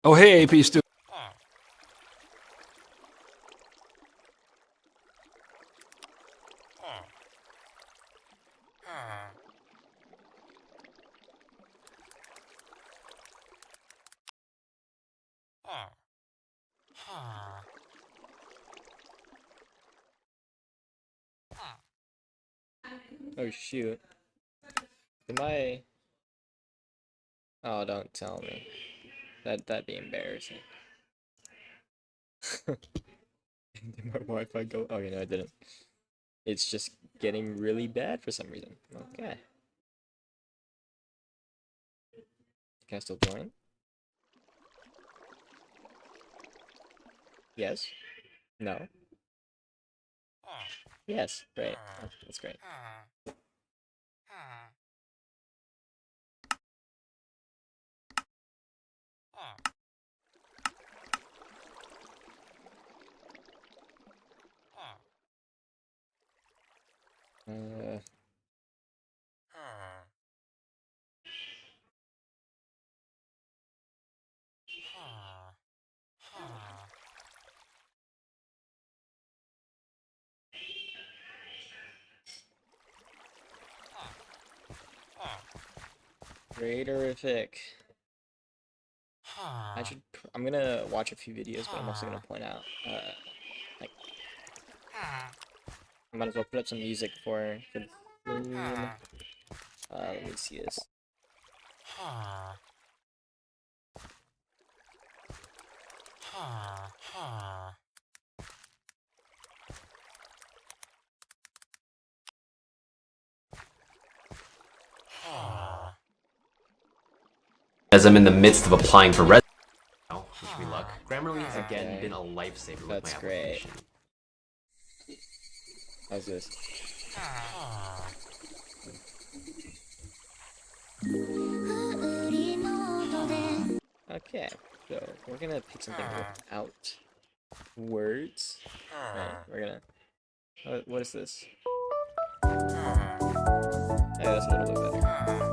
Oh, hey, AP student. Oh shoot. Am I... Oh, don't tell me. That'd be embarrassing. Did my Wi-Fi go? Oh, you know, I didn't. It's just getting really bad for some reason. Okay. Can I still join? Yes? No? Yes, great. Oh, that's great. Uh, Greaterific. I'm gonna watch a few videos, but I'm also gonna point out, like, I might as well put up some music for the stream. Let me see this. As I'm in the midst of applying for res. Wish me luck. Grammarly has again been a lifesaver with my application. How's this? Okay, so we're gonna pick something without words. Right, we're gonna... what is this? Yeah, that's a little bit better.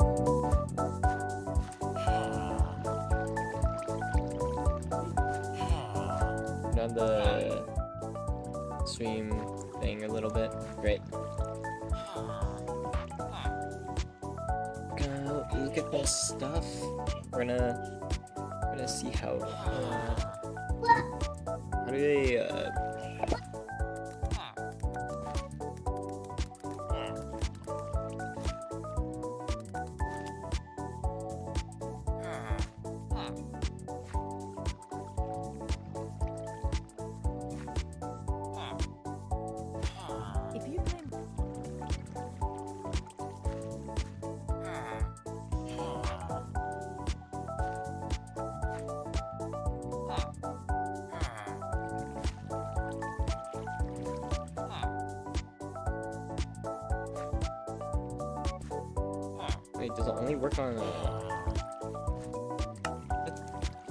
Down the stream thing a little bit. Great. Gonna look at this stuff. We're gonna see how do they wait, does it only work on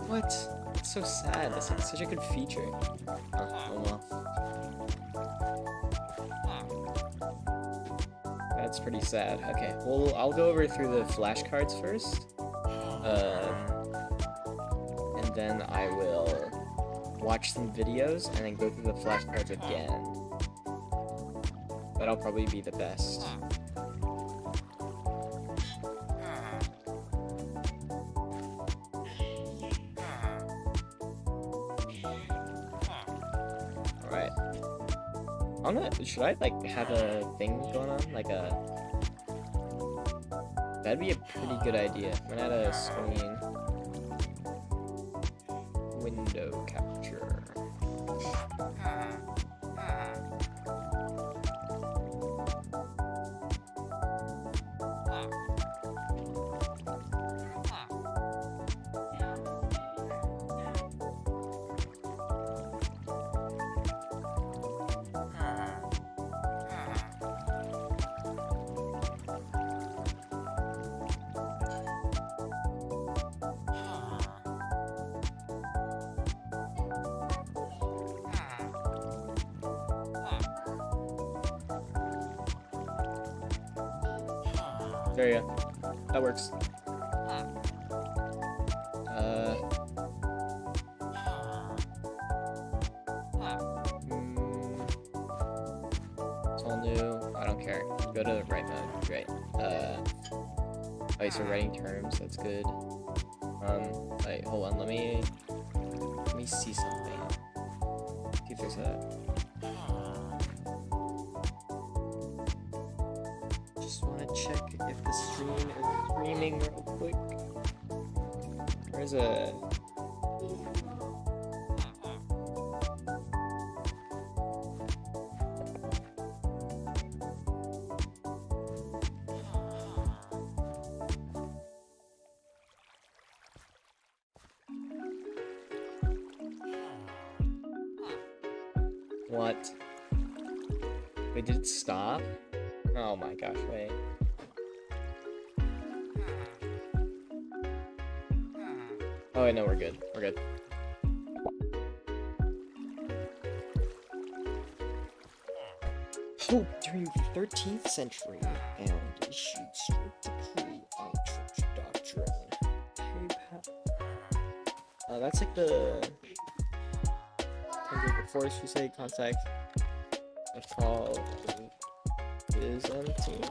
what? It's so sad. That's like such a good feature. Oh well. That's pretty sad. Okay, well, I'll go over through the flashcards first. And then I will watch some videos and then go through the flashcards again. That'll probably be the best. Alright. Should I like have a thing going on? Like a... That'd be a pretty good idea. I'm gonna add a screen. Window capture. There you go. That works. It's all new. I don't care. Go to the right mode. Great. Wait, so writing terms, that's good. Wait, hold on, let me see something. See if there's a... Just wanna check if the stream is streaming real quick. Where's a... What? Wait, did it stop? Oh my gosh, wait. Oh wait, no, we're good. We're good. Hope during the 13th century and issued strict decree on church doctrine. That's like the Forest Crusade contact of called Byzantine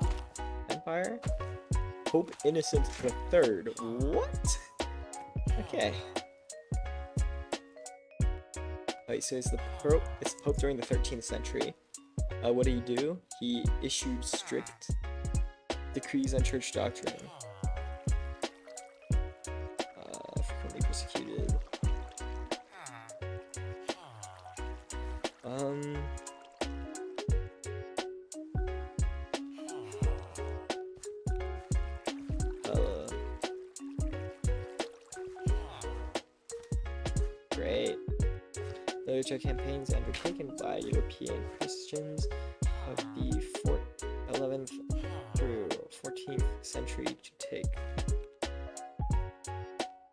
Empire. Pope Innocent III. What? Okay. Wait, so it's the Pope during the 13th century. What did he do? He issued strict decrees on church doctrine. Frequently persecuted. Great. Literature campaigns undertaken by European Christians of the 11th through 14th century to take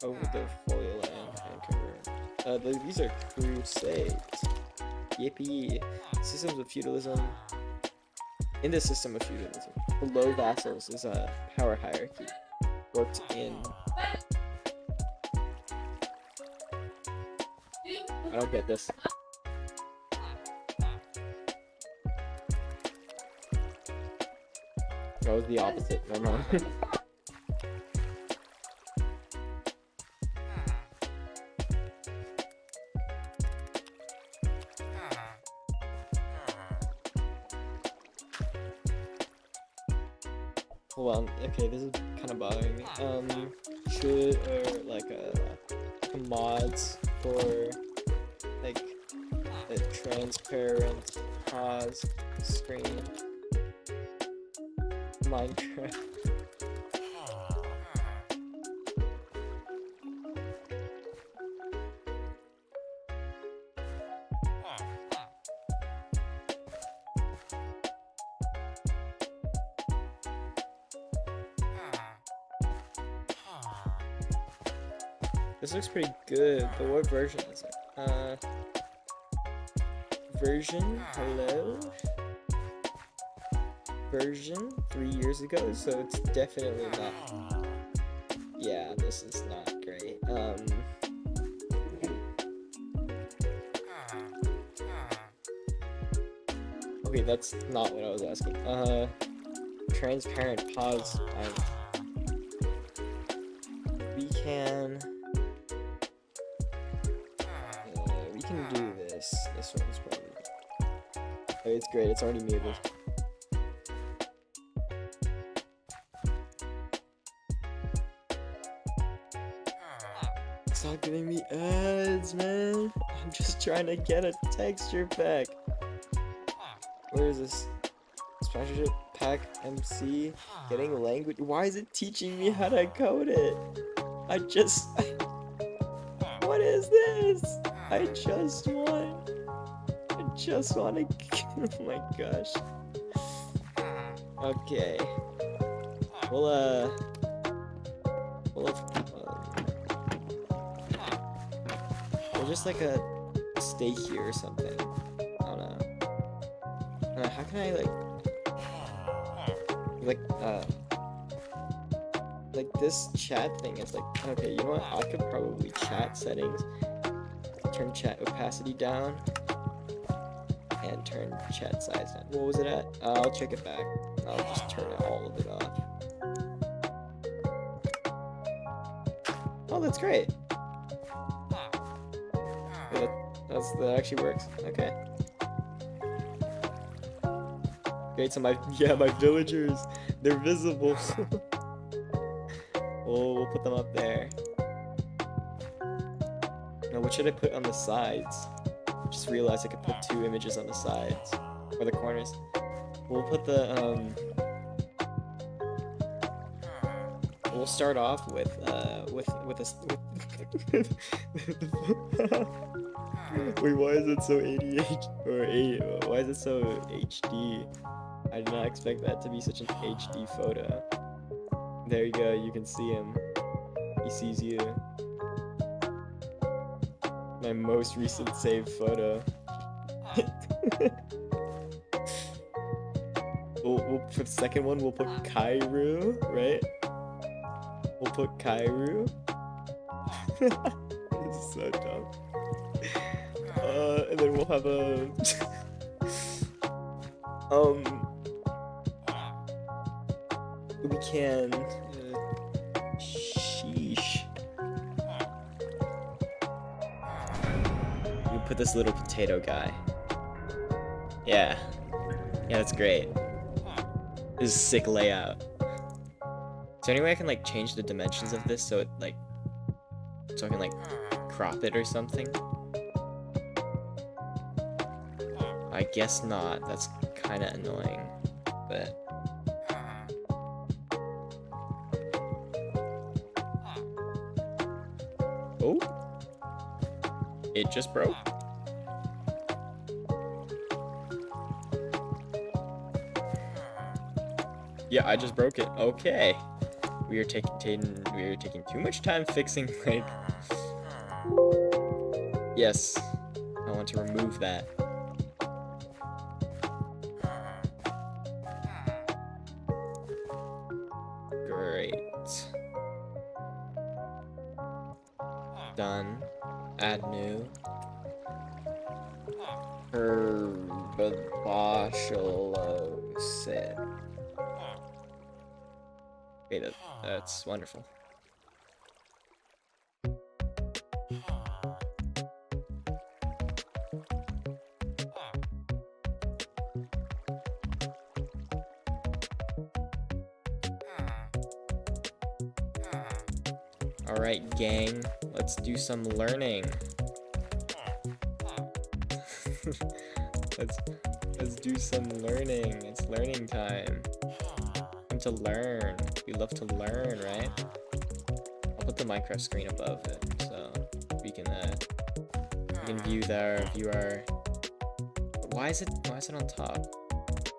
over the Holy Land and convert. These are crusades. Yippee. Systems of feudalism. In the system of feudalism, below vassals is a power hierarchy. Worked in... I don't get this. That was the opposite. Never mind. Hold on. Okay, this is kind of bothering me. Should mods for like a transparent pause screen Minecraft. This looks pretty good, but what version is it? Version? Hello? Version 3 years ago, so it's definitely not. Yeah, this is not great. Okay, that's not what I was asking. Transparent pause. We can do this. This one's probably. Oh, it's great. It's already muted. Stop giving me ads, man. I'm just trying to get a texture pack. Where is this? Sponsorship pack MC. Getting language. Why is it teaching me how to code it? What is this? I just want to. Oh my gosh. Okay. We'll just stay here or something. I don't know. How can I like this chat thing is like, okay, you know what? I could probably chat settings, turn chat opacity down, and turn chat size down. What was it at? I'll check it back. I'll just turn all of it off. Oh, that's great. Yeah, that actually works. Okay. Great, so my villagers, they're visible. We'll put them up there. Now, what should I put on the sides? Just realized I could put 2 images on the sides or the corners. We'll put the we'll start off with a wait, why is it so ADH or why is it so HD? I did not expect that to be such an HD photo. There you go, you can see him. He sees you. My most recent saved photo. we'll for the second one we'll put Kairu, right? We'll put Kairu. This is so dumb. And then we'll have a we can sheesh. We put this little potato guy. Yeah, that's great. This is a sick layout. Is there any way I can like change the dimensions of this so it like so I can like crop it or something? I guess not. That's kind of annoying, but oh, it just broke. Yeah, I just broke it. Okay. We are taking too much time fixing like. Yes, I want to remove that. Great. Done. Add new. Herbacillose. Okay, that's wonderful. Alright, gang, let's do some learning. let's do some learning. It's learning time. Time to learn. We love to learn, right? I'll put the Minecraft screen above it so we can view our. Why is it on top?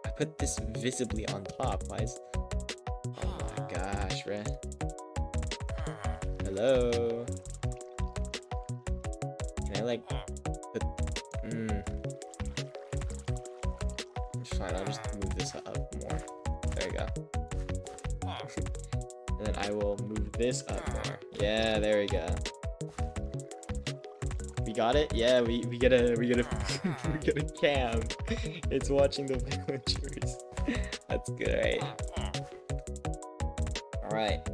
I put this visibly on top. Why is? Oh my gosh, right? Hello. Can I like put? It's fine. I'll just move this up more. There you go. And then I will move this up more. Yeah, there we go. We got it? Yeah, we get a we get a cam. It's watching the villagers. That's great. Alright.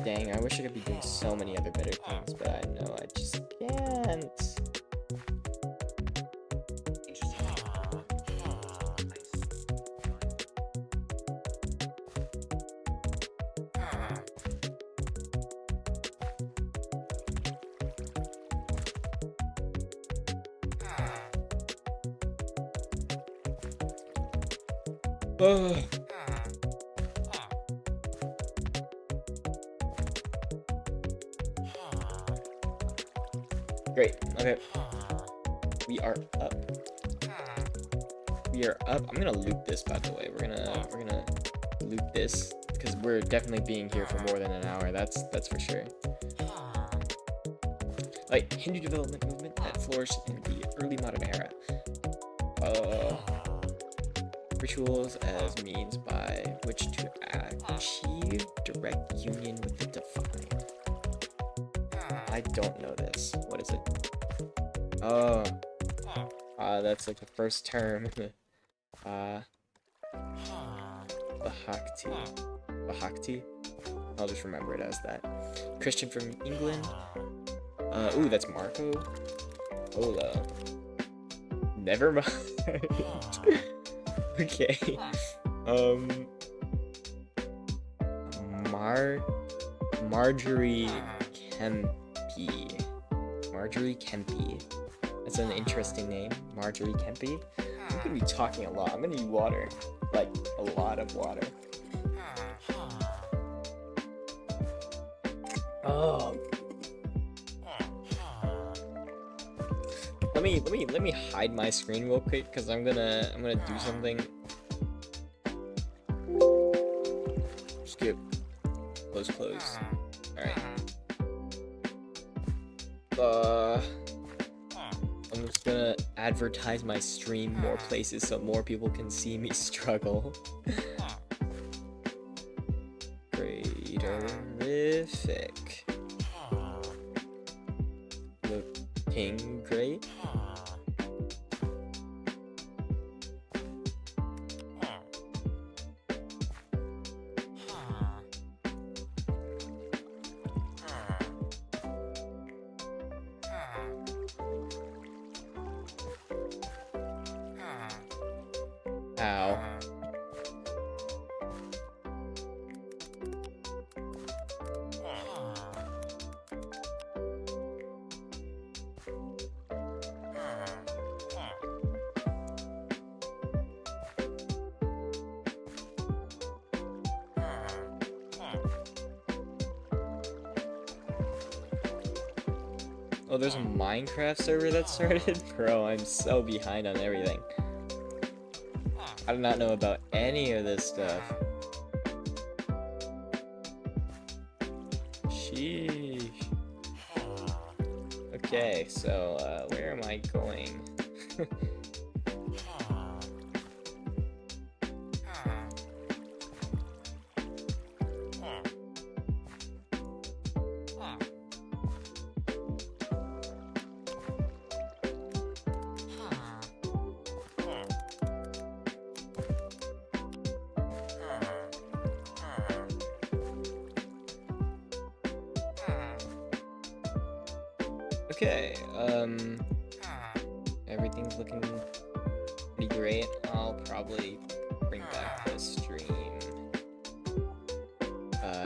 Dang, I wish I could be doing so many other better things, but I know I just can't. Ugh. Great, okay. We are up. We we are up. I'm gonna loop this, by the way. We're gonna loop this because we're definitely being here for more than an hour. That's for sure. Like Hindu development movement that flourished in the early modern era. Rituals as means by which to achieve direct union with the divine. I don't know this. What is it? Oh. That's like the first term. Bhakti. I'll just remember it as that. Christian from England. Ooh, that's Marco Polo. Never mind. Okay. Marjorie Kempe. That's an interesting name. Marjorie Kempe. I'm gonna be talking a lot. I'm gonna need water. Like, a lot of water. Oh. Let me hide my screen real quick because I'm gonna do something. Skip. Close. Alright. I'm just gonna advertise my stream more places so more people can see me struggle. Greaterific. Looking great. Ow. Oh, there's a Minecraft server that started? Bro, I'm so behind on everything. I do not know about any of this stuff. Sheesh. Okay, so, where am I going? Okay, everything's looking pretty great. I'll probably bring back the stream.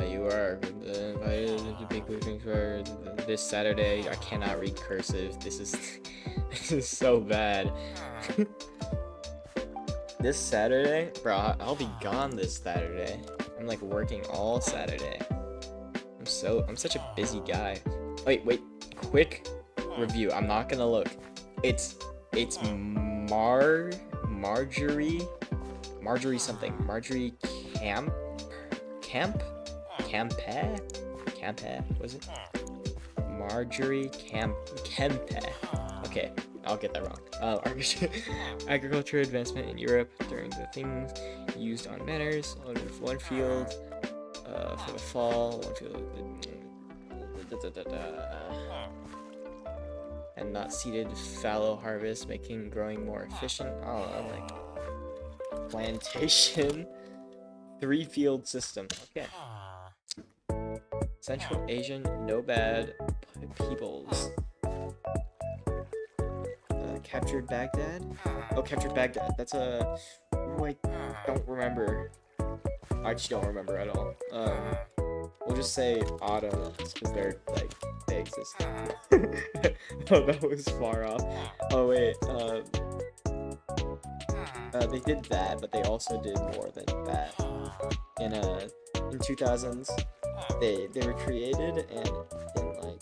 You are invited to big briefings for this Saturday. I cannot read cursive. This is this is so bad. This Saturday? Bro, I'll be gone this Saturday. I'm like working all Saturday. I'm such a busy guy. Wait, quick review. I'm not gonna look. It's Marjorie something. Marjorie Campe? Was it? Marjorie Kempe. Okay, I'll get that wrong. Agriculture advancement in Europe during the things used on manors. One field for the fall. One field. And not seeded fallow harvest, making growing more efficient. Oh, like plantation. 3-field system. Okay. Central Asian nomad peoples. Captured Baghdad? Oh, captured Baghdad. That's a... Oh, I don't remember. I just don't remember at all. We'll just say Ottomans, because they're, like, they exist. Oh, that was far off. Oh, wait, they did that, but they also did more than that. In 2000s, they were created, and then, like...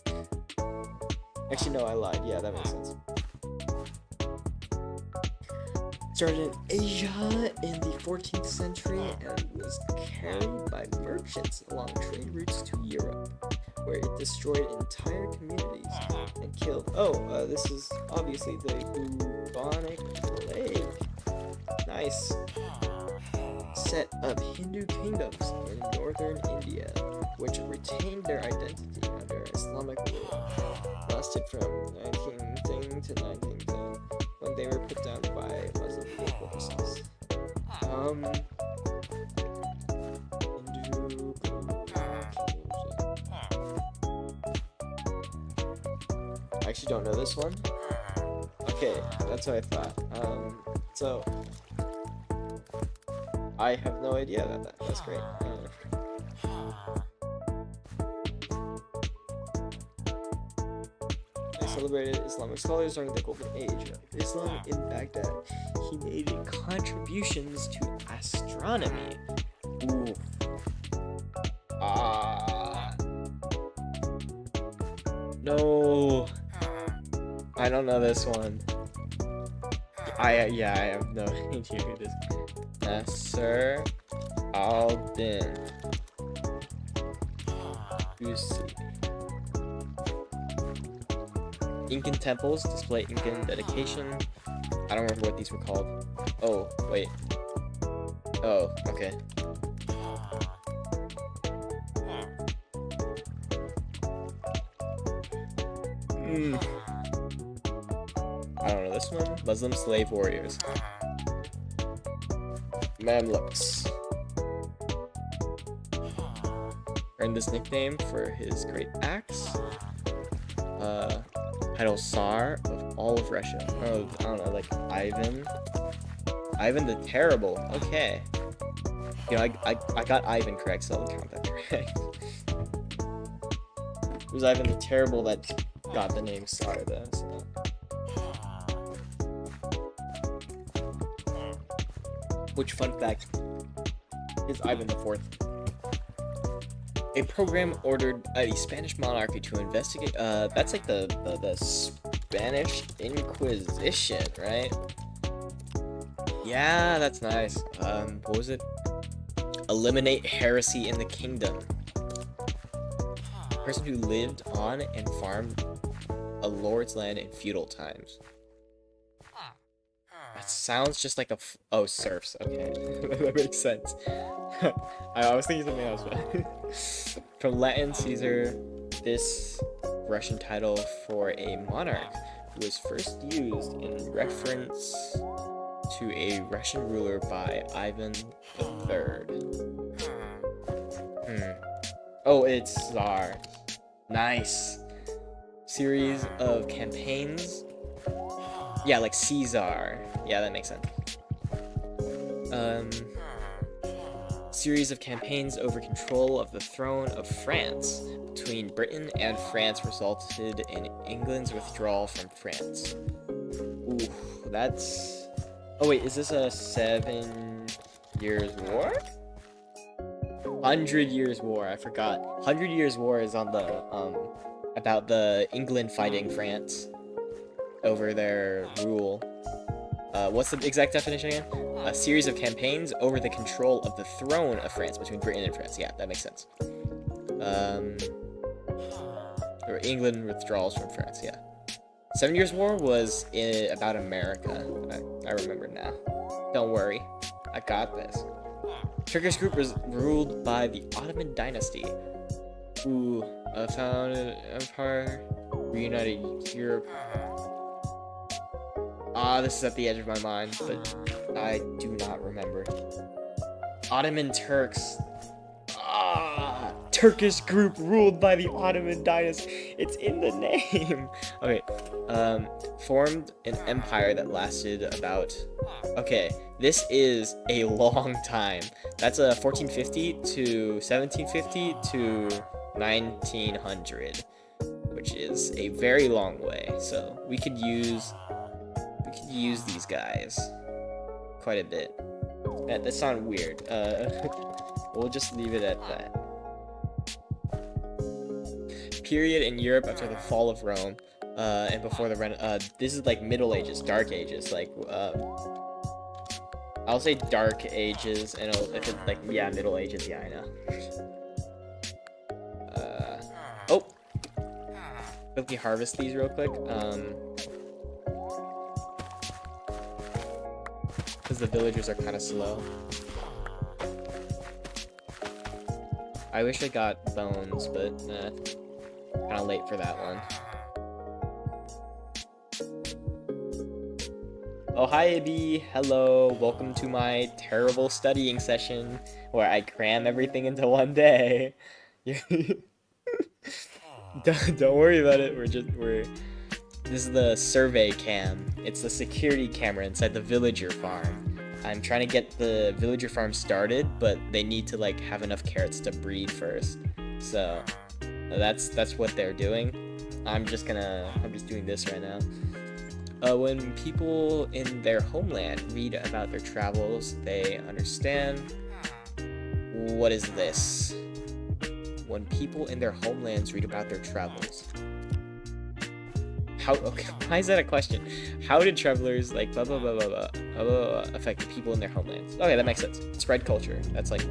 Actually, no, I lied. Yeah, that makes sense. started in Asia in the 14th century and was carried by merchants along trade routes to Europe, where it destroyed entire communities and killed. Oh, this is obviously the bubonic plague. Nice. Set of Hindu kingdoms in northern India, which retained their identity under Islamic rule, lasted from 1910 to 1910, when they were put down by Muslim forces. Hindu. I actually don't know this one. Okay, that's what I thought. So I have no idea about that. That's great. They celebrated Islamic scholars during the Golden Age of Islam in Baghdad. He made contributions to astronomy. Ooh. No. I don't know this one. I have no idea who this is. Nasser al-Din Usi. Incan temples display Incan dedication. I don't remember what these were called. Oh, wait. Oh, okay. I don't know this one. Muslim slave warriors. Mamluks. Earned this nickname for his great acts. Title Tsar of all of Russia. Oh, I don't know, like Ivan. Ivan the Terrible. Okay. You know, I got Ivan correct, so I'll count that correct. It was Ivan the Terrible that got the name Tsar, though. So. Which, fun fact, is Ivan IV. A program ordered by the Spanish monarchy to investigate. That's like the Spanish Inquisition, right? Yeah, that's nice. What was it? Eliminate heresy in the kingdom. Person who lived on and farmed a lord's land in feudal times. That sounds just like oh, serfs. Okay, that makes sense. I was thinking something else, but from Latin Caesar, this Russian title for a monarch was first used in reference to a Russian ruler by Ivan III. Oh, it's Tsar. Nice. Series of campaigns. Yeah, like Caesar. Yeah, that makes sense. Series of campaigns over control of the throne of France between Britain and France resulted in England's withdrawal from France. Ooh, that's... Oh wait, is this a 7 Years' War? 100 Years' War, I forgot. 100 Years' War is on the, about the England fighting France over their rule. What's the exact definition again? A series of campaigns over the control of the throne of France between Britain and France. Yeah, that makes sense. Or England withdrawals from France, yeah. 7 Years' War was about America. I remember now. Don't worry. I got this. Turkish group was ruled by the Ottoman dynasty. Ooh, founded empire, reunited Europe. This is at the edge of my mind, but I do not remember. Ottoman Turks. Turkish group ruled by the Ottoman dynasty. It's in the name. Okay. Formed an empire that lasted about... Okay, this is a long time. That's 1450 to 1750 to 1900, which is a very long way. So we could use these guys quite a bit. That sounds weird. We'll just leave it at that. Period in Europe after the fall of Rome, and before the this is like Middle Ages, Dark Ages, like I'll say Dark Ages, and if it's like, yeah, Middle Ages, yeah, I know. Oh! Let me harvest these real quick. Because the villagers are kind of slow. I wish I got bones, but kind of late for that one. Oh, hi, Abby. Hello. Welcome to my terrible studying session where I cram everything into one day. Don't worry about it. This is the survey cam. It's the security camera inside the villager farm. I'm trying to get the villager farm started, but they need to like have enough carrots to breed first. So that's what they're doing. I'm just doing this right now. When people in their homeland read about their travels, they understand. What is this? When people in their homelands read about their travels. Okay, why is that a question? How did travelers, like, blah, blah, blah, blah, blah, blah, blah, affect the people in their homelands? Okay, that makes sense. Spread culture. That's like,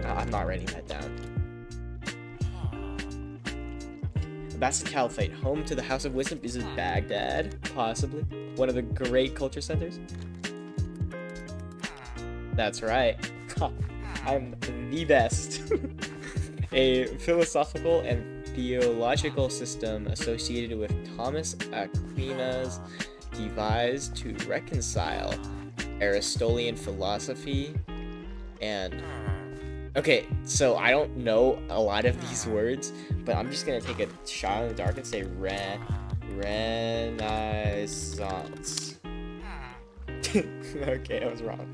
I'm not writing that down. Abbasid Caliphate, home to the House of Wisdom. Is it Baghdad? Possibly. One of the great culture centers? That's right. I'm the best. A philosophical and theological system associated with Thomas Aquinas devised to reconcile Aristotelian philosophy and... Okay, so I don't know a lot of these words, but I'm just gonna take a shot in the dark and say Renaissance. Okay, I was wrong.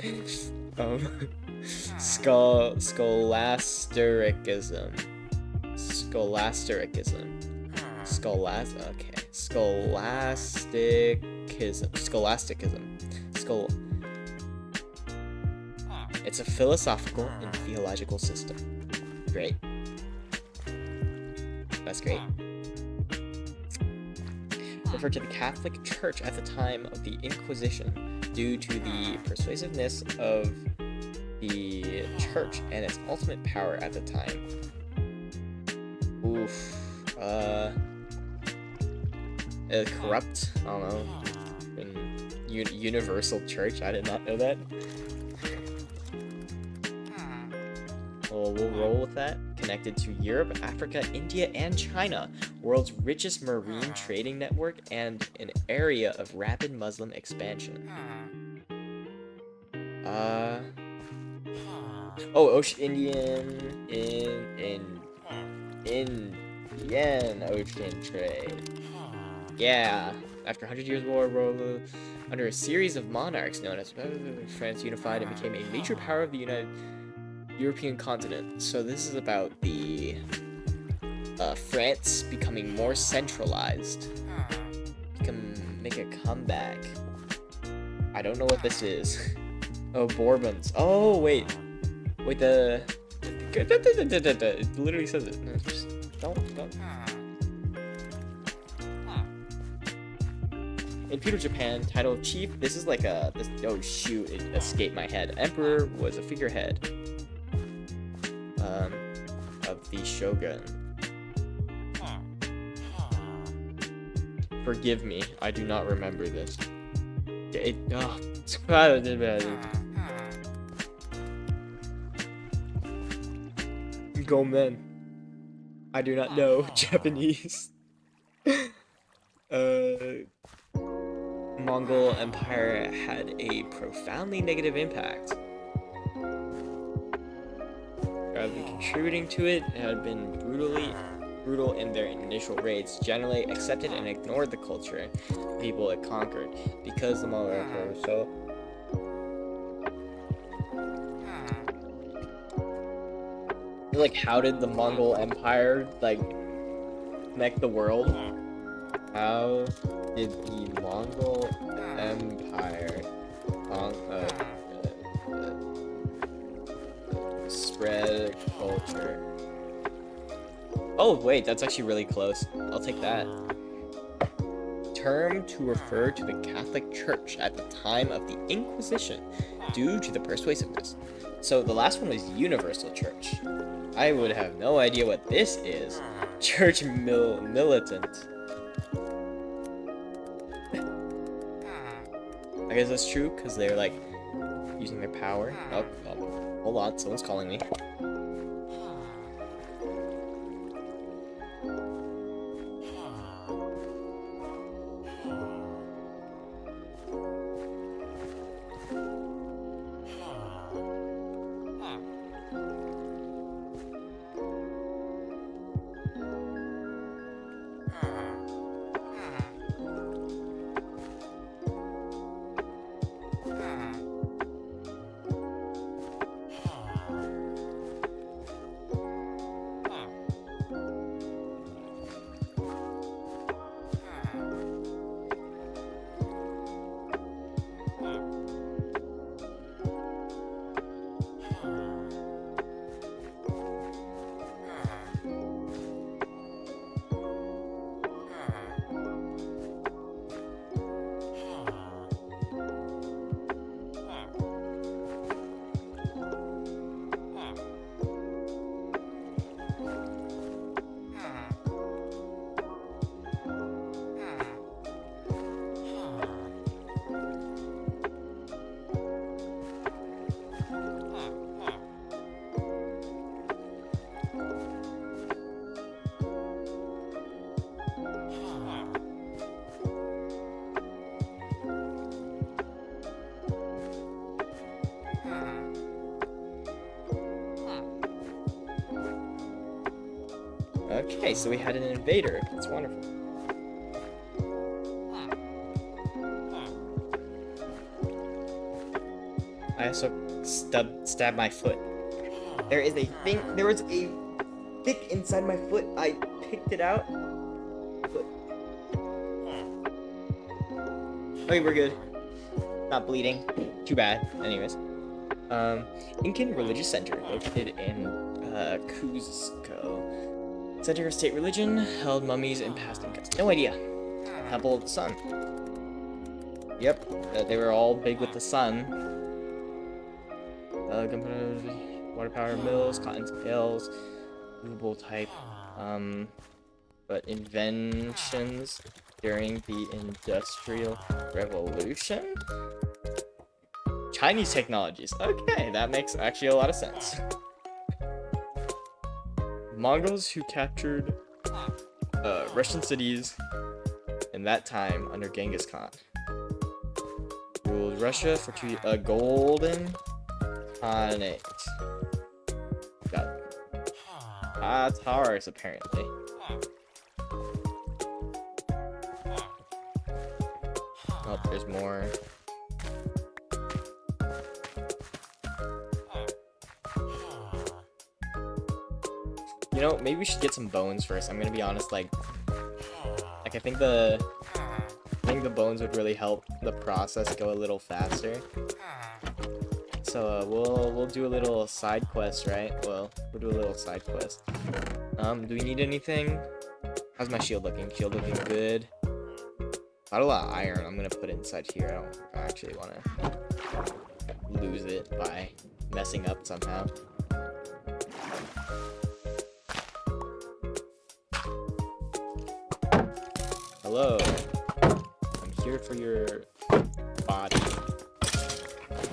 Scholasticism. It's a philosophical and theological system. Great. That's great. Referred to the Catholic Church at the time of the Inquisition due to the persuasiveness of the church and its ultimate power at the time. Oof. Corrupt? I don't know. Universal Church? I did not know that. Well, we'll roll with that. Connected to Europe, Africa, India, and China. World's richest marine trading network and an area of rapid Muslim expansion. Indian Ocean trade. Yeah. After 100 years of war, under a series of monarchs known as France unified and became a major power of the United European continent. So this is about the France becoming more centralized. Make a comeback. I don't know what this is. Oh, Bourbons. Oh, wait, it literally says it. No, just don't. In feudal Japan, title of chief. This is like oh shoot! It escaped my head. Emperor was a figurehead of the shogun. Forgive me, I do not remember this. Go men. I do not know Japanese. Mongol Empire had a profoundly negative impact. Rather than contributing to it, had been brutal in their initial raids, generally accepted and ignored the culture and people it conquered. Because the Mongol Empire was so... Like, how did the Mongol Empire, like, connect the world? How did the Mongol Empire spread culture? Oh wait, that's actually really close. I'll take that. Term to refer to the Catholic Church at the time of the Inquisition due to the persuasiveness. So the last one was Universal Church. I would have no idea what this is. Church Militant. I guess that's true, because they're like using their power. Oh, hold on, someone's calling me. Okay, so we had an invader. That's wonderful. I also stabbed my foot. There was a thick inside my foot. I picked it out. Okay, we're good. Not bleeding. Too bad. Anyways. Incan religious center located in Cuzco. Center of state religion, held mummies and past incomes. No idea. Temple of the Sun. Yep, they were all big with the sun. Water power mills, cotton pails, movable type. But inventions during the Industrial Revolution? Chinese technologies. Okay, that makes actually a lot of sense. Mongols who captured Russian cities in that time under Genghis Khan. Ruled Russia for 2 years. A golden Khanate. Got Tatars apparently. Oh, there's more. You know, maybe we should get some bones first. I'm gonna be honest, like I think the bones would really help the process go a little faster. So we'll do a little side quest, right? Well, we'll do a little side quest. Do we need anything? How's my shield looking? Shield looking good. Got a lot of iron. I'm gonna put it inside here. I don't actually want to lose it by messing up somehow. Hello. I'm here for your body.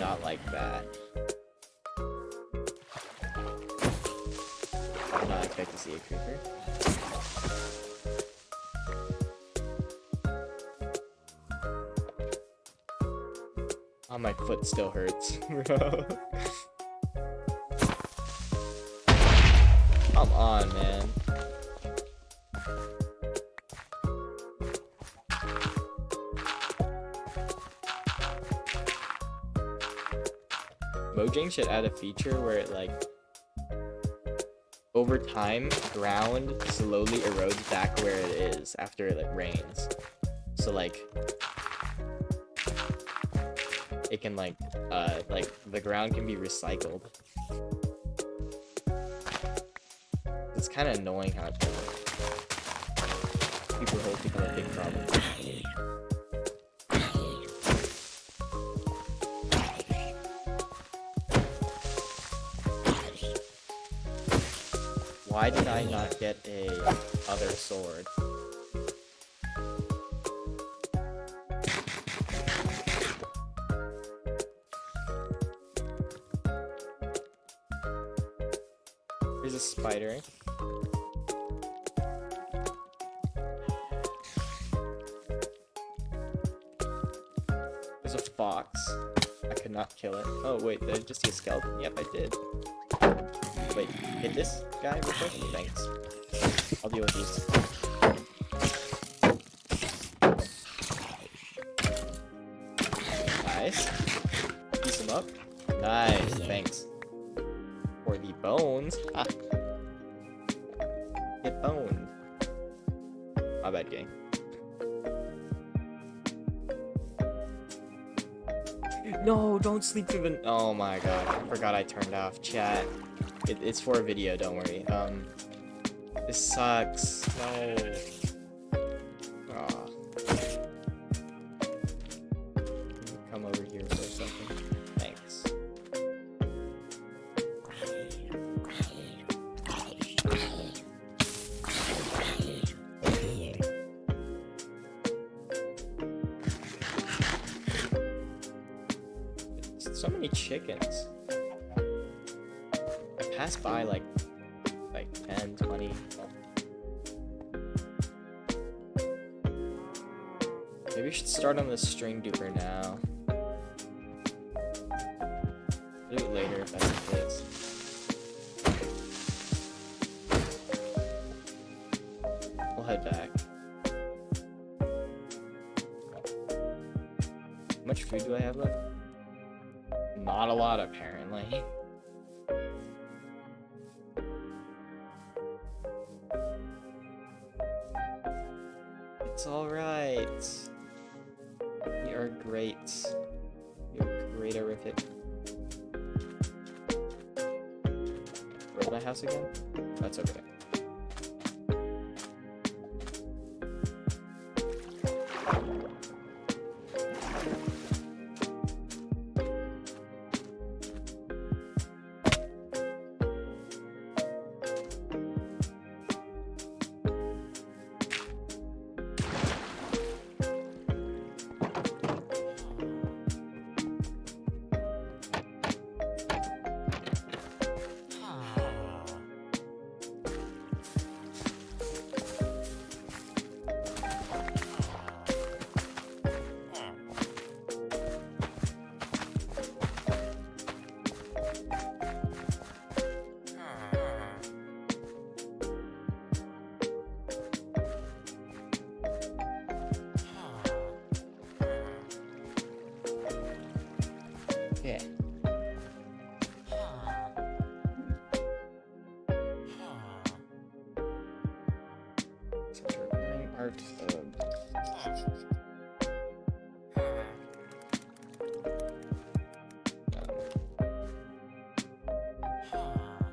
Not like that. I did not expect to see a creeper. Oh, my foot still hurts, bro. Come on, man. Mojang should add a feature where it, like, over time, ground slowly erodes back where it is after it rains. So, like, it can, like, the ground can be recycled. It's kind of annoying how it's people hold become a big problem. Why did I not get a other sword? There's a spider. There's a fox. I could not kill it. Oh wait, did I just see a skeleton? Yep, I did. Wait, hit this guy real quick? Thanks. I'll deal with these. Nice. Piece him up. Nice, thanks. For the bones. Ah. Get boned. My bad, gang. No, don't sleep through the. Oh my god, I forgot I turned off chat. It's for a video, don't worry. This sucks. No. Aw. Come over here for a second. Thanks. So many chickens. I passed by like 10, 20. Maybe we should start on the string duper now. Do it later if that's the case. We'll head back. How much food do I have left? Not a lot, apparently. It's alright. We are great. You're great-erific. Where's my house again? That's over there. Yeah. Art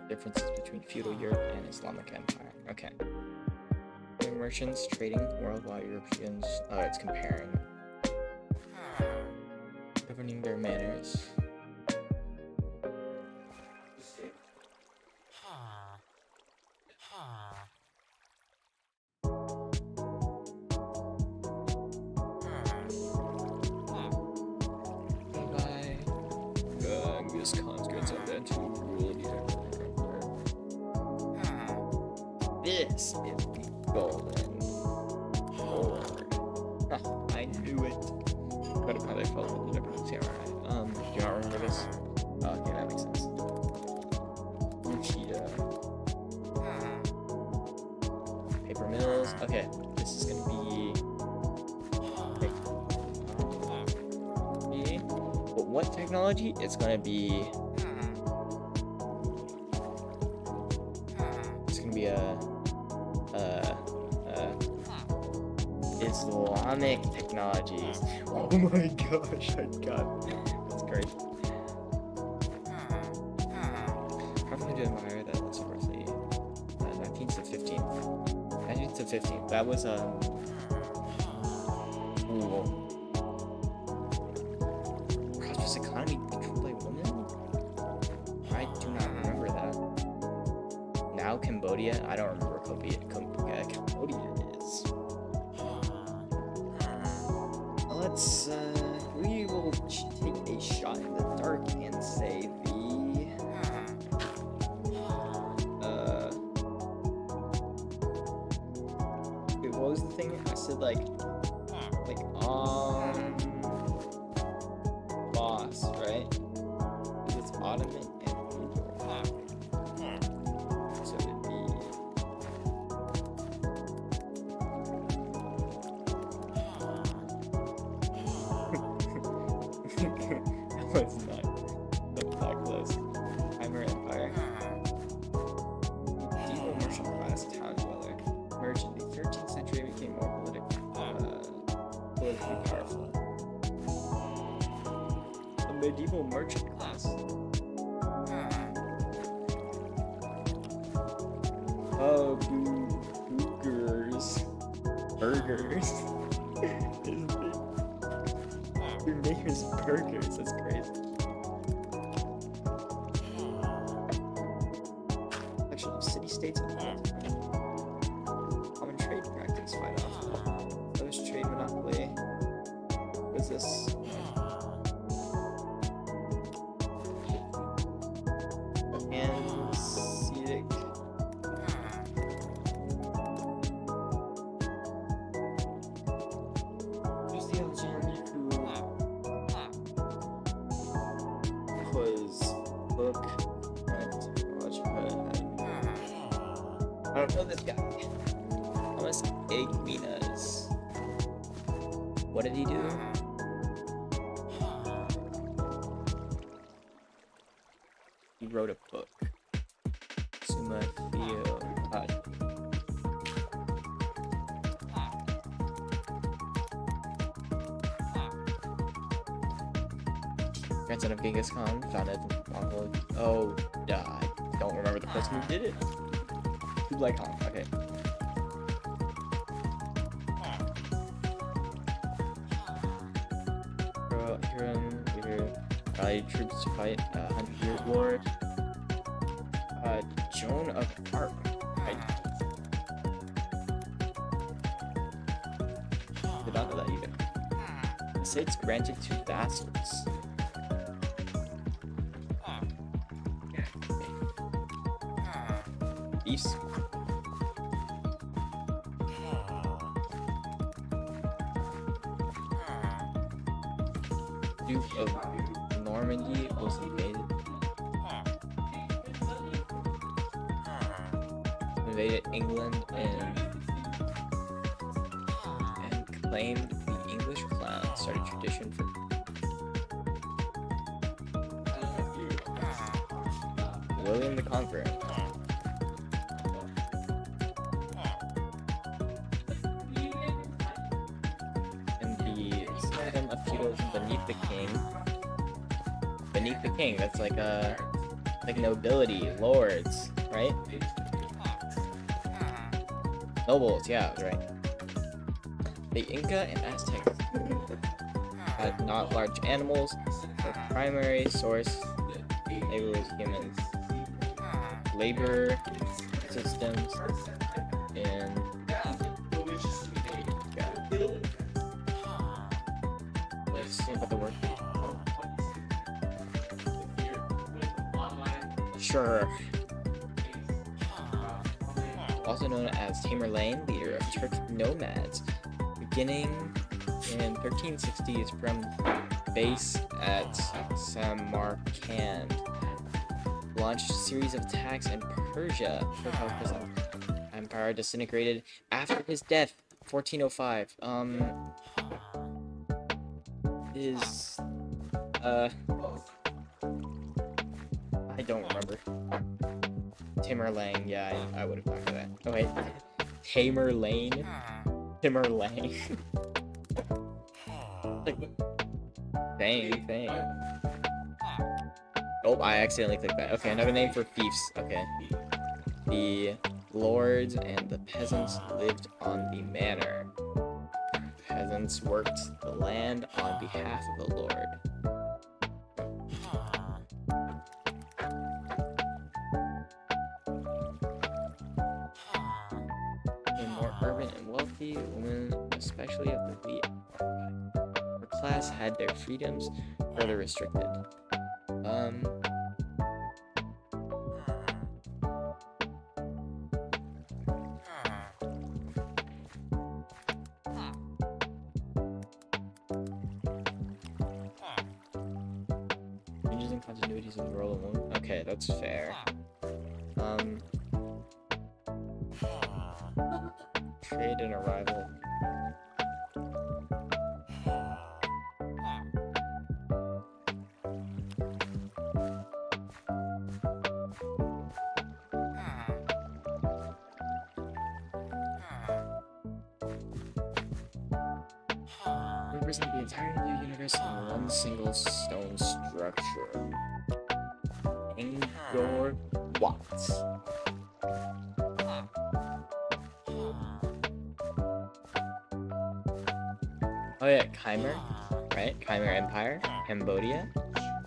differences between feudal Europe and Islamic Empire. Okay. Merchants trading worldwide Europeans. Oh, it's comparing. Governing their manners. This conscripts are then to rule the This is the golden horde. I knew it. But apparently I felt the difference here, alright. Do you not remember this? Oh, okay, that makes sense. Cheetah. Paper mills. Okay, this is gonna be. What technology? It's gonna be. It's gonna be Islamic technologies. Oh my gosh! I got. That's great. Probably do admire that it's roughly 19th to 15th. 19th to 15th. That was cool. Economy controlled by women? I do not remember that. Now Now Cambodia. I don't remember where Cambodia is. Let's we will take a shot in the dark and say the wait, what was the thing? I said like boss, right? Because it's Ottoman and Feudal. So it'd be that was not that close. Primer Empire. Medieval merchant class town dweller. Merchant. The 13th century became more politically powerful. A medieval merchant class. Oh, boogers. Burgers. Your name is Burgers. That's crazy. Collection of city-states and common trade practice. Fight off. Those trade monopoly. What is this? Hanseatic. Who's the other gentleman who was book? I don't know this guy. Thomas Aquinas. What did he do? He wrote a book. Summa Theo. Grandson of Genghis Khan, founded Mongol. Oh, I don't remember the person who did it. Kublai Khan. Okay. Rallied troops to fight 100 Years' War. Joan of Arc. Right. Did not know that either. Estates granted to vassals. East. Duke of Normandy was invaded England and claimed the English clown. Started tradition for William the Conqueror. And the system of feudalism beneath the king. Beneath the king, that's like nobility, lords, right? Nobles, yeah, right. The Inca and Aztecs had not large animals. The primary source labor was humans. Labor systems in let's see about the word. Sure. Also known as Tamerlane, leader of Turkic nomads, beginning in 1360s from base at Samarkand. Launched a series of attacks in Persia. His empire disintegrated after his death, 1405. I don't remember. Tamerlane, yeah, I would have thought of that. Oh wait, Tamerlane. Tamerlane. Thing. Oh, I accidentally clicked that. Okay, another name for fiefs. Okay. The lords and the peasants lived on the manor. Peasants worked the land on behalf of the lord. urban and wealthy, women, especially of the elite upper class, had their freedoms further restricted. Changes and continuities of the role of women. Okay, that's fair. Trade and arrival. Represent the entire new universe in one single stone structure. Angkor Wat. Oh yeah, Khmer, right? Khmer Empire, Cambodia,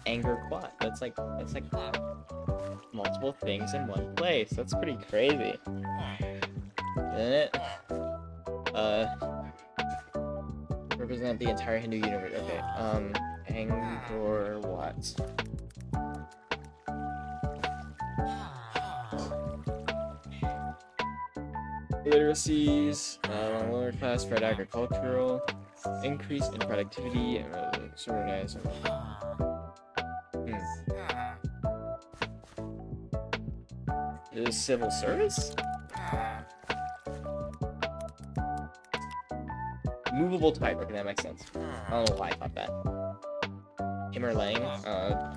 Angkor Wat. That's like multiple things in one place. That's pretty crazy, isn't it? Represent the entire Hindu universe. Okay. Angkor Wat. Literacies, lower class, spread agricultural, increase in productivity, and organized. Is civil service? Movable type. Okay, that makes sense. I don't know why I thought that. Himmerlane.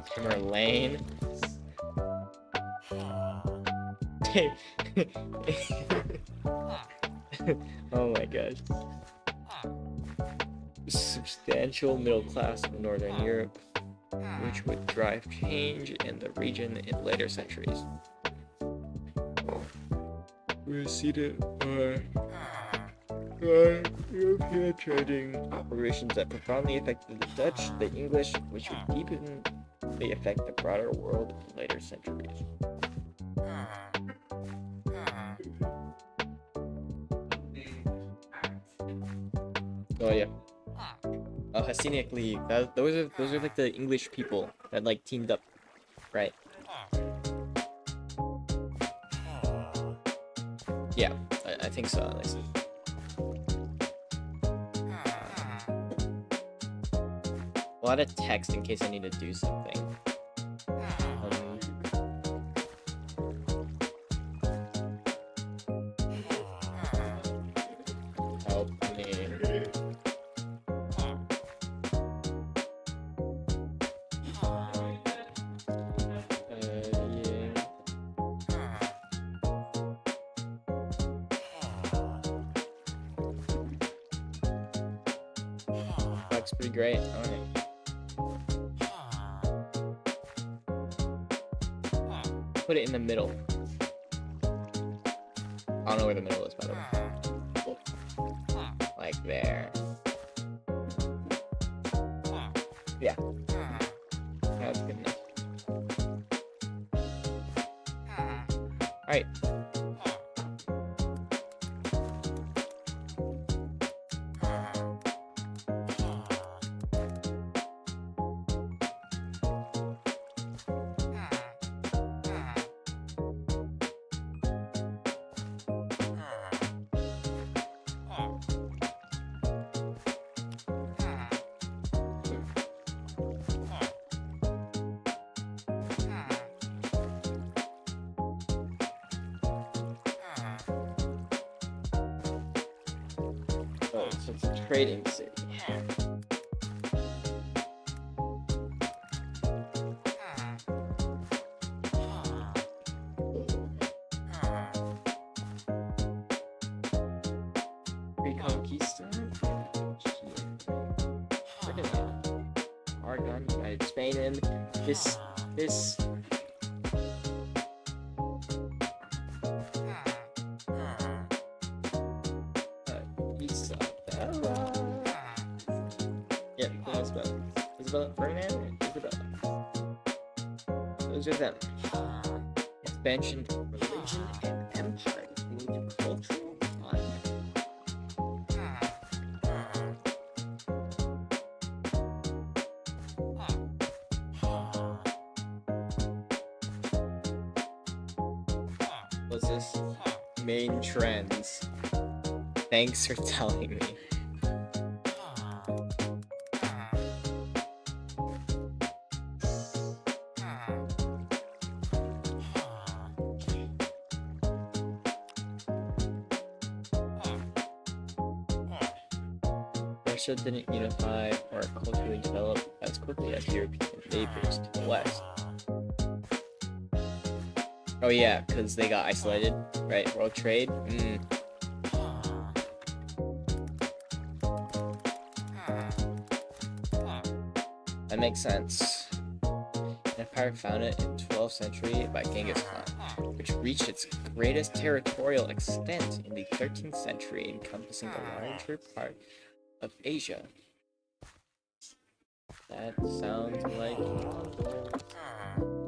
Himmerlane. Oh my gosh. Substantial middle class of Northern Europe, which would drive change in the region in later centuries. We're seated European trading operations that profoundly affected the Dutch, the English, which would deeply affect the broader world in later centuries. Oh yeah. Hasidic League. Those are like the English people that like teamed up, right? Yeah, I think so. At least. A lot of text in case I need to do something. Help me. Looks pretty great. Alright. Put it in the middle. I don't know where the middle is, by the way. Like there. Yeah. That's good enough. Alright. Oh, so it's a trading city. Reconquista? Aragon, United Spain, and this Isabella. Yeah, Isabella Ferdinand and Isabella. Those are them. Expansion, religion, and empire. Moved to cultural, What's this? Main trends. Thanks for telling me. Russia didn't unify or culturally develop as quickly as European neighbors to the west. Oh yeah, because they got isolated, right? World trade? That makes sense. An empire founded in 12th century by Genghis Khan, which reached its greatest territorial extent in the 13th century, encompassing a larger part of Asia. That sounds like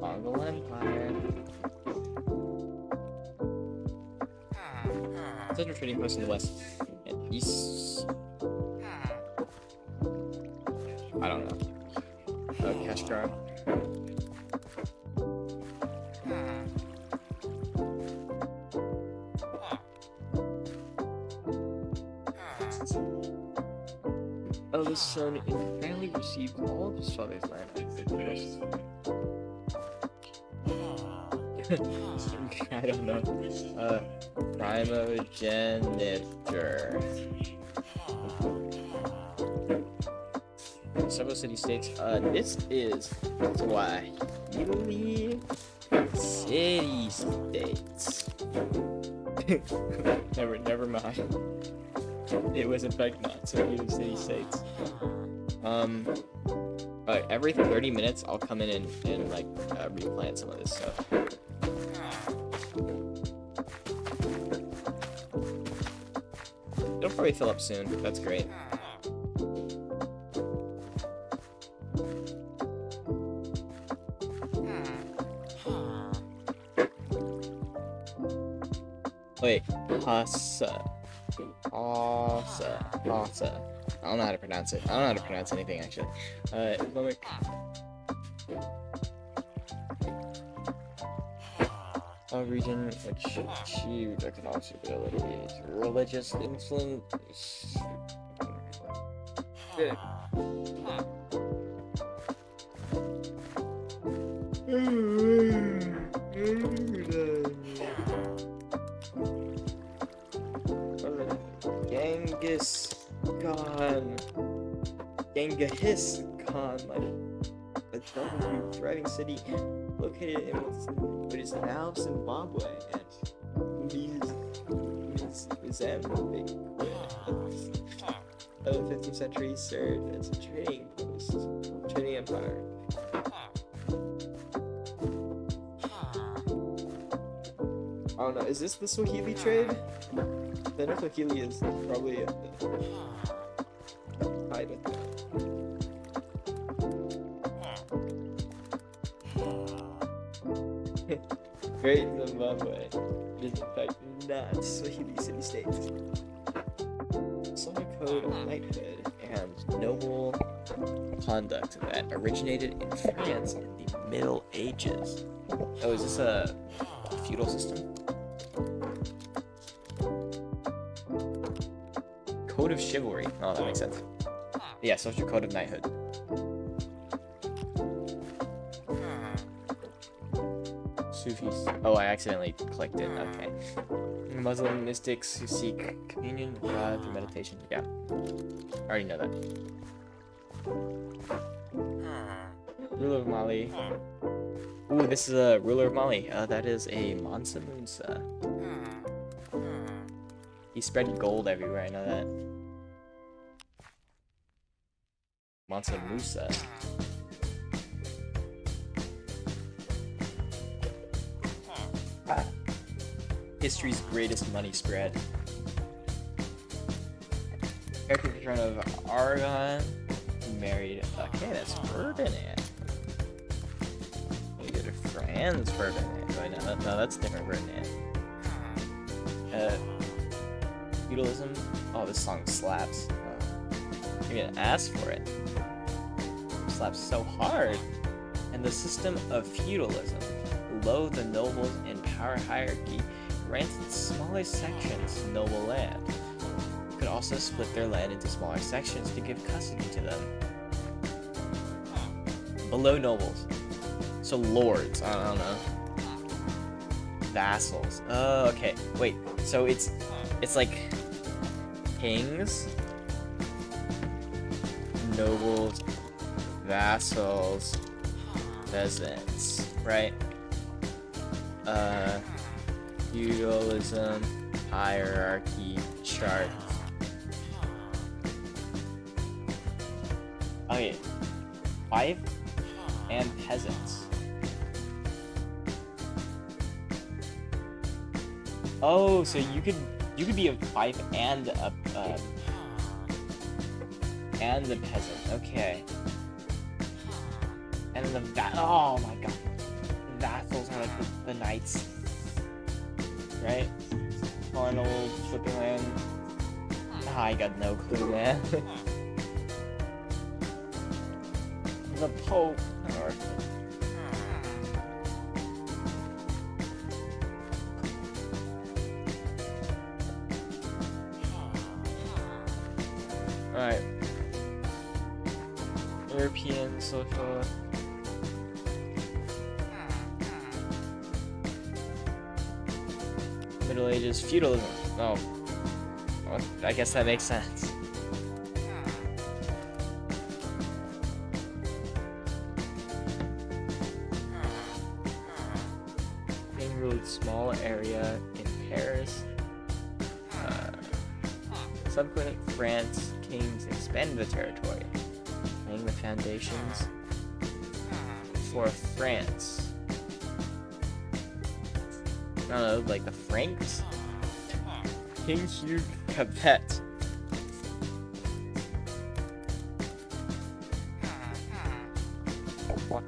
Mongol Empire. Central trading post in the west and east. I don't know. Kashgar. Eldest son in family received all of his father's land. I don't know. Primogeniture. Several city-states. This is Swahili city-states. never mind. It was in fact not Swahili city-states. Every 30 minutes I'll come in and like replant some of this stuff. It'll probably fill up soon. That's great. Wait, Hasa. I don't know how to pronounce it. I don't know how to pronounce anything actually. Islamic. A region which achieved economic stability, religious influence. Genghis Khan, like a double thriving city located in what is now Zimbabwe, and Mozambique of the 15th century served as a trading post, trading empire. I don't know, is this the Swahili trade? I know Swahili is probably tied with that. Great Zimbabwe. It is in fact not Swahili city-states. Islamic code of knighthood and noble conduct that originated in France in the Middle Ages. Oh, is this a feudal system? Code of chivalry. Oh, that makes sense. Yeah, social code of knighthood. Sufis. Oh, I accidentally clicked it. Okay. Muslim mystics who seek communion with God through meditation. Yeah. I already know that. Ruler of Mali. Ooh, this is a ruler of Mali. That is a Mansa Musa. He spread gold everywhere, I know that. Mansa Musa. History's greatest money spread. Character return of Argon married. Okay, that's Ferdinand. We go to France, Ferdinand. Oh, no, that's different Ferdinand. Feudalism. Oh, this song slaps. You're gonna ask for it. It slaps so hard. And the system of feudalism, below the nobles and power hierarchy, granted smaller sections noble land. You could also split their land into smaller sections to give custody to them. Below nobles. So lords, I don't know. Vassals. Oh, okay. Wait, so it's like kings, nobles, vassals, peasants, right? Feudalism, hierarchy, chart. Okay, fief and peasants. Oh, so you could be a fief and a peasant. Okay. And then oh my god, the vassals are like the knights, right? Arnold, flipping land. I got no clue, man. The Pope. Alright. European social. Middle Ages, feudalism. Oh. Well, I guess that makes sense. King ruled small area in Paris. Subsequent France kings expanded the territory, laying the foundations for France. I don't know, like the Franks? King Hugh Capet. What?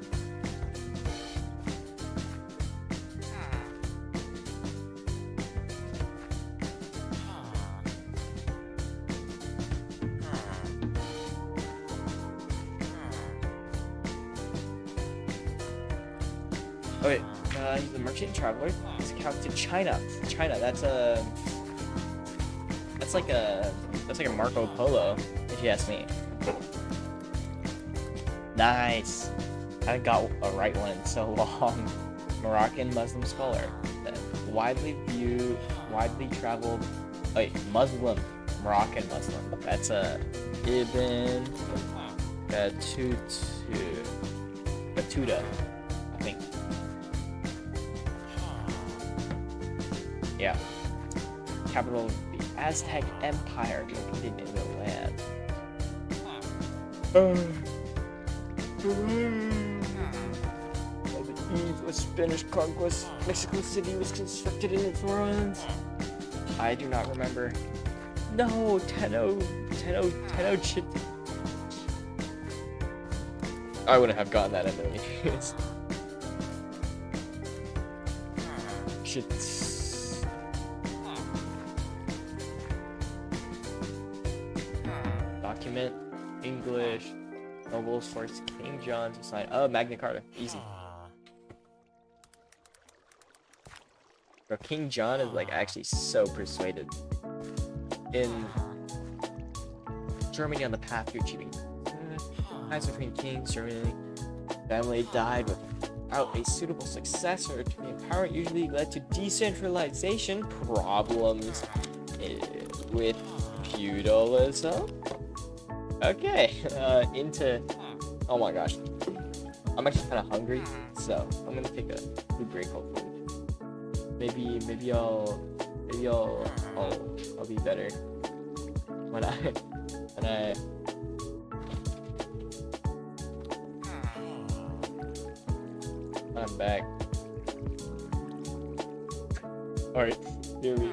Okay, he's a merchant and traveler. He's account to China. China, that's like a Marco Polo, if you ask me. Nice. I haven't got a right one in so long. Moroccan Muslim scholar. Widely traveled. Wait, Moroccan Muslim. That's Ibn Battuta, I think. Yeah. Capital of the Aztec Empire located in the land. By the eve of Spanish conquest, Mexico City was constructed in its ruins. I do not remember. No, Tenochtitlan. I wouldn't have gotten that anyways. Shit. Document, English, nobles forced King John to sign. Oh, Magna Carta, easy. Bro, King John is like actually so persuaded in Germany on the path to achieving ties between kings. Germany family died without a suitable successor to the empowerment, usually led to decentralization problems with feudalism. Okay, oh my gosh, I'm actually kind of hungry, so I'm gonna take a food break. Hopefully, maybe I'll be better when I'm back. All right, here we.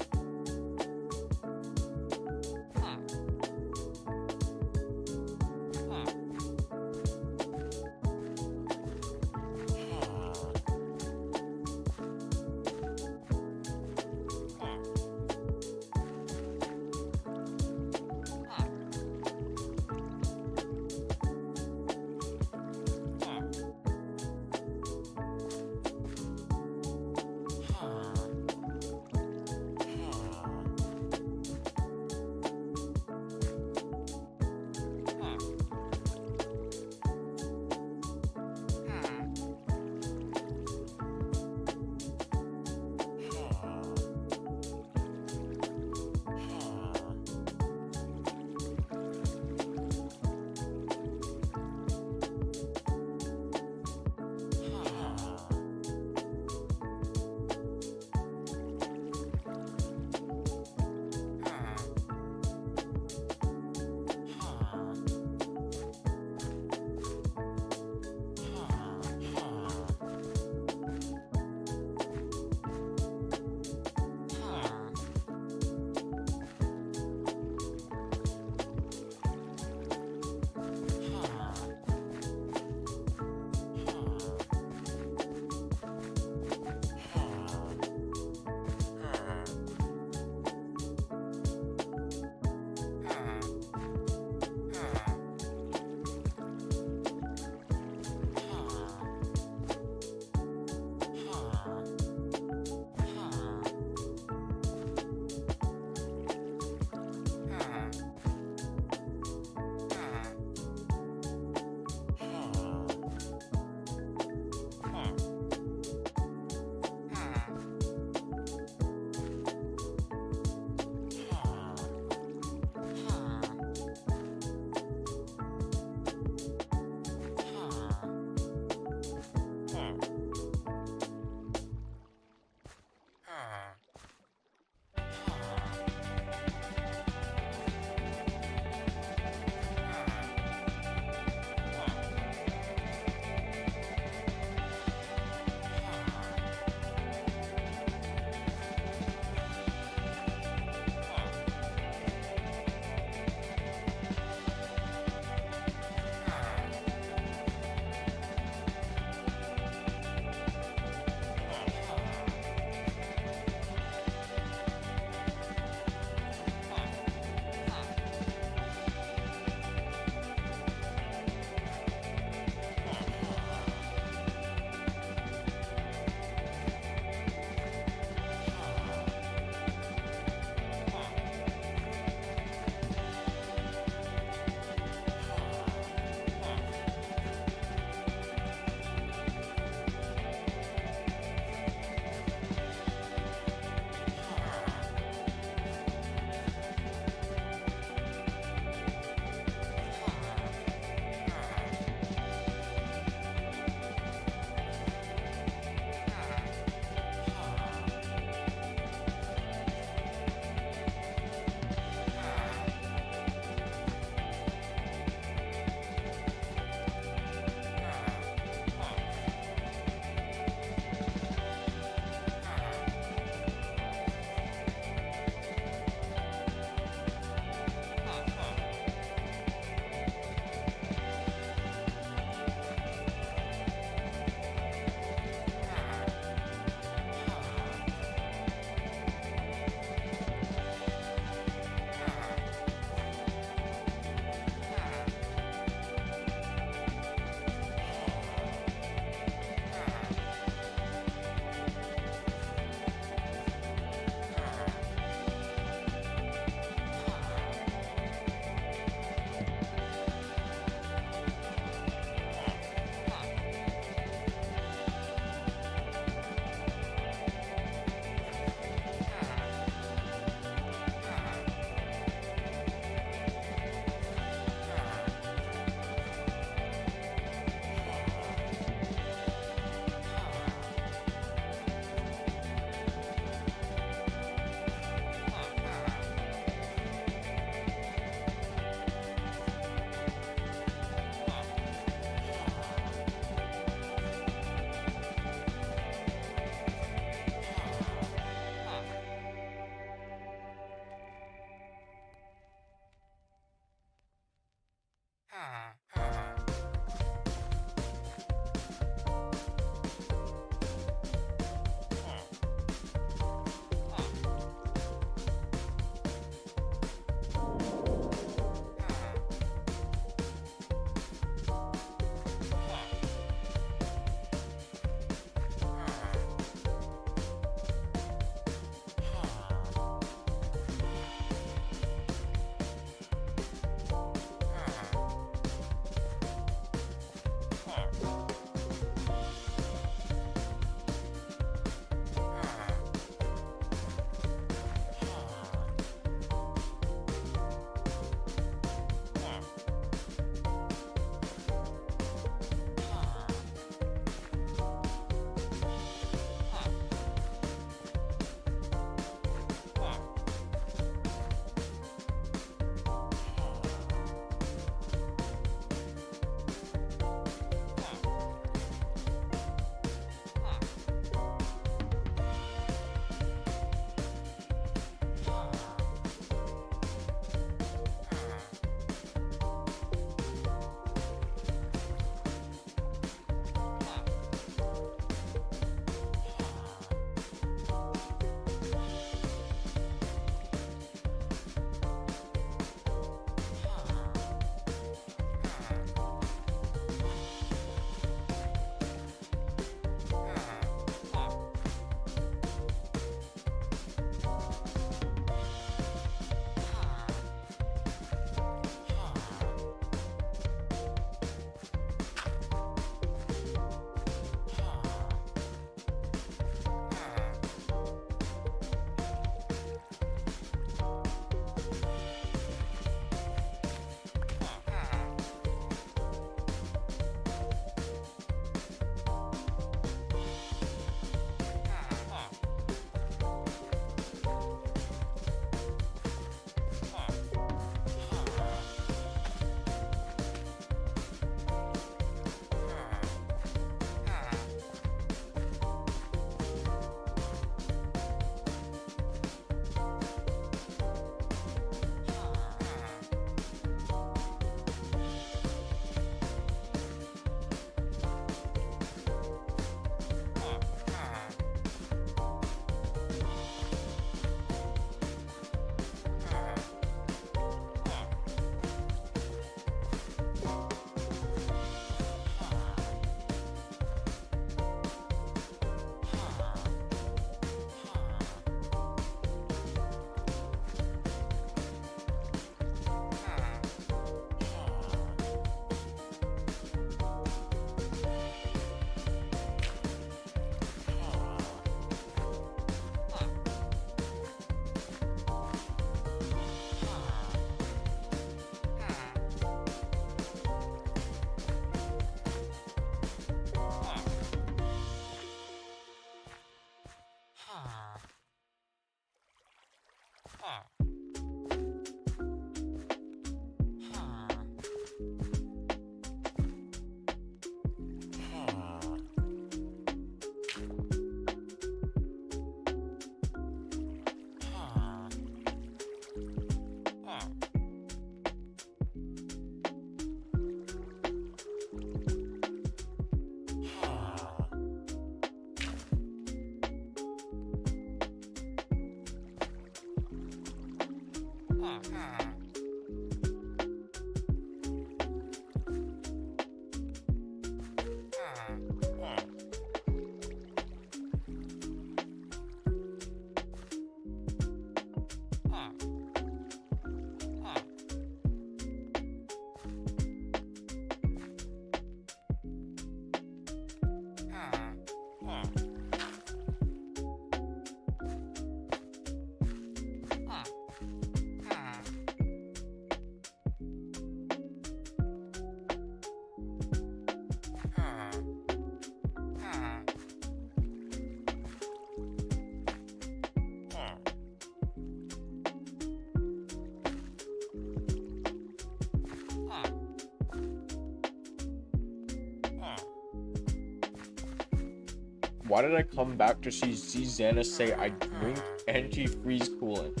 Why did I come back to see Zana say I drink anti-freeze coolant?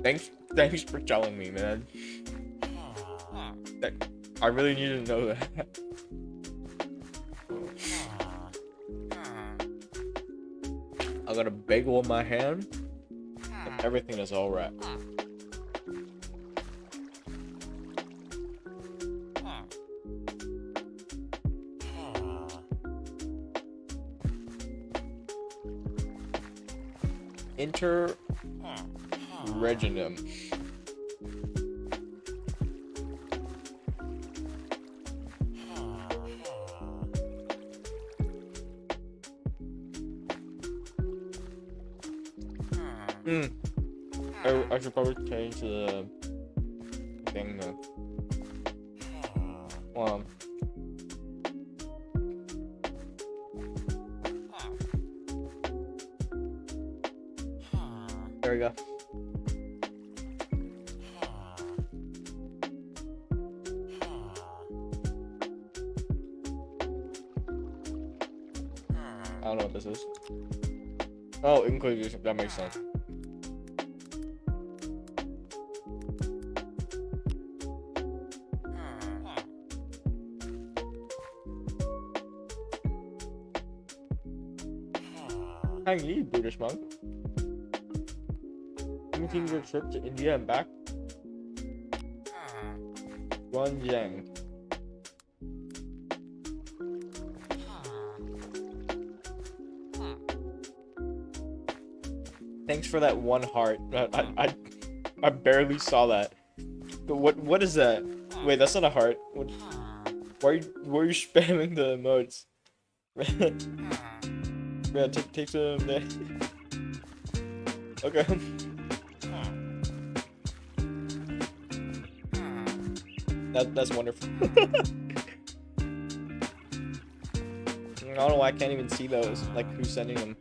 Thanks for telling me, man. I really need to know that. I got a bagel in my hand, and everything is alright. Interregnum. I should probably change the thing though. There we go. I don't know what this is. Oh, inclusion. That makes sense. Hang you, Buddhist monk. Finishing your trip to India and back. Guanzhang. Thanks for that one heart. I barely saw that. But what is that? Wait, that's not a heart. Why are you spamming the emotes? Yeah, take some there. Okay. That's wonderful. I don't know why I can't even see those. Like, who's sending them?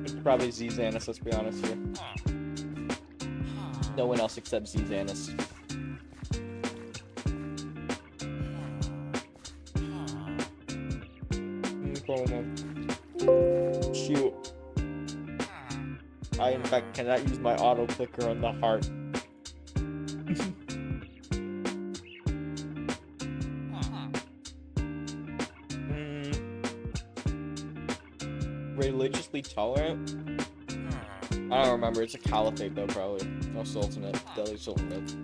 It's probably Zxanis, let's be honest here. No one else except Zxanis. Shoot. I, in fact, cannot use my auto clicker on the heart. Religiously tolerant? I don't remember. It's a caliphate though, probably. No, sultanate. Delhi sultanate.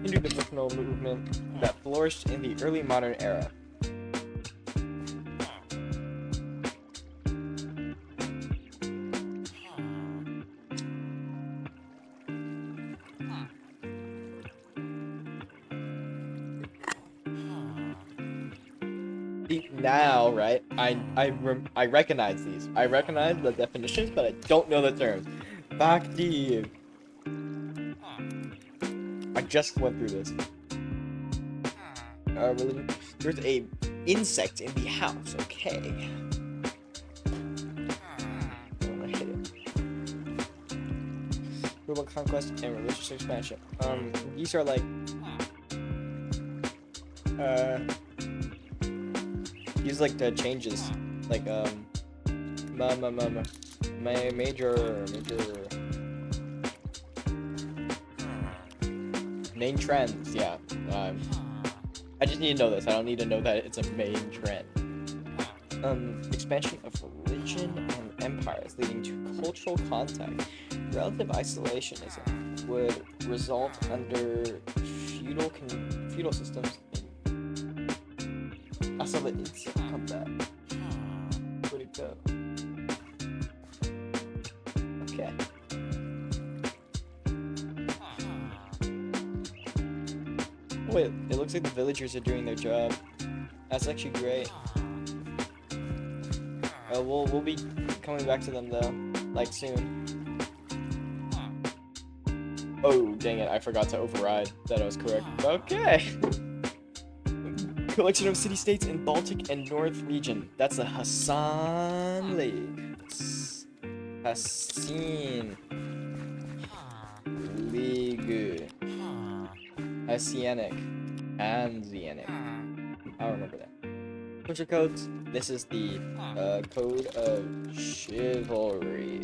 Hindu devotional movement that flourished in the early modern era. Now, right? I recognize these. I recognize the definitions, but I don't know the terms. back deep. I just went through this. Really? There's a insect in the house. Okay. I'm gonna hit it. Global conquest and religious expansion. These are like these like the changes. Like my major main trends. Yeah. I just need to know this. I don't need to know that it's a main trend. Expansion of religion and empires leading to cultural contact. Relative isolationism would result under feudal systems. I saw the insect come back. Where'd it go? Okay. Wait, it looks like the villagers are doing their job. That's actually great. We'll be coming back to them though, like soon. Oh, dang it, I forgot to override that I was correct. Okay. Collection of city-states in Baltic and North region. That's the Hassan League. Hassan League. Asiatic. Hanseatic. I'll remember that. Culture codes. This is the code of chivalry.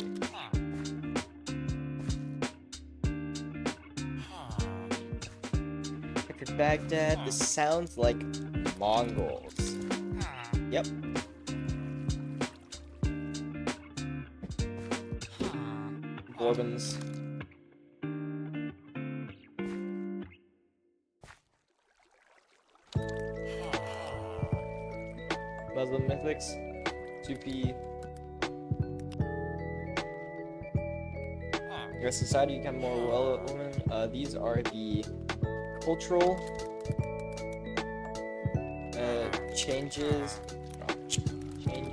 Record Baghdad. This sounds like Mongols. Yep. Bourbons. Muslim mythics, Sufi. Your society become more well-known. These are the cultural changes and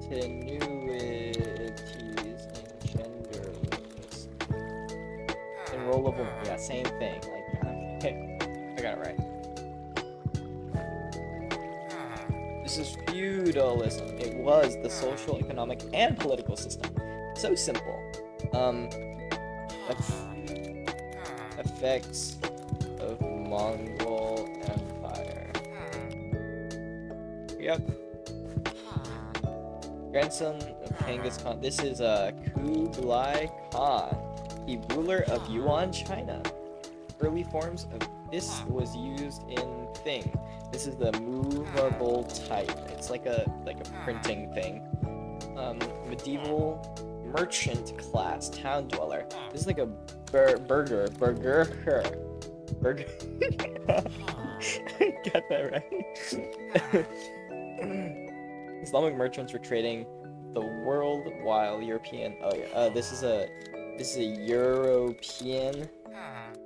tenuities in gender limits. Enrollable, yeah, same thing. Like, okay, I got it right. This is feudalism. It was the social, economic, and political system. So simple. Effects of Mongol Empire. Yep. Grandson of Genghis Khan. This is Kublai Khan, the ruler of Yuan, China. Early forms of this was used in Thing. This is the movable type. It's like a printing thing. Medieval merchant class, town dweller. This is like a burger. Got that right. Islamic merchants were trading the world while European. Oh yeah. This is a European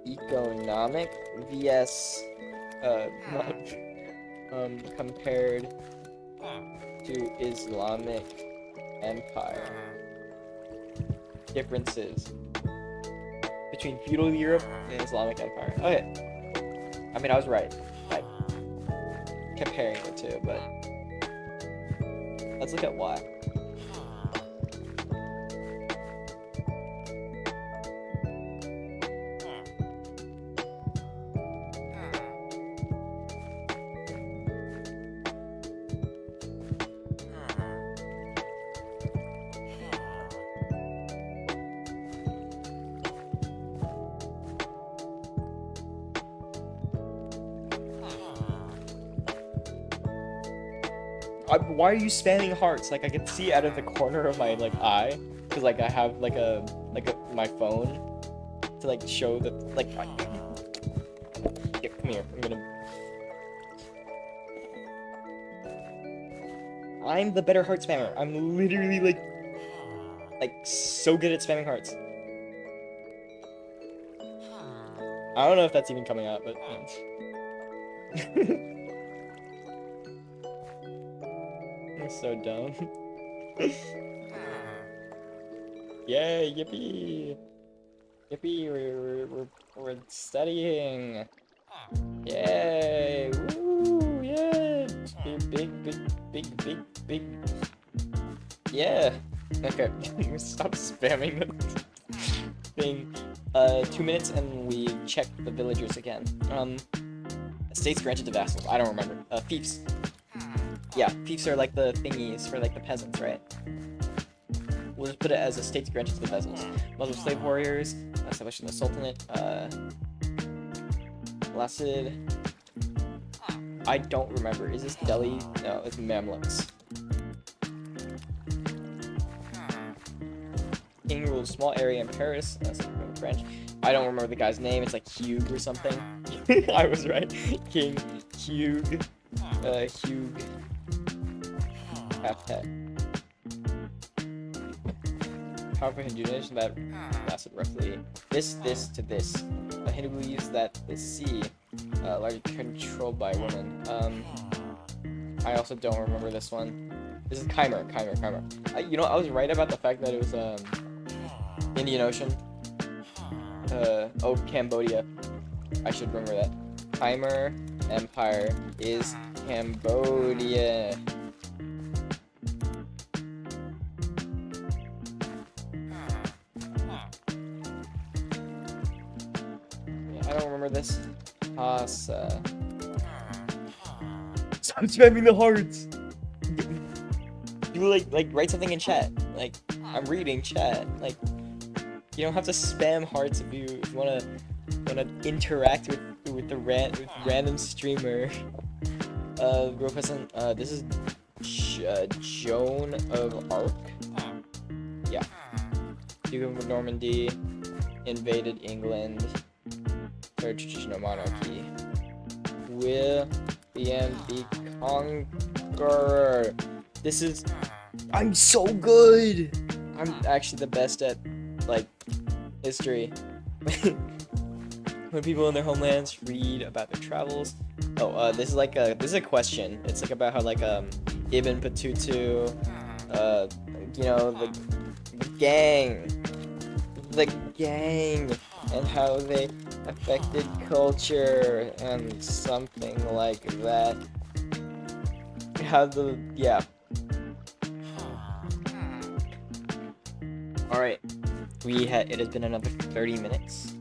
economic vs compared to Islamic Empire. Differences between feudal Europe and Islamic Empire. Okay. I mean, I was right by comparing the two, but let's look at why. Why are you spamming hearts? Like I can see out of the corner of my like eye, cause like I have like my phone to like show that like. Yeah, come here. I'm the better heart spammer. I'm literally like so good at spamming hearts. I don't know if that's even coming out, but. I'm so dumb. Yay, yippee! Yippee, we're studying. Yay! Woo! Yeah! Big. Yeah! Okay, stop spamming the thing. 2 minutes and we check the villagers again. Estates granted to vassals. I don't remember. Fiefs. Yeah, fiefs are like the thingies for like the peasants, right? We'll just put it as estates granted to the vassals. Muslim slave warriors, establishing the sultanate, Placid. I don't remember. Is this Delhi? No, it's Mamluks. King rules a small area in Paris. That's in French. I don't remember the guy's name. It's like Hugh or something. I was right. King Hugh. Hugh. Half-tech. Powerful Hindu nation that lasted roughly this to this. A Hindu believes that the sea, largely controlled by women. I also don't remember this one. This is Khmer. You know, I was right about the fact that it was Indian Ocean. Cambodia. I should remember that. Khmer Empire is Cambodia. I don't remember this. Stop spamming the hearts. You like write something in chat. Like I'm reading chat. Like you don't have to spam hearts if you wanna interact with the random streamer. Real question. This is Joan of Arc. Yeah. Duke of Normandy invaded England. Third traditional monarchy. William the Conqueror. This is. I'm so good. I'm actually the best at like history. When people in their homelands read about their travels. Oh, this is a question. It's like about how like Ibn Battuta, you know the gang, and how they affected culture and something like that. Alright. It has been another 30 minutes.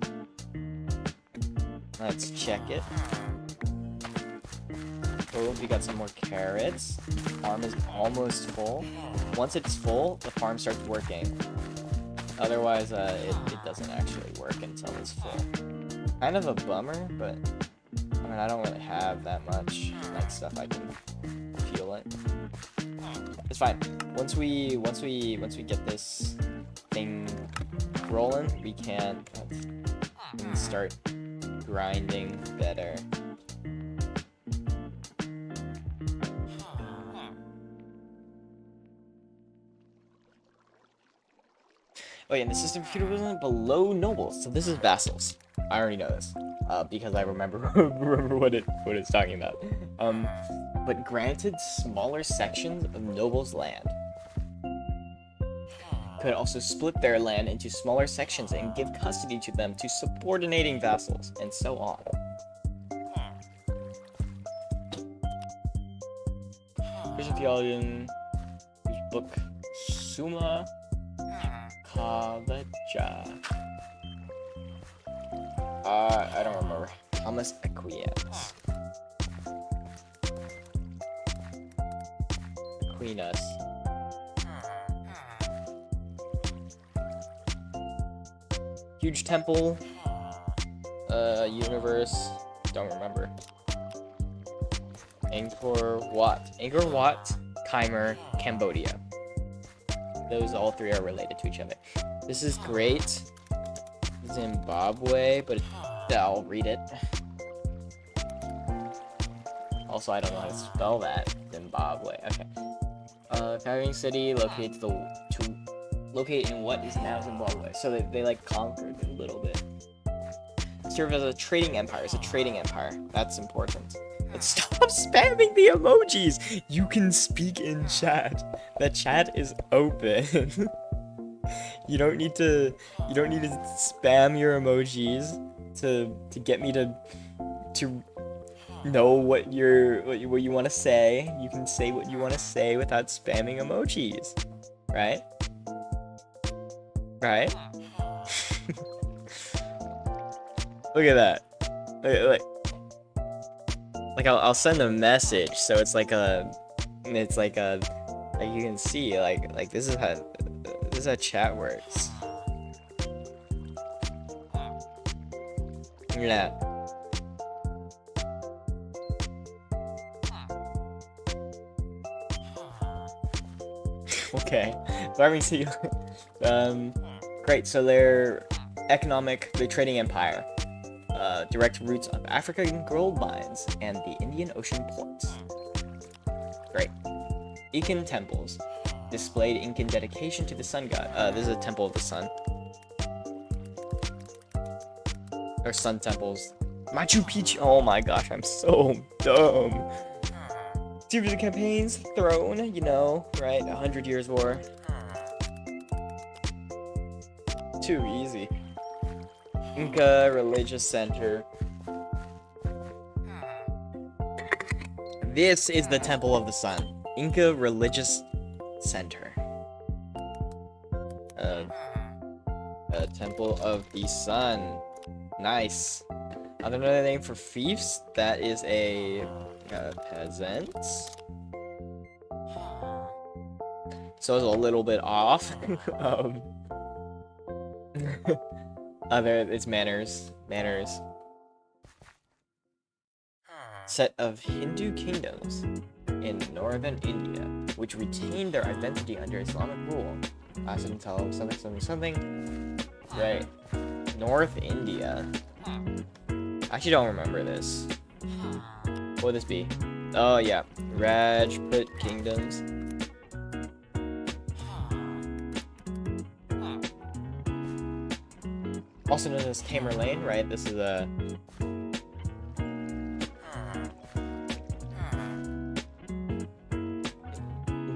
Let's check it. Oh, we got some more carrots. Farm is almost full. Once it's full, the farm starts working. Otherwise, it doesn't actually work until it's full. Kind of a bummer, but I mean, I don't really have that much like stuff I can fuel it. It's fine. Once we get this thing rolling, we can start grinding better. Oh yeah, and the system of feudalism below nobles. So this is vassals. I already know this, because I remember what it's talking about. But granted smaller sections of nobles' land. Could also split their land into smaller sections and give custody to them to subordinating vassals, and so on. Christian theologian, whose book Summa Kalecha. I don't remember. Thomas Aquinas. Huge temple. Universe. Don't remember. Angkor Wat, Khmer, Cambodia. Those all three are related to each other. This is great. Zimbabwe, but I'll read it. Also, I don't know how to spell that. Zimbabwe. Okay. Founding city located in what is now Zimbabwe. So they like conquered a little bit. Served as a trading empire. It's a trading empire. That's important. But stop spamming the emojis. You can speak in chat. The chat is open. You don't need to spam your emojis to get me to know what you want to say. You can say what you want to say without spamming emojis, right? Right? Look at that. Like I'll send a message, so it's like you can see like this is how chat works. Yeah. Okay. Farming sea. Great. So they're trading empire. Direct routes of African gold mines and the Indian Ocean ports. Great. Incan temples. Displayed Incan dedication to the sun god. This is a temple of the sun. Or sun temples. Machu Picchu. Oh my gosh, I'm so dumb. Secret campaigns, throne, you know, right? 100 Years War. Too easy. Inca religious center. This is the Temple of the Sun. Inca religious center. Temple of the Sun. Nice. Another name for fiefs. That is a peasant. So it's a little bit off. It's manners. Set of Hindu kingdoms in northern India, which retained their identity under Islamic rule. Lasted until something. Right. North India. I actually don't remember this. What would this be? Oh yeah, Rajput kingdoms. Also known as Tamerlane, right? This is a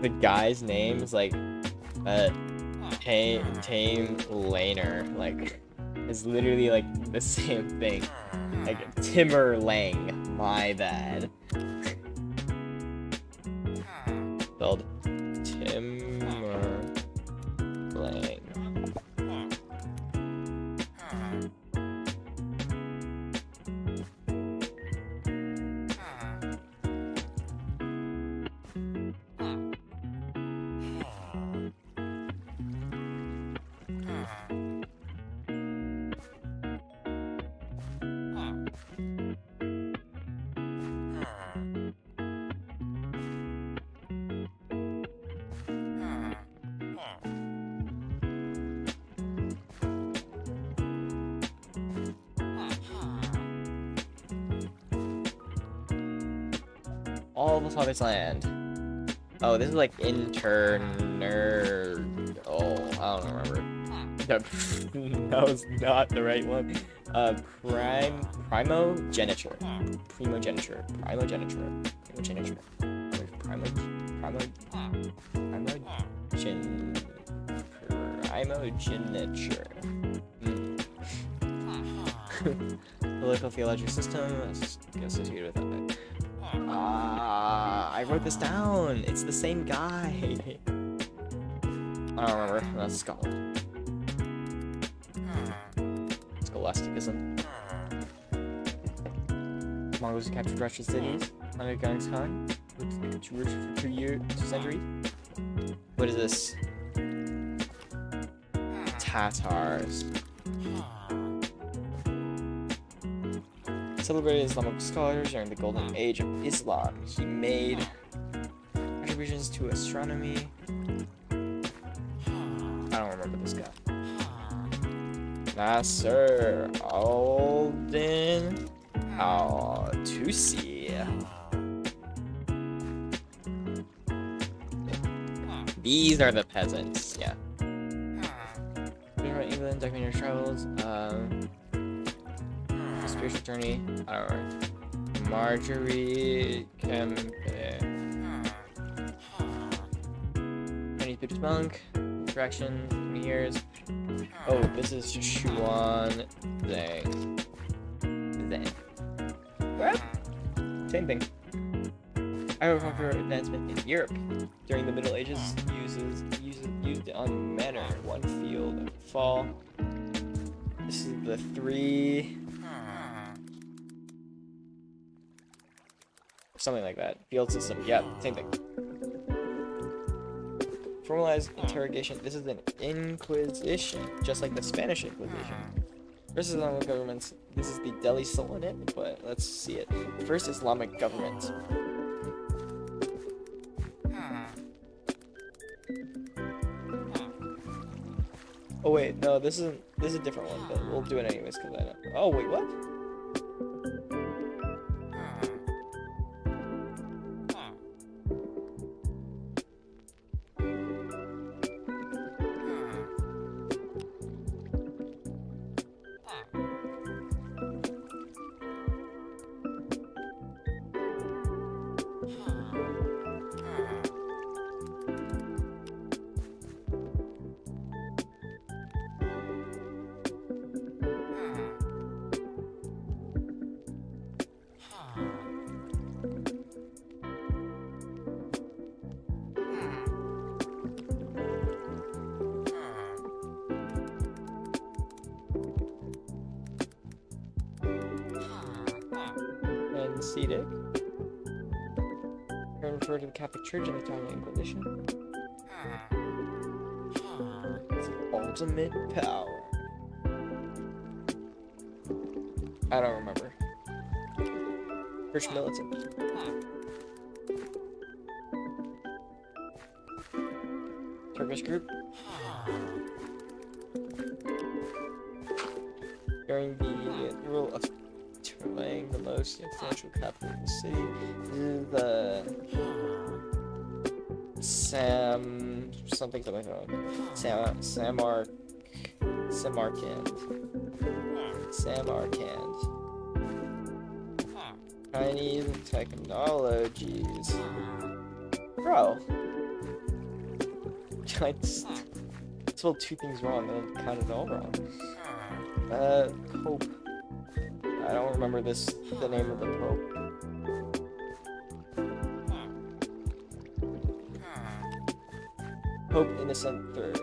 the guy's name is like Tame Laner, like it's literally like the same thing. Like Timberlang, my bad. Spelled Timberlang. All the Father's Land. Oh, this is like intern. Oh, I don't remember. That was not the right one. Primogeniture. Political theological system associated with that. I wrote this down. It's the same guy. I don't remember. That's Scotland. Scholasticism. Mongols captured Russian cities under Genghis Khan. For 2 centuries. What is this? Tatars. Celebrated Islamic scholars during the golden age of Islam. He made contributions to astronomy. I don't remember this guy. Nasser al-Din al-Tusi. These are the peasants, yeah. England, documented travels, spiritual journey, I don't know. Marjorie Kempe. Chinese Buddhist monk. fraction. Here's. Oh, this is Chuan Zhang. Well, same thing. Agricultural advancement in Europe during the Middle Ages used on manor, one field of fall. This is the 3. Something like that. Field system. Yeah, same thing. Formalized interrogation. This is an inquisition, just like the Spanish Inquisition. Versus Islamic governments. This is the Delhi Sultanate, but let's see it. First Islamic government. Oh wait, no, this is a different one, but we'll do it anyways because I don't. Oh wait, what? Hasidic. Referred to the Catholic Church in the time of the Inquisition. It's ultimate power. I don't remember. Church militant. Turkish group. During the rule of Turlang, the most influential capital in the city. This is the Samarkand. Chinese technologies. Bro. I spelled 2 things wrong and then counted it all wrong. Pope. I don't remember the name of the Pope. Pope Innocent III.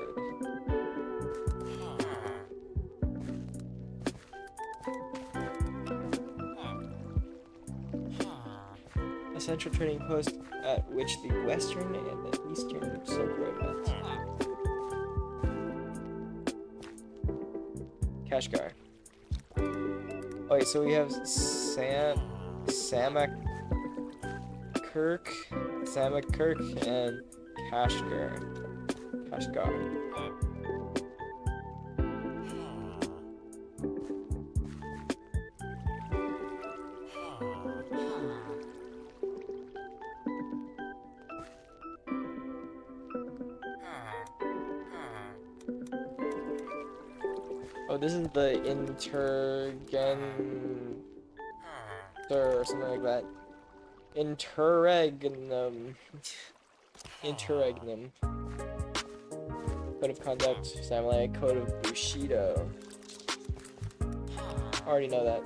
A central trading post at which the Western and the Eastern Silk Road met. Kashgar. Oh wait, so we have Samakirk, and Kashgar. Oh, this is the or something like that. Interregnum. Code of conduct, Samurai, Code of Bushido. Already know that.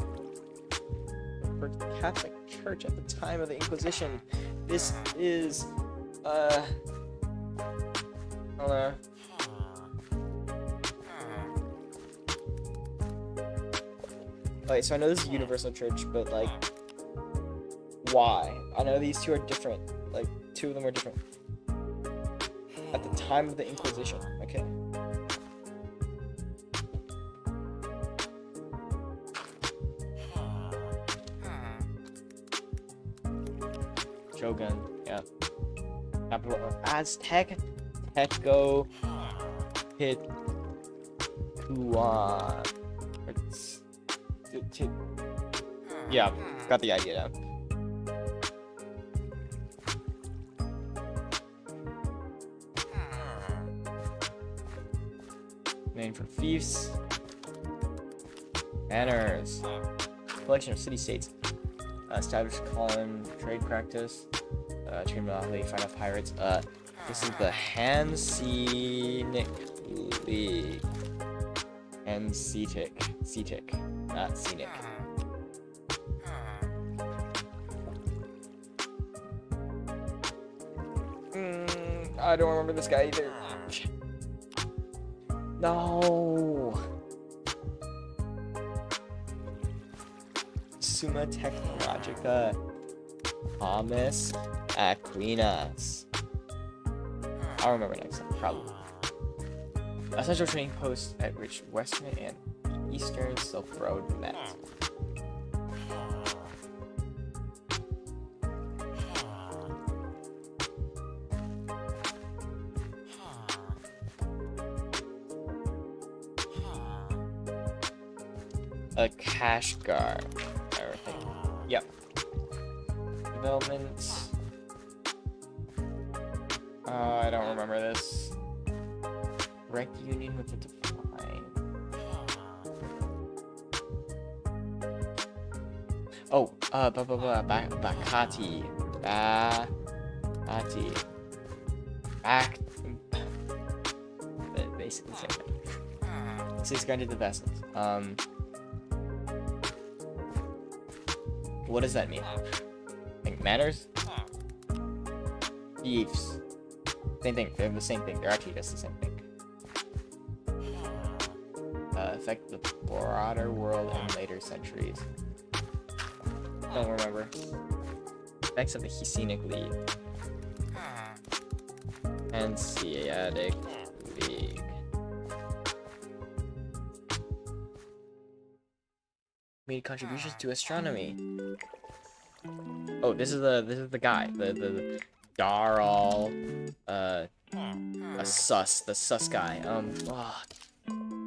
For the Catholic Church at the time of the Inquisition. This is, I don't know. Wait, so I know this is Universal Church, but like, why? I know these two are different. Like, 2 of them are different. At the time of the Inquisition. Okay. Shogun, yeah. Capital of Aztec, Teco, Pituan. Yeah, got the idea now. Name for fiefs. Manners. Collection of city-states. Established column trade practice. Trade Monopoly, find out pirates. This is the Hanseatic League. Hanseatic, not scenic. I don't remember this guy either. No. Summa Technologica. Thomas Aquinas. I'll remember next time, probably. A central trading post at which Western and Eastern Silk Road met. A Kashgar. Everything. Yep. Development. I don't remember this. Direct union with the define. Oh, Bakati. Basically same thing. Six granted the vessels. What does that mean? Like manners? Thieves. Same thing. They're the same thing. They're actually just the same thing. Affect the broader world in later centuries. Don't remember. Effects of the Hellenic League. Hanseatic League. Made contributions to astronomy. Oh, this is the guy. The Darl the sus guy.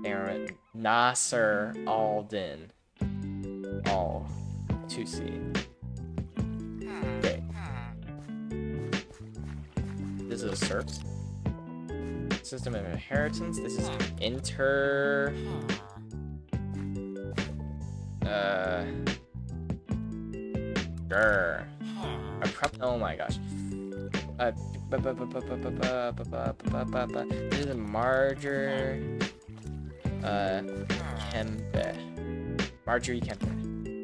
Aaron Nasser Alden. Oh, 2C. Okay. This is a serfs. System of inheritance. This is oh my gosh. This is Marjorie Kempe.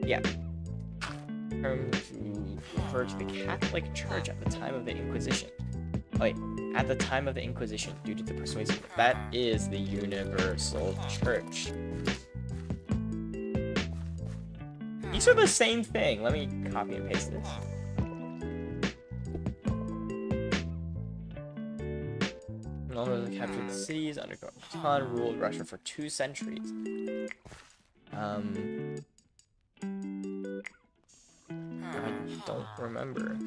Yeah. Term to refer to the Catholic Church at the time of the Inquisition. Oh, wait, at the time of the Inquisition, due to the persuasion. That is the Universal Church. These are the same thing. Let me copy and paste this. All those captured cities under Khan ruled Russia for 2 centuries. I don't remember.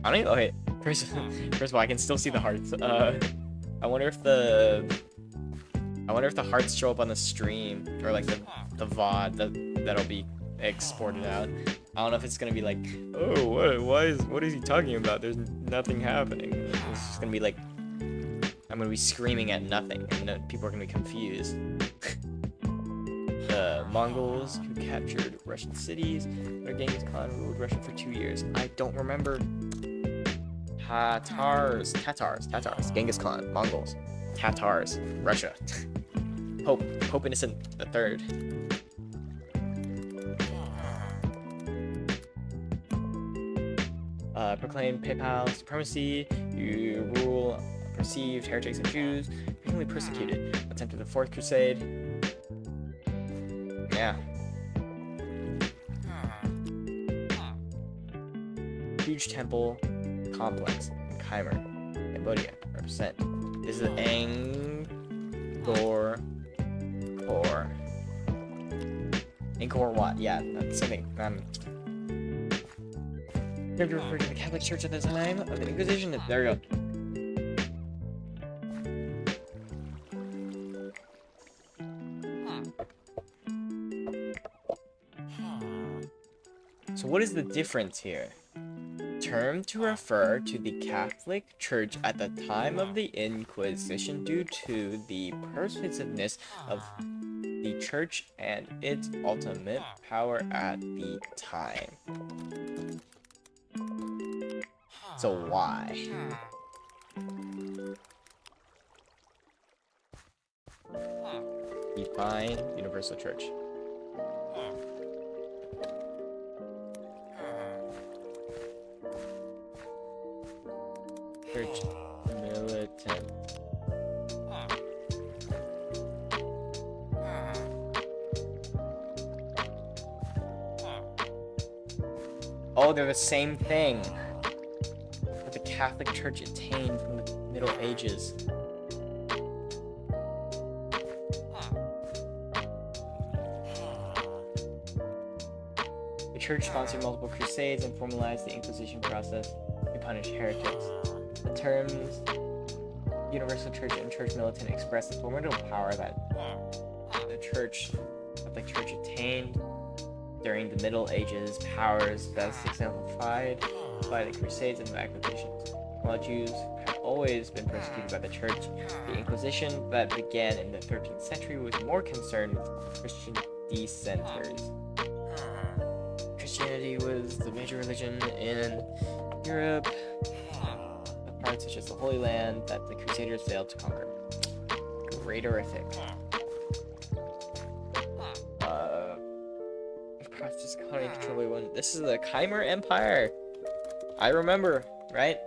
I don't even. Okay, first of all, I can still see the hearts. I wonder if the hearts show up on the stream or like the VOD that'll be exported out. I don't know if it's gonna be like, oh, what is he talking about? There's nothing happening. It's just gonna be like, I'm gonna be screaming at nothing, and people are gonna be confused. The Mongols who captured Russian cities, or Genghis Khan ruled Russia for 2 years. I don't remember. Tatars, Genghis Khan, Mongols, Tatars, Russia. Pope Innocent III. Proclaimed papal supremacy. You rule perceived heretics and Jews. Frequently persecuted. Attempted the Fourth Crusade. Yeah. Huge temple complex in Khmer, Cambodia. Represent. This is Angkor. Angkor Wat. Yeah, that's something. Referred to the Catholic Church at the time of the Inquisition. There we go. So what is the difference here? Term to refer to the Catholic Church at the time of the Inquisition due to the persuasiveness of the church and its ultimate power at the time. So why? Define universal church. Church militant. Oh, they're the same thing. What the Catholic Church attained from the Middle Ages. The Church sponsored multiple crusades and formalized the Inquisition process to punish heretics. The terms Universal Church and Church Militant express the formidable power that the Catholic Church attained during the Middle Ages, powers best exemplified by the Crusades and Acquisitions. While Jews have always been persecuted by the Church, the Inquisition that began in the 13th century was more concerned with Christian dissenters. Christianity was the major religion in Europe, the parts such as the Holy Land that the Crusaders failed to conquer. Greaterific. Protestant colony control one. This is the Khmer Empire. I remember, right?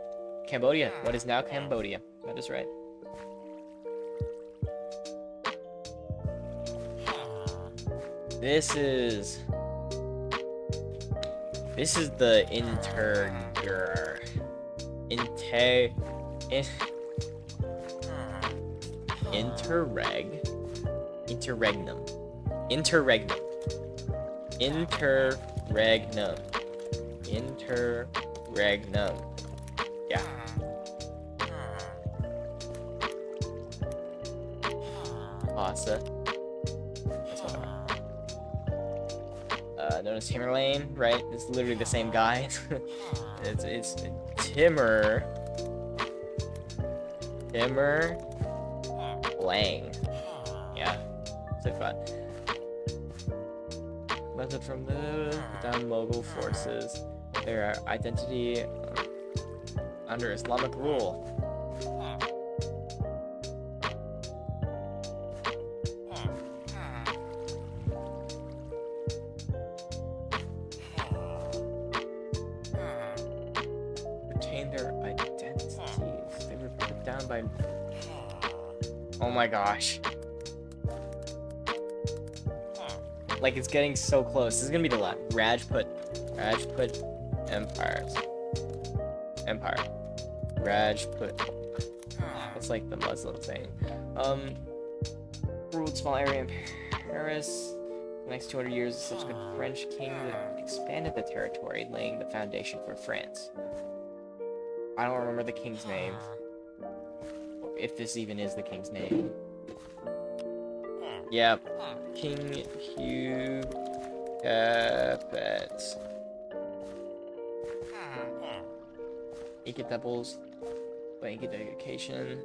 Cambodia. What is now Cambodia? That is right. This is the Interregnum. Yeah. Lhasa. That's what known as Tamerlane, right? It's literally the same guy. it's Timur Lang. Yeah. So fun. Method from the down Mughal forces. Their identity under Islamic rule. Retain their identities. They were put down by. Oh my gosh. Like, it's getting so close. This is gonna be the last. Rajput empires. Empire. Rajput. It's like the Muslim thing. Ruled small area in Paris. The next 200 years, the subsequent French king expanded the territory, laying the foundation for France. I don't remember the king's name. If this even is the king's name. Yep. King Hugh Capet. Inca temples, blanket dedication.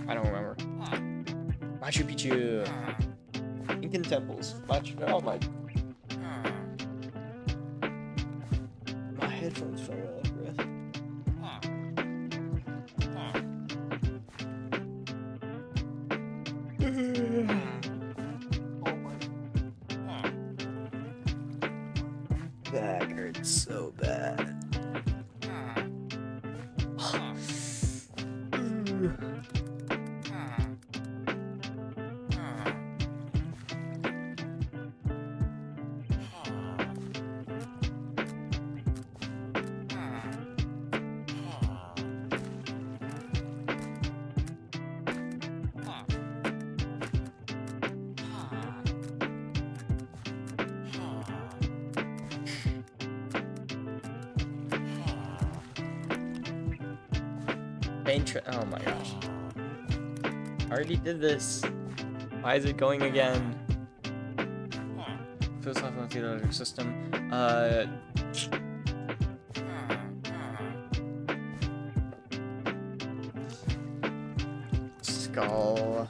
I don't remember. Machu Picchu. Incan temples. Oh my. My headphones fell out of breath. Oh my. That hurts so bad. Oh my gosh. I already did this. Why is it going again? Philosophical theological system. Scholasticism.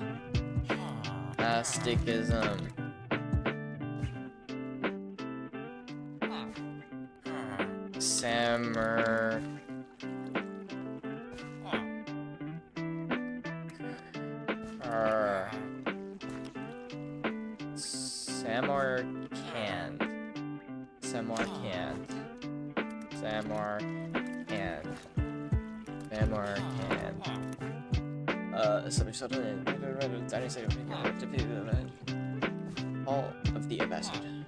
All of the Abbasid.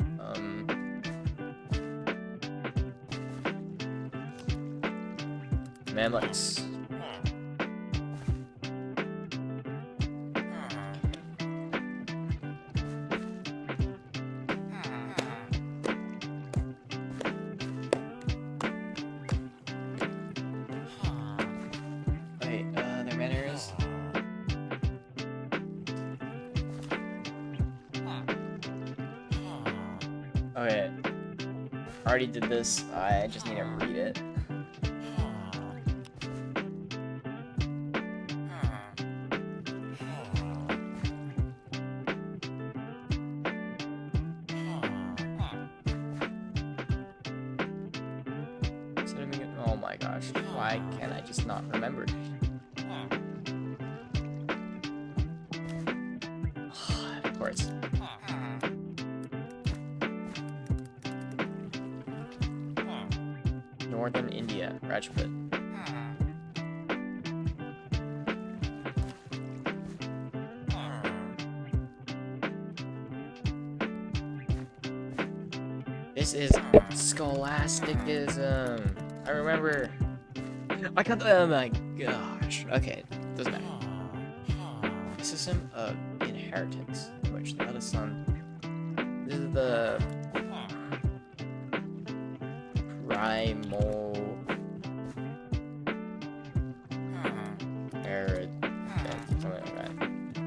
Mamluks. Wait, their manners. Okay, already did this. I just need to read it. Oh my gosh, why can't I just not remember? Of course. Northern India, Rajput. This is scholasticism. I remember. I can't. Oh my gosh. Okay, doesn't matter. The system of inheritance, in which the eldest son. This is the primal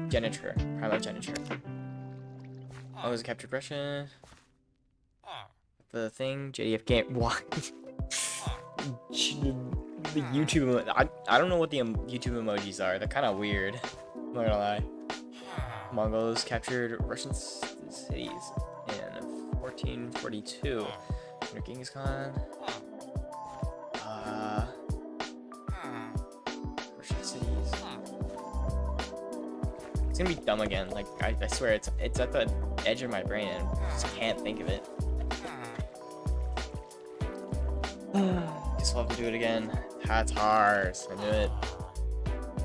geniture. Primal geniture. Oh, was a captured Russian. The thing, JDF game. What? The YouTube. I don't know what the YouTube emojis are. They're kind of weird. I'm not gonna lie. Mongols captured Russian cities in 1442 under Genghis Khan. Russian cities. It's gonna be dumb again. Like I swear, it's at the edge of my brain and I just can't think of it. Guess we'll have to do it again. Tatars. I knew it.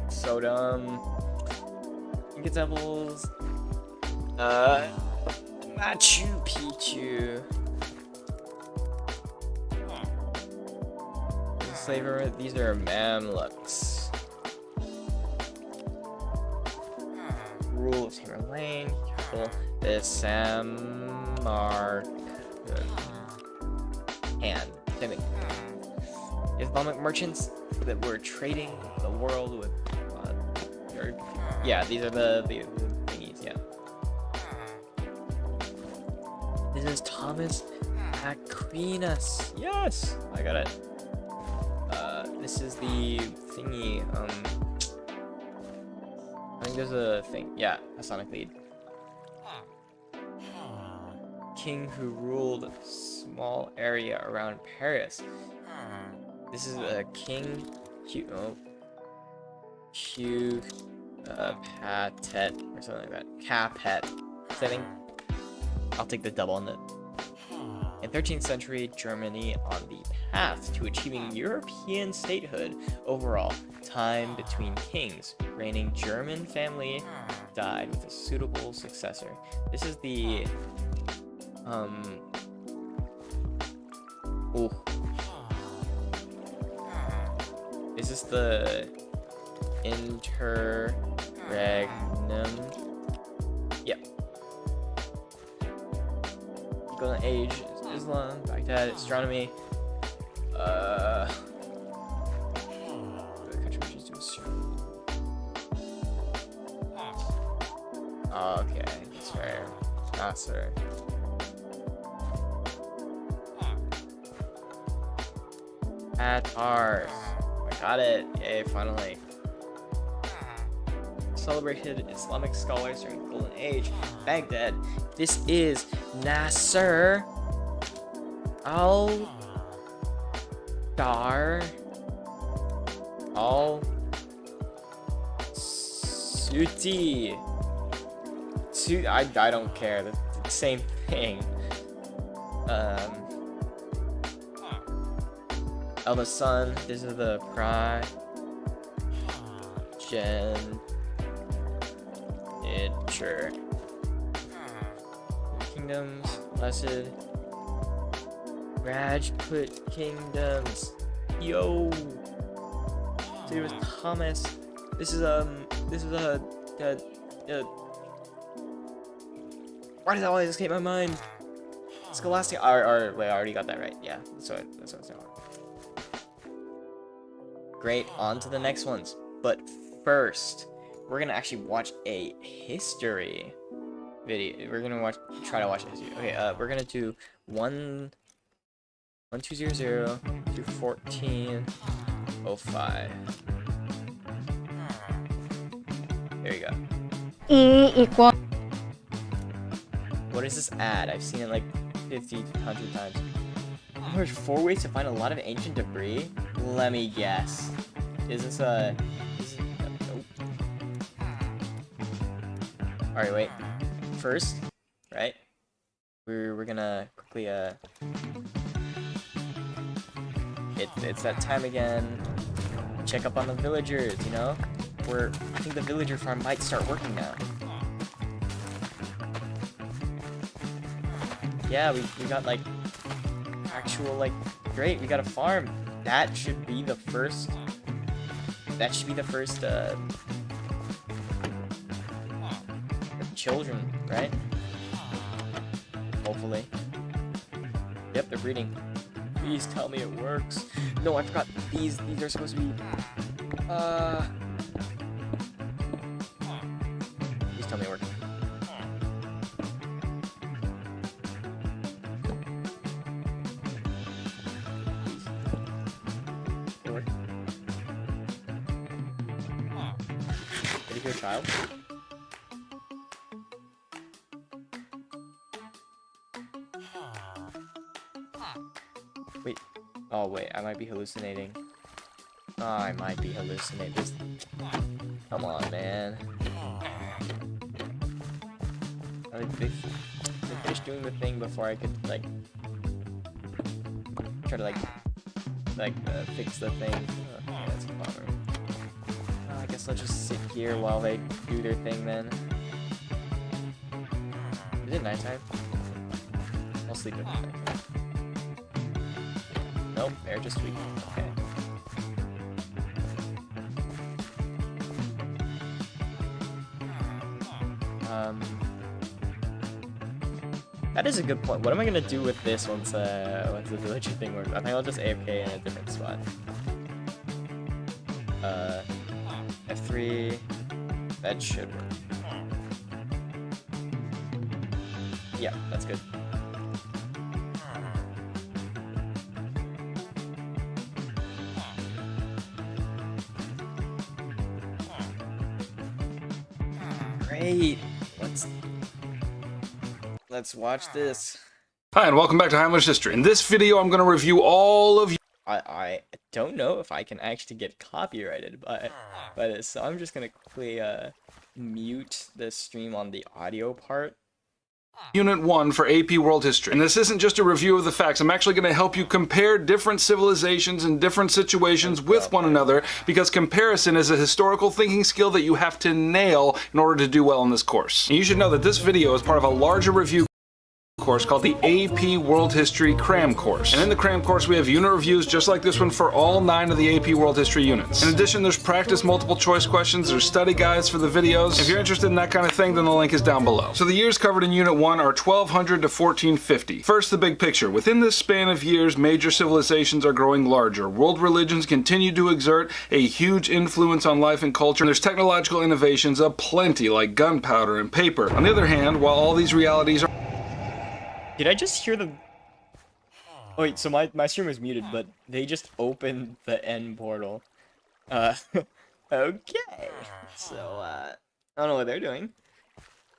So dumb. Inca temples. Machu Picchu. Slaver. These are Mamluks. Rule of Tamerlane. Careful. The Samarkand. Islamic merchants that were trading the world with. Yeah, these are the thingies. Yeah. This is Thomas Aquinas. Yes, I got it. This is the thingy. I think there's a thing. Yeah, a Sonic lead. King who ruled a small area around Paris. This is a king. Patet or something like that. Capet. So I think I'll take the double on the. In 13th century Germany, on the path to achieving European statehood, overall time between kings, reigning German family died with a suitable successor. This is the Is this the interregnum? Yep. Golden Age is Islam, Baghdad, astronomy. Oh, okay, that's fair. Nasser. Atars. I got it. Yay, finally. Celebrated Islamic scholars during the Golden Age, Baghdad. This is Nasser al-Dar al-Suti. I don't care. The same thing. Eldest son. This is the progeniture. Kingdoms, blessed. Rajput kingdoms. Yo. So it was Thomas. This is why does that always escape my mind? Scholastic. Or wait, I already got that right. Yeah, that's what it's talking about. Great, on to the next ones. But first, we're gonna actually watch a history video. We're gonna try to watch a history. Okay, we're gonna do 1200 to 1405. There you go. E=. What is this ad? I've seen it like 50, 100 times. Oh, there's 4 ways to find a lot of ancient debris? Let me guess. Is this a... Nope. Alright, wait. First, right? We're gonna quickly, It's that time again. Check up on the villagers, you know? I think the villager farm might start working now. Yeah, we got like actual like great, we got a farm. That should be the first children, right? Hopefully. Yep, they're breeding. Please tell me it works. No, I forgot these are supposed to be please tell me it works. Ready for a child? Wait. Oh wait, I might be hallucinating. Oh, I might be hallucinating. Come on, man. They finished doing the thing before I could like try to fix the thing. Oh, yeah, that's a bummer. I guess I'll just sit here while they do their thing then. Is it nighttime? I'll sleep at night. Nope, they're just weak. Okay. That is a good point. What am I gonna do with this once the villager thing works? I think I'll just AFK in a different spot. F3. That should work. Yeah, that's good. Great. Let's watch this. Hi, and welcome back to Heimlich History. In this video, I'm going to review all of... I don't know if I can actually get copyrighted by this, so I'm just going to quickly mute the stream on the audio part. Unit 1 for AP World History. And this isn't just a review of the facts. I'm actually going to help you compare different civilizations and different situations with one another, because comparison is a historical thinking skill that you have to nail in order to do well in this course. And you should know that this video is part of a larger review course called the AP World History Cram Course. And in the Cram Course, we have unit reviews just like this one for all 9 of the AP World History units. In addition, there's practice multiple choice questions, there's study guides for the videos. If you're interested in that kind of thing, then the link is down below. So the years covered in Unit 1 are 1200 to 1450. First, the big picture. Within this span of years, major civilizations are growing larger. World religions continue to exert a huge influence on life and culture. And there's technological innovations aplenty, like gunpowder and paper. On the other hand, while all these realities are... Did I just hear the... Oh, wait, so my stream was muted, but they just opened the end portal. Okay. So, I don't know what they're doing.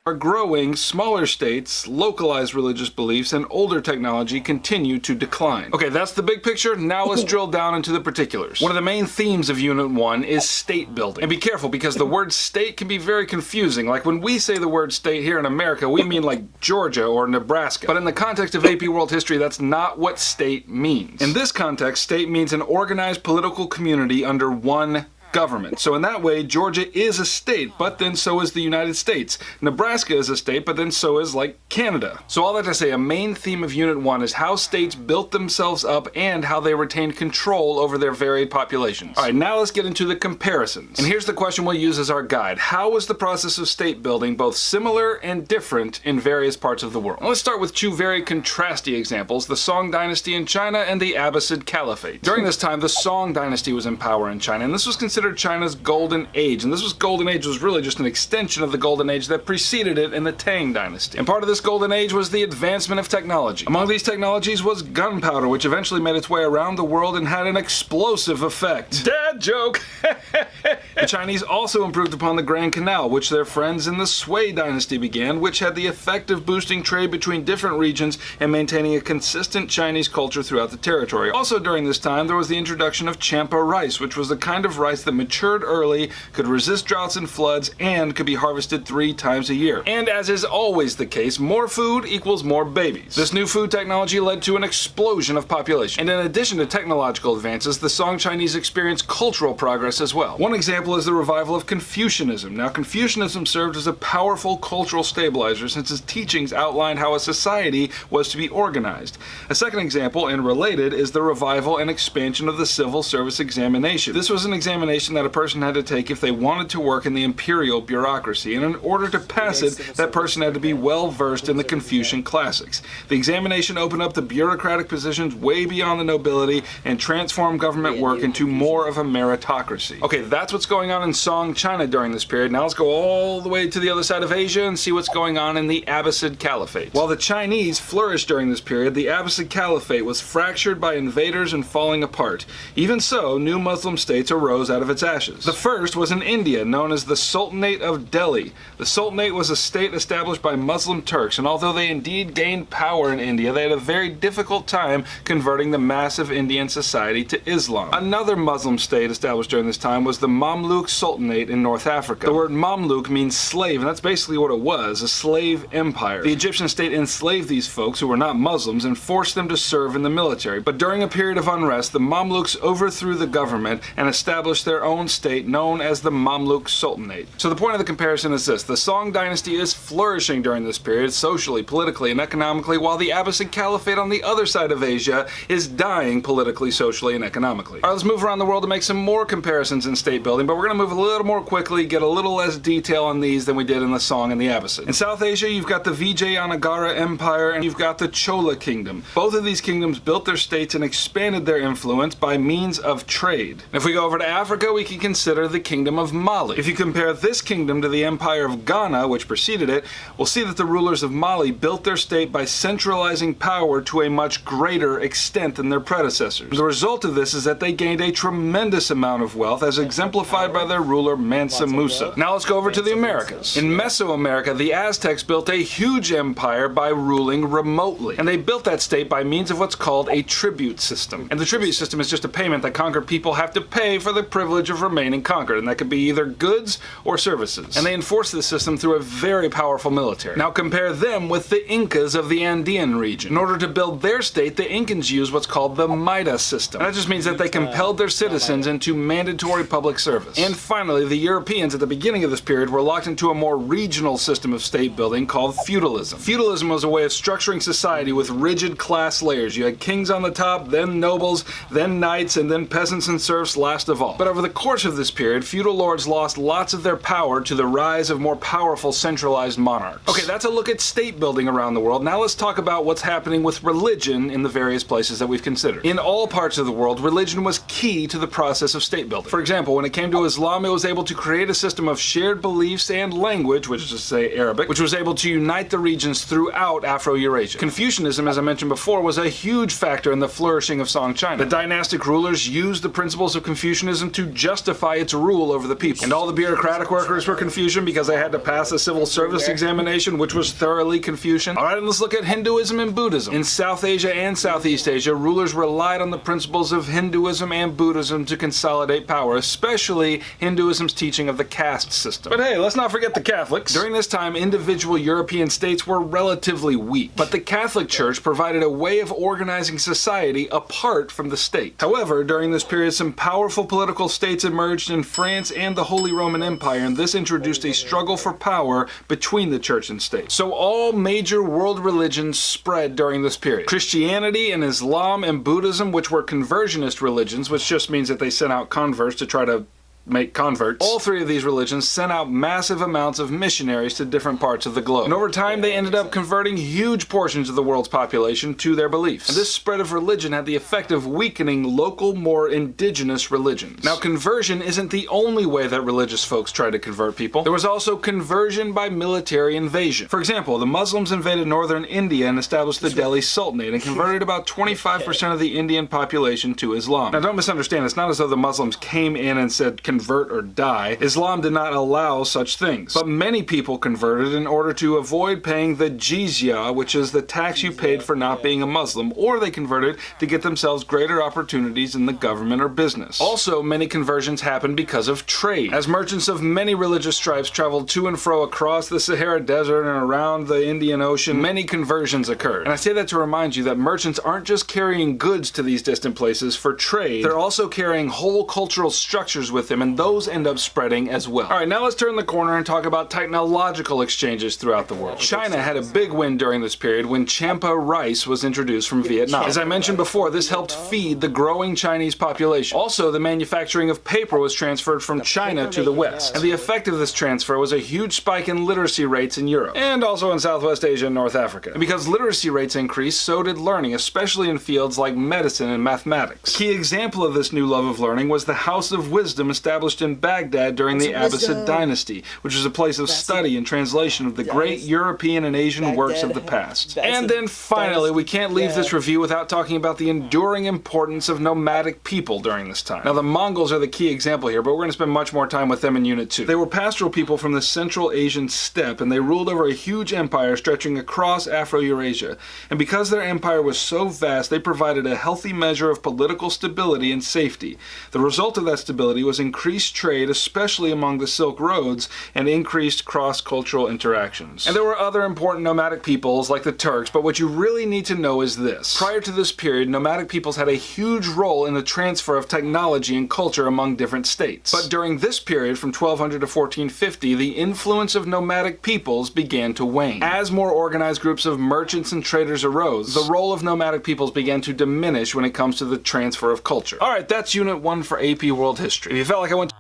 Are growing, smaller states, localized religious beliefs, and older technology continue to decline. Okay, that's the big picture. Now let's drill down into the particulars. One of the main themes of Unit 1 is state building. And be careful, because the word state can be very confusing. Like when we say the word state here in America, we mean like Georgia or Nebraska. But in the context of AP World History, that's not what state means. In this context, state means an organized political community under one government. So in that way, Georgia is a state, but then so is the United States. Nebraska is a state, but then so is, like, Canada. So all that to say, a main theme of Unit 1 is how states built themselves up and how they retained control over their varied populations. Alright, now let's get into the comparisons. And here's the question we'll use as our guide. How was the process of state building both similar and different in various parts of the world? Let's start with 2 very contrasty examples, the Song Dynasty in China and the Abbasid Caliphate. During this time, the Song Dynasty was in power in China, and this was considered China's golden age. And this golden age was really just an extension of the golden age that preceded it in the Tang Dynasty. And part of this golden age was the advancement of technology. Among these technologies was gunpowder, which eventually made its way around the world and had an explosive effect. Dad joke! The Chinese also improved upon the Grand Canal, which their friends in the Sui Dynasty began, which had the effect of boosting trade between different regions and maintaining a consistent Chinese culture throughout the territory. Also during this time, there was the introduction of champa rice, which was the kind of rice that matured early, could resist droughts and floods, and could be harvested 3 times a year. And as is always the case, more food equals more babies. This new food technology led to an explosion of population. And in addition to technological advances, the Song Chinese experienced cultural progress as well. One example is the revival of Confucianism. Now, Confucianism served as a powerful cultural stabilizer since its teachings outlined how a society was to be organized. A second example, and related, is the revival and expansion of the civil service examination. This was an examination that a person had to take if they wanted to work in the imperial bureaucracy, and in order to pass it, that person had to be well versed in the Confucian classics. The examination opened up the bureaucratic positions way beyond the nobility and transformed government work into more of a meritocracy. Okay, that's what's going on in Song China during this period. Now let's go all the way to the other side of Asia and see what's going on in the Abbasid Caliphate. While the Chinese flourished during this period, the Abbasid Caliphate was fractured by invaders and falling apart. Even so, new Muslim states arose out of its ashes. The first was in India, known as the Sultanate of Delhi. The Sultanate was a state established by Muslim Turks, and although they indeed gained power in India, they had a very difficult time converting the massive Indian society to Islam. Another Muslim state established during this time was the Mamluk Sultanate in North Africa. The word Mamluk means slave, and that's basically what it was, a slave empire. The Egyptian state enslaved these folks, who were not Muslims, and forced them to serve in the military. But during a period of unrest, the Mamluks overthrew the government and established their own state known as the Mamluk Sultanate. So the point of the comparison is this: the Song Dynasty is flourishing during this period socially, politically, and economically, while the Abbasid Caliphate on the other side of Asia is dying politically, socially, and economically. Alright, let's move around the world to make some more comparisons in state building, but we're going to move a little more quickly, get a little less detail on these than we did in the Song and the Abbasid. In South Asia, you've got the Vijayanagara Empire and you've got the Chola Kingdom. Both of these kingdoms built their states and expanded their influence by means of trade. And if we go over to Africa, we can consider the Kingdom of Mali. If you compare this kingdom to the Empire of Ghana, which preceded it, we'll see that the rulers of Mali built their state by centralizing power to a much greater extent than their predecessors. The result of this is that they gained a tremendous amount of wealth, as exemplified by their ruler Mansa Musa. Now let's go over to the Americas. In Mesoamerica, the Aztecs built a huge empire by ruling remotely, and they built that state by means of what's called a tribute system. And the tribute system is just a payment that conquered people have to pay for the privilege privilege of remaining conquered, and that could be either goods or services. And they enforced this system through a very powerful military. Now compare them with the Incas of the Andean region. In order to build their state, the Incans used what's called the Midas system. And that just means that they compelled their citizens into mandatory public service. And finally, the Europeans at the beginning of this period were locked into a more regional system of state building called feudalism. Feudalism was a way of structuring society with rigid class layers. You had kings on the top, then nobles, then knights, and then peasants and serfs last of all. But over the course of this period, feudal lords lost lots of their power to the rise of more powerful centralized monarchs. Okay, that's a look at state building around the world. Now let's talk about what's happening with religion in the various places that we've considered. In all parts of the world, religion was key to the process of state building. For example, when it came to Islam, it was able to create a system of shared beliefs and language, which is to say Arabic, which was able to unite the regions throughout Afro-Eurasia. Confucianism, as I mentioned before, was a huge factor in the flourishing of Song China. The dynastic rulers used the principles of Confucianism to justify its rule over the people. And all the bureaucratic workers were Confucian because they had to pass a civil service examination, which was thoroughly Confucian. Alright, and let's look at Hinduism and Buddhism. In South Asia and Southeast Asia, rulers relied on the principles of Hinduism and Buddhism to consolidate power, especially Hinduism's teaching of the caste system. But hey, let's not forget the Catholics. During this time, individual European states were relatively weak, but the Catholic Church provided a way of organizing society apart from the state. However, during this period, some powerful political states emerged in France and the Holy Roman Empire, and this introduced a struggle for power between the church and state. So all major world religions spread during this period. Christianity and Islam and Buddhism, which were conversionist religions, which just means that they sent out converts to try to make converts. All three of these religions sent out massive amounts of missionaries to different parts of the globe. And over time, they ended up converting huge portions of the world's population to their beliefs. And this spread of religion had the effect of weakening local, more indigenous religions. Now, conversion isn't the only way that religious folks tried to convert people. There was also conversion by military invasion. For example, the Muslims invaded northern India and established the Delhi Sultanate and converted about 25% of the Indian population to Islam. Now, don't misunderstand, it's not as though the Muslims came in and said, convert or die. Islam did not allow such things. But many people converted in order to avoid paying the jizya, which is the tax you paid for not being a Muslim, or they converted to get themselves greater opportunities in the government or business. Also, many conversions happened because of trade. As merchants of many religious stripes traveled to and fro across the Sahara Desert and around the Indian Ocean, many conversions occurred. And I say that to remind you that merchants aren't just carrying goods to these distant places for trade, they're also carrying whole cultural structures with them, and those end up spreading as well. Alright, now let's turn the corner and talk about technological exchanges throughout the world. China had a big win during this period when champa rice was introduced from Vietnam. As I mentioned before, this helped feed the growing Chinese population. Also, the manufacturing of paper was transferred from China to the West. And the effect of this transfer was a huge spike in literacy rates in Europe, and also in Southwest Asia and North Africa. And because literacy rates increased, so did learning, especially in fields like medicine and mathematics. A key example of this new love of learning was the House of Wisdom established in Baghdad during the Abbasid dynasty, which was a place of study and translation of the great European and Asian works of the past. And then finally, we can't leave this review without talking about the enduring importance of nomadic people during this time. Now, the Mongols are the key example here, but we're going to spend much more time with them in Unit 2. They were pastoral people from the Central Asian steppe, and they ruled over a huge empire stretching across Afro-Eurasia. And because their empire was so vast, they provided a healthy measure of political stability and safety. The result of that stability was increased trade, especially among the Silk Roads, and increased cross-cultural interactions. And there were other important nomadic peoples like the Turks, but what you really need to know is this. Prior to this period, nomadic peoples had a huge role in the transfer of technology and culture among different states. But during this period, from 1200 to 1450, the influence of nomadic peoples began to wane. As more organized groups of merchants and traders arose, the role of nomadic peoples began to diminish when it comes to the transfer of culture. Alright, that's Unit 1 for AP World History. If you felt like I went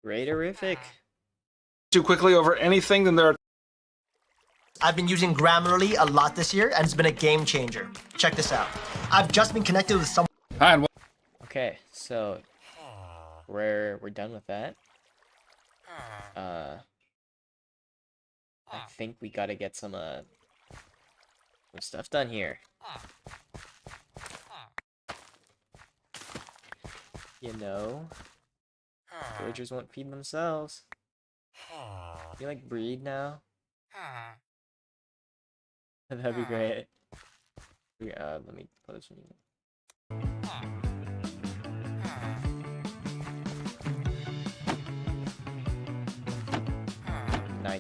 Raiderific. too quickly over anything, then there are I've been using Grammarly a lot this year, and it's been a game changer. Check this out. I've just been connected with someone. Okay, so we're done with that. I think we gotta get some stuff done here. You know, villagers won't feed themselves. You like breed now? That'd be great. Let me put this in.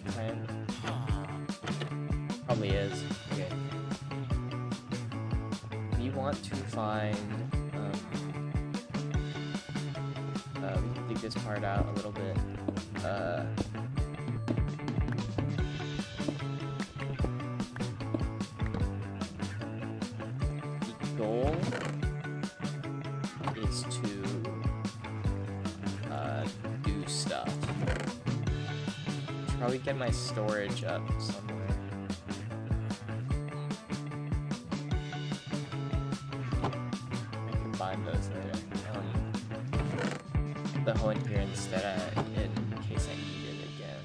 nighttime? Probably is. Okay. We want to find, we can dig this part out a little bit. The goal is to, do stuff. Should probably get my storage up somewhere. Combine those later. The whole in here instead in case I need it again.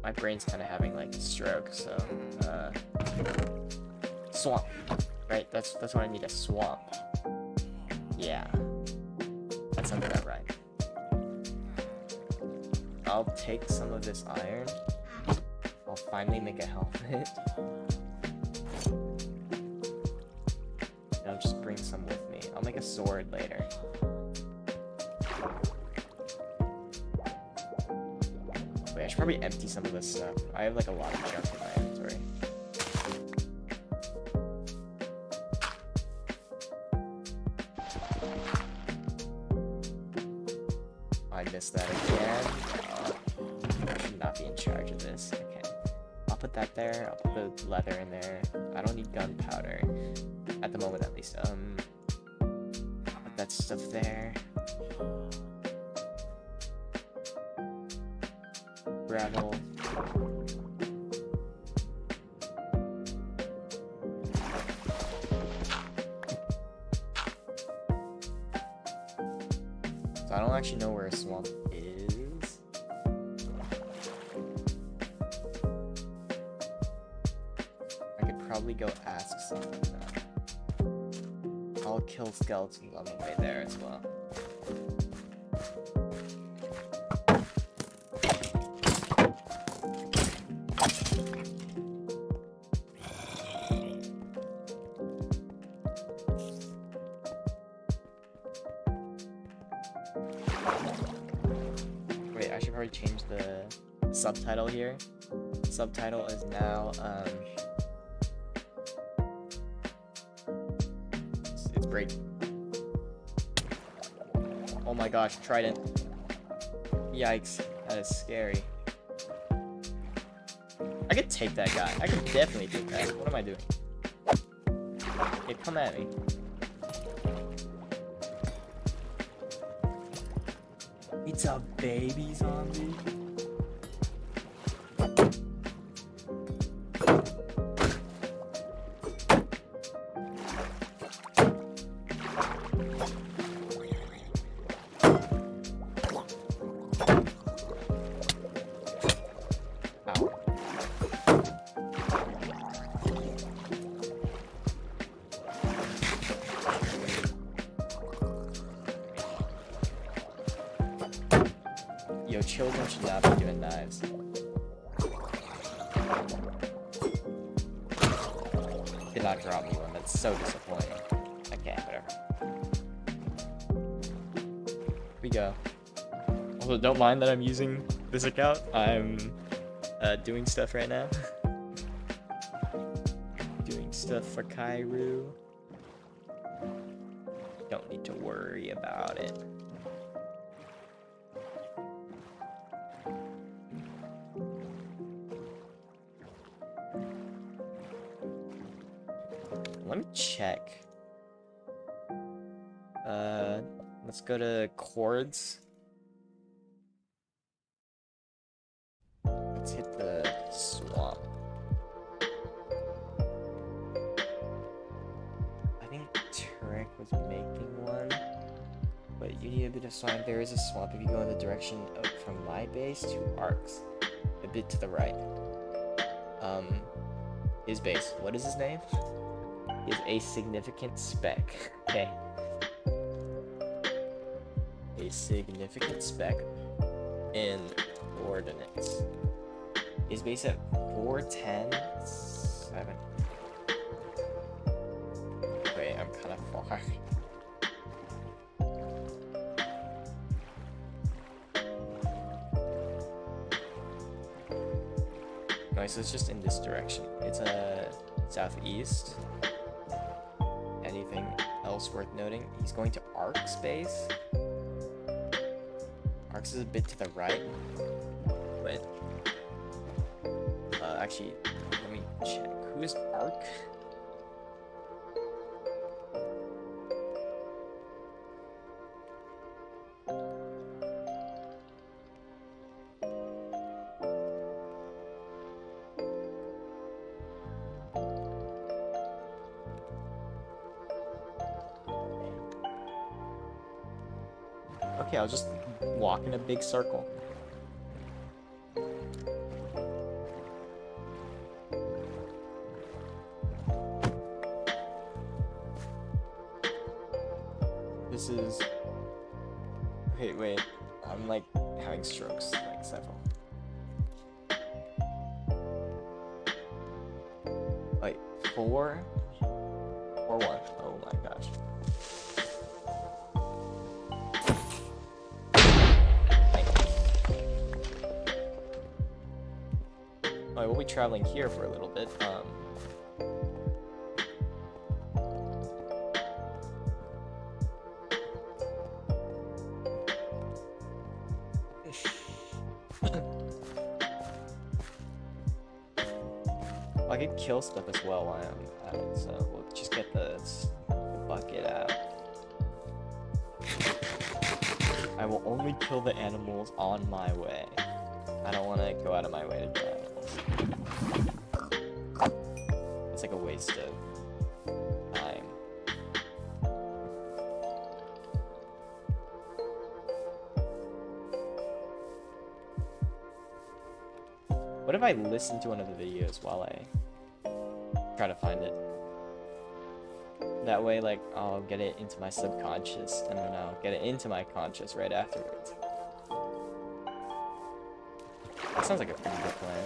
My brain's kind of having like a stroke, so swamp, right? That's what I need, a swamp. Yeah, that sounds about right. I'll take some of this iron. I'll finally make a helmet. And I'll just bring some with me. I'll make a sword later. Wait, I should probably empty some of this stuff. I have like a lot of junk in my inventory. I missed that again. I should not be in charge of this. Okay. I'll put that there. I'll put the leather in there. I don't need gunpowder. At the moment, at least. Put that stuff there. Gravel. So I don't actually know where a swamp is. I could probably go ask someone now. I'll kill skeletons on the way there as well. Wait, I should probably change the subtitle here. Subtitle is now, it's break. Oh my gosh, trident. Yikes, that is scary. I could take that guy. I could definitely take that. What am I doing? Okay, come at me. It's a baby zombie. Yo, children should not be doing knives. Did not drop me one. That's so disappointing. Okay, whatever. Here we go. Also, don't mind that I'm using this account. I'm doing stuff right now. Doing stuff for Kairu. Don't need to worry about it. Let me check. Let's go to chords. Let's hit the swamp. I think Turek was making one, but you need a bit of swamp. There is a swamp if you go in the direction of from my base to Ark's, a bit to the right. His base. What is his name? Is a significant speck. Okay. A significant speck in coordinates. Is base at 410.7. Wait, I'm kind of far. No, so it's just in this direction. It's southeast. Anything else worth noting? He's going to Arx base. Arx is a bit to the right. But actually, let me check. Who is Arc? Okay, I'll just walk in a big circle. This is... Okay, wait. I'm like having strokes, like several. Like 4 or 1. Oh my gosh. I will be traveling here for a little bit. I could kill stuff as well while I'm at it, so we'll just get the bucket out. I will only kill the animals on my way. I don't want to go out of my way to kill animals. It's like a waste of time. What if I listen to one of the videos while I try to find it? That way, like, I'll get it into my subconscious, and then I'll get it into my conscious right afterwards. That sounds like a pretty good plan.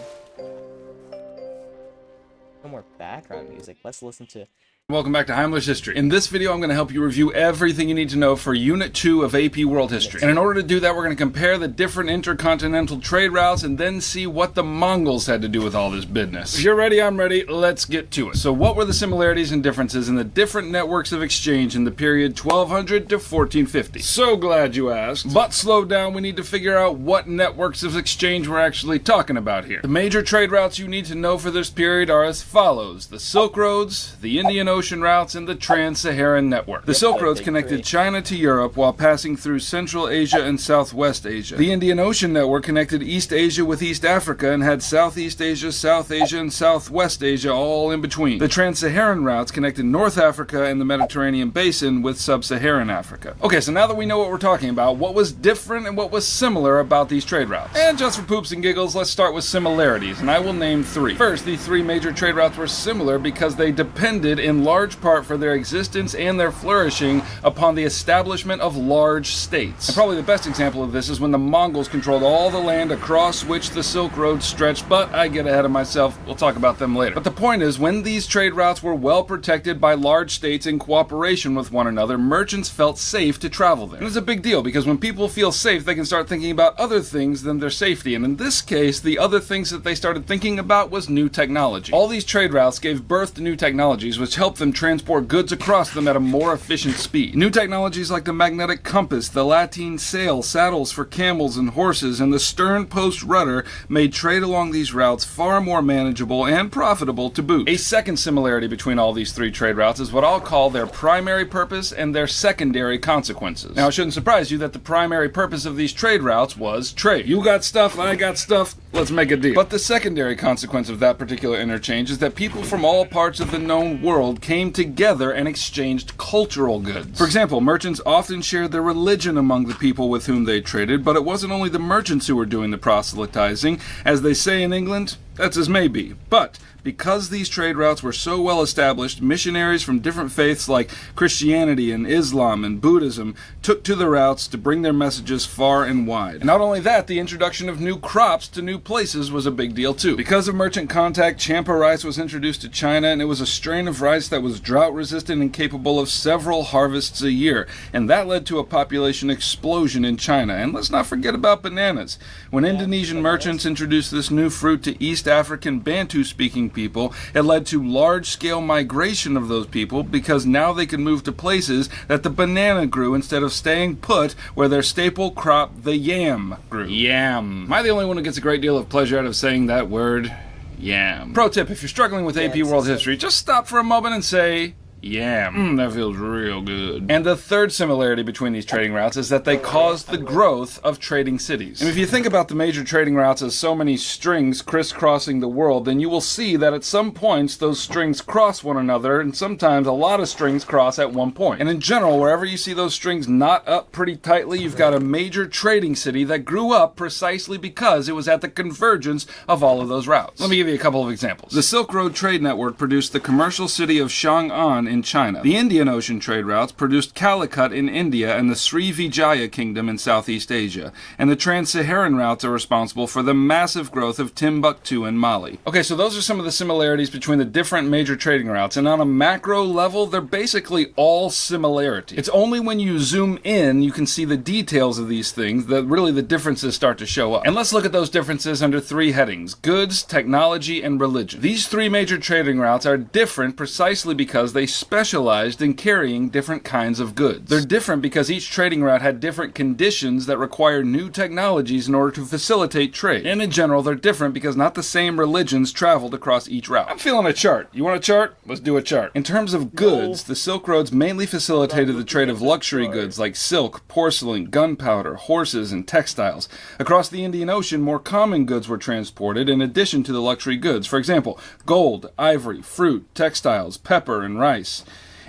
No more background music. Let's listen to... Welcome back to Heimlich History. In this video, I'm going to help you review everything you need to know for Unit 2 of AP World History. And in order to do that, we're going to compare the different intercontinental trade routes and then see what the Mongols had to do with all this business. If you're ready, I'm ready. Let's get to it. So what were the similarities and differences in the different networks of exchange in the period 1200 to 1450? So glad you asked. But slow down, we need to figure out what networks of exchange we're actually talking about here. The major trade routes you need to know for this period are as follows: the Silk Roads, the Indian Ocean routes, and the Trans-Saharan Network. The Silk Roads connected China to Europe while passing through Central Asia and Southwest Asia. The Indian Ocean Network connected East Asia with East Africa and had Southeast Asia, South Asia, and Southwest Asia all in between. The Trans-Saharan routes connected North Africa and the Mediterranean Basin with Sub-Saharan Africa. Okay, so now that we know what we're talking about, what was different and what was similar about these trade routes? And just for poops and giggles, let's start with similarities, and I will name 3. First, the 3 major trade routes were similar because they depended in large part for their existence and their flourishing upon the establishment of large states. And probably the best example of this is when the Mongols controlled all the land across which the Silk Road stretched, but I get ahead of myself. We'll talk about them later. But the point is, when these trade routes were well protected by large states in cooperation with one another, merchants felt safe to travel there. And it's a big deal because when people feel safe, they can start thinking about other things than their safety. And in this case, the other things that they started thinking about was new technology. All these trade routes gave birth to new technologies which helped them transport goods across them at a more efficient speed. New technologies like the magnetic compass, the lateen sail, saddles for camels and horses, and the stern post rudder made trade along these routes far more manageable and profitable to boot. A second similarity between all these 3 trade routes is what I'll call their primary purpose and their secondary consequences. Now, it shouldn't surprise you that the primary purpose of these trade routes was trade. You got stuff, I got stuff, let's make a deal. But the secondary consequence of that particular interchange is that people from all parts of the known world came together and exchanged cultural goods. For example, merchants often shared their religion among the people with whom they traded, but it wasn't only the merchants who were doing the proselytizing. As they say in England, that's as may be. But because these trade routes were so well established, missionaries from different faiths like Christianity and Islam and Buddhism took to the routes to bring their messages far and wide. And not only that, the introduction of new crops to new places was a big deal too. Because of merchant contact, Champa rice was introduced to China, and it was a strain of rice that was drought resistant and capable of several harvests a year. And that led to a population explosion in China. And let's not forget about bananas. When Indonesian merchants introduced this new fruit to East East African Bantu-speaking people, it led to large-scale migration of those people because now they could move to places that the banana grew instead of staying put where their staple crop, the yam, grew. Yam. Am I the only one who gets a great deal of pleasure out of saying that word? Yam. Pro tip, if you're struggling with AP World History, just stop for a moment and say, yam. That feels real good. And the third similarity between these trading routes is that they caused the growth of trading cities. And if you think about the major trading routes as so many strings crisscrossing the world, then you will see that at some points those strings cross one another, and sometimes a lot of strings cross at one point. And in general, wherever you see those strings knot up pretty tightly, you've got a major trading city that grew up precisely because it was at the convergence of all of those routes. Let me give you a couple of examples. The Silk Road Trade Network produced the commercial city of Chang'an in China. The Indian Ocean trade routes produced Calicut in India and the Srivijaya Kingdom in Southeast Asia. And the Trans-Saharan routes are responsible for the massive growth of Timbuktu in Mali. Okay, so those are some of the similarities between the different major trading routes, and on a macro level, they're basically all similarity. It's only when you zoom in you can see the details of these things that really the differences start to show up. And let's look at those differences under three headings: goods, technology, and religion. These three major trading routes are different precisely because they specialized in carrying different kinds of goods. They're different because each trading route had different conditions that require new technologies in order to facilitate trade. And in general, they're different because not the same religions traveled across each route. I'm feeling a chart. You want a chart? Let's do a chart. In terms of goods, the Silk Roads mainly facilitated the trade of luxury goods like silk, porcelain, gunpowder, horses, and textiles. Across the Indian Ocean, more common goods were transported in addition to the luxury goods. For example, gold, ivory, fruit, textiles, pepper, and rice.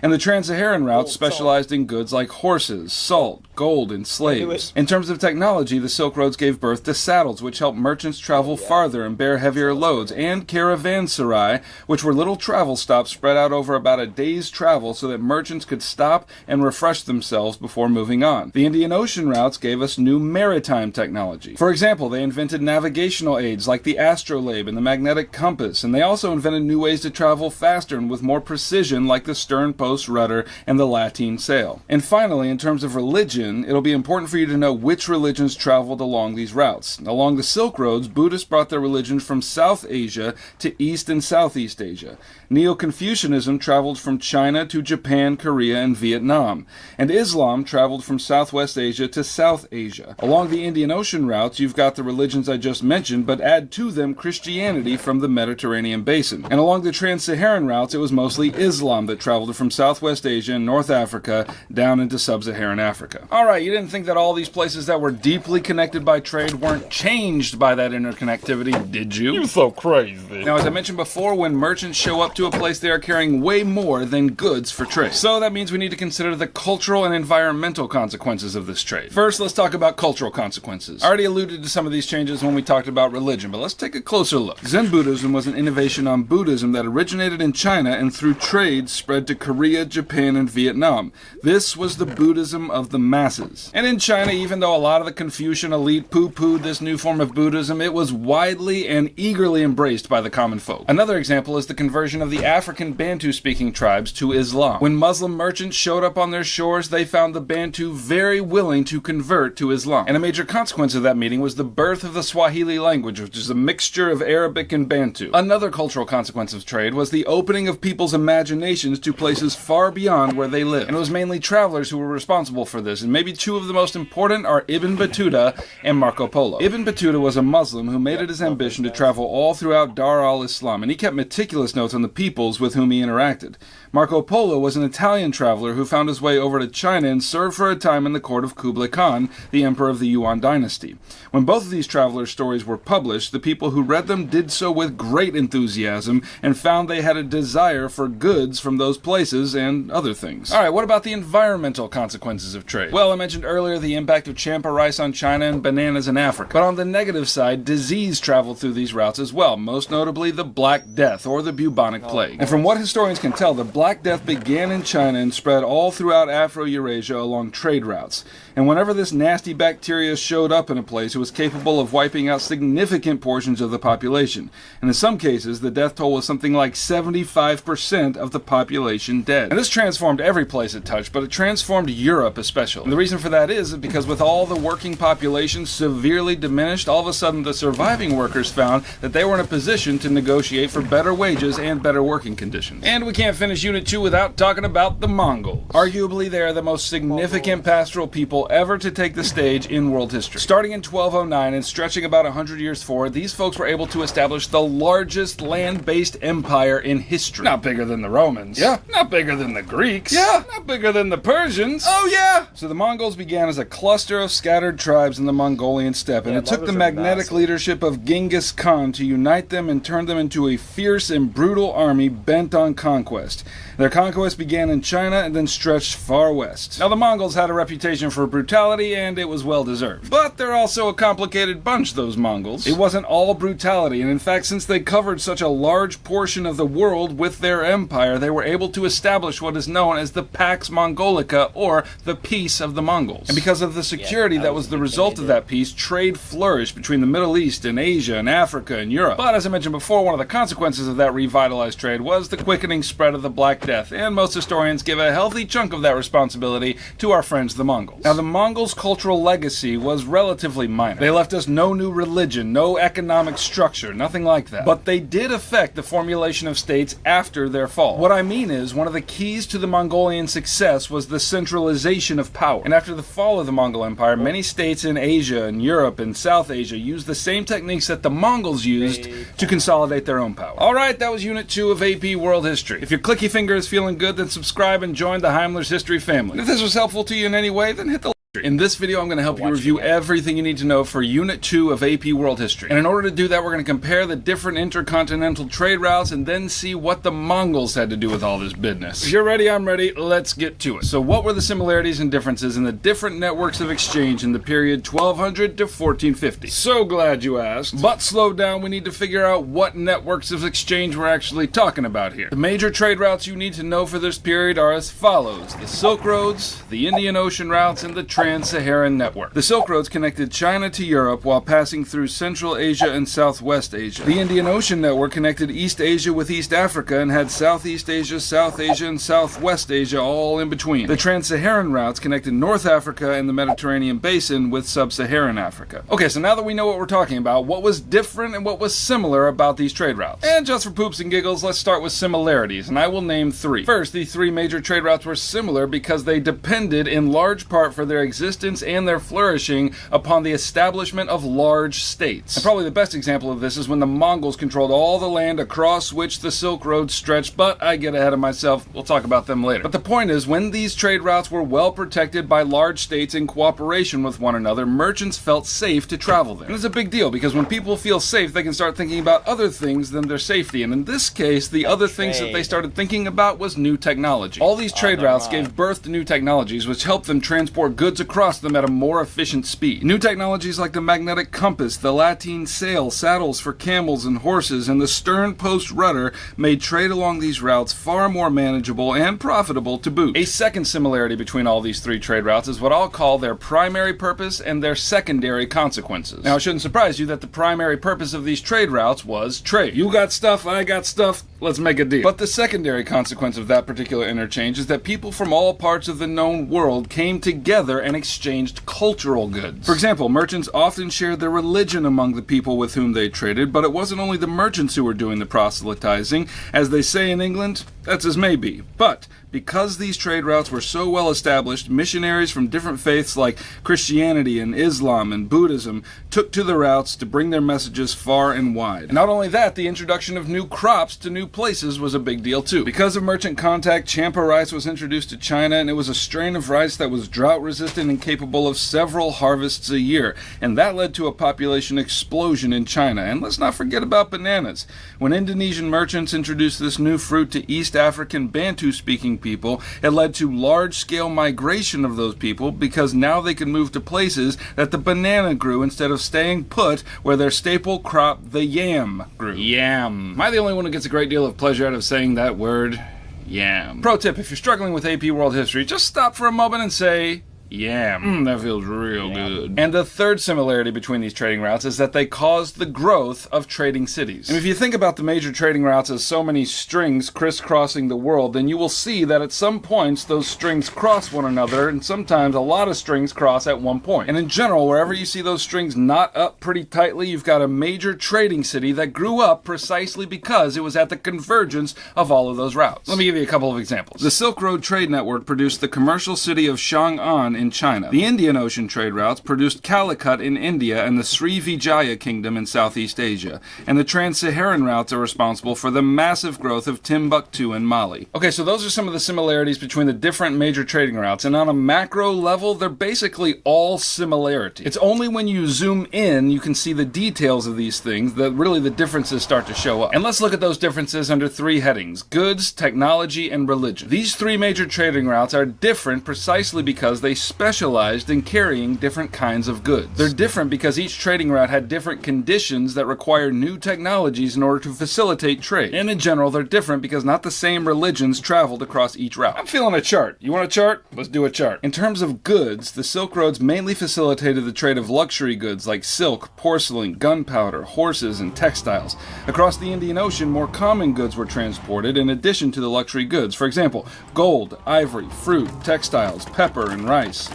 And the Trans-Saharan routes specialized in goods like horses, salt, gold, and slaves. In terms of technology, the Silk Roads gave birth to saddles, which helped merchants travel farther and bear heavier loads, and caravanserai, which were little travel stops spread out over about a day's travel so that merchants could stop and refresh themselves before moving on. The Indian Ocean routes gave us new maritime technology. For example, they invented navigational aids like the astrolabe and the magnetic compass, and they also invented new ways to travel faster and with more precision like the stern post rudder and the lateen sail. And finally, in terms of religion, it'll be important for you to know which religions traveled along these routes. Along the Silk Roads, Buddhists brought their religion from South Asia to East and Southeast Asia. Neo-Confucianism traveled from China to Japan, Korea, and Vietnam. And Islam traveled from Southwest Asia to South Asia. Along the Indian Ocean routes, you've got the religions I just mentioned, but add to them Christianity from the Mediterranean basin. And along the Trans-Saharan routes, it was mostly Islam that traveled from Southwest Asia and North Africa down into Sub-Saharan Africa. Alright, you didn't think that all these places that were deeply connected by trade weren't changed by that interconnectivity, did you? You're so crazy. Now, as I mentioned before, when merchants show up to a place, they are carrying way more than goods for trade. So that means we need to consider the cultural and environmental consequences of this trade. First, let's talk about cultural consequences. I already alluded to some of these changes when we talked about religion, but let's take a closer look. Zen Buddhism was an innovation on Buddhism that originated in China and through trade spread to Korea, Japan, and Vietnam. This was the Buddhism of the masses. And in China, even though a lot of the Confucian elite poo-pooed this new form of Buddhism, it was widely and eagerly embraced by the common folk. Another example is the conversion of the African Bantu-speaking tribes to Islam. When Muslim merchants showed up on their shores, they found the Bantu very willing to convert to Islam. And a major consequence of that meeting was the birth of the Swahili language, which is a mixture of Arabic and Bantu. Another cultural consequence of trade was the opening of people's imaginations to places far beyond where they live. And it was mainly travelers who were responsible for this, and maybe two of the most important are Ibn Battuta and Marco Polo. Ibn Battuta was a Muslim who made it his ambition to travel all throughout Dar al-Islam, and he kept meticulous notes on the peoples with whom he interacted. Marco Polo was an Italian traveler who found his way over to China and served for a time in the court of Kublai Khan, the emperor of the Yuan dynasty. When both of these travelers' stories were published, the people who read them did so with great enthusiasm and found they had a desire for goods from those places and other things. Alright, what about the environmental consequences of trade? Well, I mentioned earlier the impact of champa rice on China and bananas in Africa. But on the negative side, disease traveled through these routes as well, most notably the Black Death or the bubonic plague. And from what historians can tell, the Black Death began in China and spread all throughout Afro-Eurasia along trade routes. And whenever this nasty bacteria showed up in a place, it was capable of wiping out significant portions of the population. And in some cases, the death toll was something like 75% of the population dead. dead. And this transformed every place it touched, but it transformed Europe especially. And the reason for that is because with all the working population severely diminished, all of a sudden the surviving workers found that they were in a position to negotiate for better wages and better working conditions. And we can't finish Unit 2 without talking about the Mongols. Arguably, they are the most significant pastoral people ever to take the stage in world history. Starting in 1209 and stretching about 100 years forward, these folks were able to establish the largest land-based empire in history. Not bigger than the Romans. Yeah. Not bigger than the Greeks. Yeah. Not bigger than the Persians. Oh yeah! So the Mongols began as a cluster of scattered tribes in the Mongolian steppe, and it took the magnetic leadership of Genghis Khan to unite them and turn them into a fierce and brutal army bent on conquest. Their conquest began in China and then stretched far west. Now the Mongols had a reputation for brutality, and it was well deserved. But they're also a complicated bunch, those Mongols. It wasn't all brutality, and in fact, since they covered such a large portion of the world with their empire, they were able to establish what is known as the Pax Mongolica, or the Peace of the Mongols. And because of the security that was the result of that peace, trade flourished between the Middle East and Asia and Africa and Europe. But as I mentioned before, one of the consequences of that revitalized trade was the quickening spread of the Black Death, and most historians give a healthy chunk of that responsibility to our friends the Mongols. Now the Mongols' cultural legacy was relatively minor. They left us no new religion, no economic structure, nothing like that. But they did affect the formulation of states after their fall. What I mean is, one of the keys to the Mongolian success was the centralization of power. And after the fall of the Mongol Empire, many states in Asia and Europe and South Asia used the same techniques that the Mongols used to consolidate their own power. Alright, that was Unit 2 of AP World History. If your clicky finger is feeling good, then subscribe and join the Heimler's History family. And if this was helpful to you in any way, then hit the In this video, I'm going to help you review everything you need to know for Unit 2 of AP World History. And in order to do that, we're going to compare the different intercontinental trade routes and then see what the Mongols had to do with all this business. If you're ready, I'm ready. Let's get to it. So what were the similarities and differences in the different networks of exchange in the period 1200 to 1450? So glad you asked. But slow down, we need to figure out what networks of exchange we're actually talking about here. The major trade routes you need to know for this period are as follows: the Silk Roads, the Indian Ocean routes, and the Trans-Saharan Network. The Silk Roads connected China to Europe while passing through Central Asia and Southwest Asia. The Indian Ocean Network connected East Asia with East Africa and had Southeast Asia, South Asia, and Southwest Asia all in between. The Trans-Saharan routes connected North Africa and the Mediterranean Basin with Sub-Saharan Africa. Okay, so now that we know what we're talking about, what was different and what was similar about these trade routes? And just for poops and giggles, let's start with similarities, and I will name three. First, the three major trade routes were similar because they depended in large part for their existence and their flourishing upon the establishment of large states. And probably the best example of this is when the Mongols controlled all the land across which the Silk Road stretched, but I get ahead of myself. We'll talk about them later. But the point is, when these trade routes were well protected by large states in cooperation with one another, merchants felt safe to travel there. And it's a big deal because when people feel safe, they can start thinking about other things than their safety. And in this case, the other things that they started thinking about was new technology. All these trade routes gave birth to new technologies which helped them transport goods across them at a more efficient speed. New technologies like the magnetic compass, the lateen sail, saddles for camels and horses, and the stern post rudder made trade along these routes far more manageable and profitable to boot. A second similarity between all these three trade routes is what I'll call their primary purpose and their secondary consequences. Now, it shouldn't surprise you that the primary purpose of these trade routes was trade. You got stuff, I got stuff, let's make a deal. But the secondary consequence of that particular interchange is that people from all parts of the known world came together and exchanged cultural goods. For example, merchants often shared their religion among the people with whom they traded, but it wasn't only the merchants who were doing the proselytizing. As they say in England, that's as may be. But because these trade routes were so well established, missionaries from different faiths like Christianity and Islam and Buddhism took to the routes to bring their messages far and wide. And not only that, the introduction of new crops to new places was a big deal too. Because of merchant contact, Champa rice was introduced to China, and it was a strain of rice that was drought resistant and capable of several harvests a year. And that led to a population explosion in China. And let's not forget about bananas. When Indonesian merchants introduced this new fruit to East African Bantu-speaking people, it led to large-scale migration of those people because now they could move to places that the banana grew instead of staying put where their staple crop, the yam, grew. Yam. Am I the only one who gets a great deal of pleasure out of saying that word? Yam. Pro tip, if you're struggling with AP World History, just stop for a moment and say, Yeah, that feels real good. And the third similarity between these trading routes is that they caused the growth of trading cities. And if you think about the major trading routes as so many strings crisscrossing the world, then you will see that at some points those strings cross one another, and sometimes a lot of strings cross at one point. And in general, wherever you see those strings knot up pretty tightly, you've got a major trading city that grew up precisely because it was at the convergence of all of those routes. Let me give you a couple of examples. The Silk Road Trade Network produced the commercial city of Chang'an in China. The Indian Ocean trade routes produced Calicut in India and the Sri Vijaya Kingdom in Southeast Asia. And the Trans-Saharan routes are responsible for the massive growth of Timbuktu in Mali. Okay, so those are some of the similarities between the different major trading routes, and on a macro level, they're basically all similarity. It's only when you zoom in you can see the details of these things that really the differences start to show up. And let's look at those differences under three headings: goods, technology, and religion. These three major trading routes are different precisely because they specialized in carrying different kinds of goods. They're different because each trading route had different conditions that require new technologies in order to facilitate trade. And in general, they're different because not the same religions traveled across each route. I'm feeling a chart. You want a chart? Let's do a chart. In terms of goods, the Silk Roads mainly facilitated the trade of luxury goods like silk, porcelain, gunpowder, horses, and textiles. Across the Indian Ocean, more common goods were transported in addition to the luxury goods. For example, gold, ivory, fruit, textiles, pepper, and rice.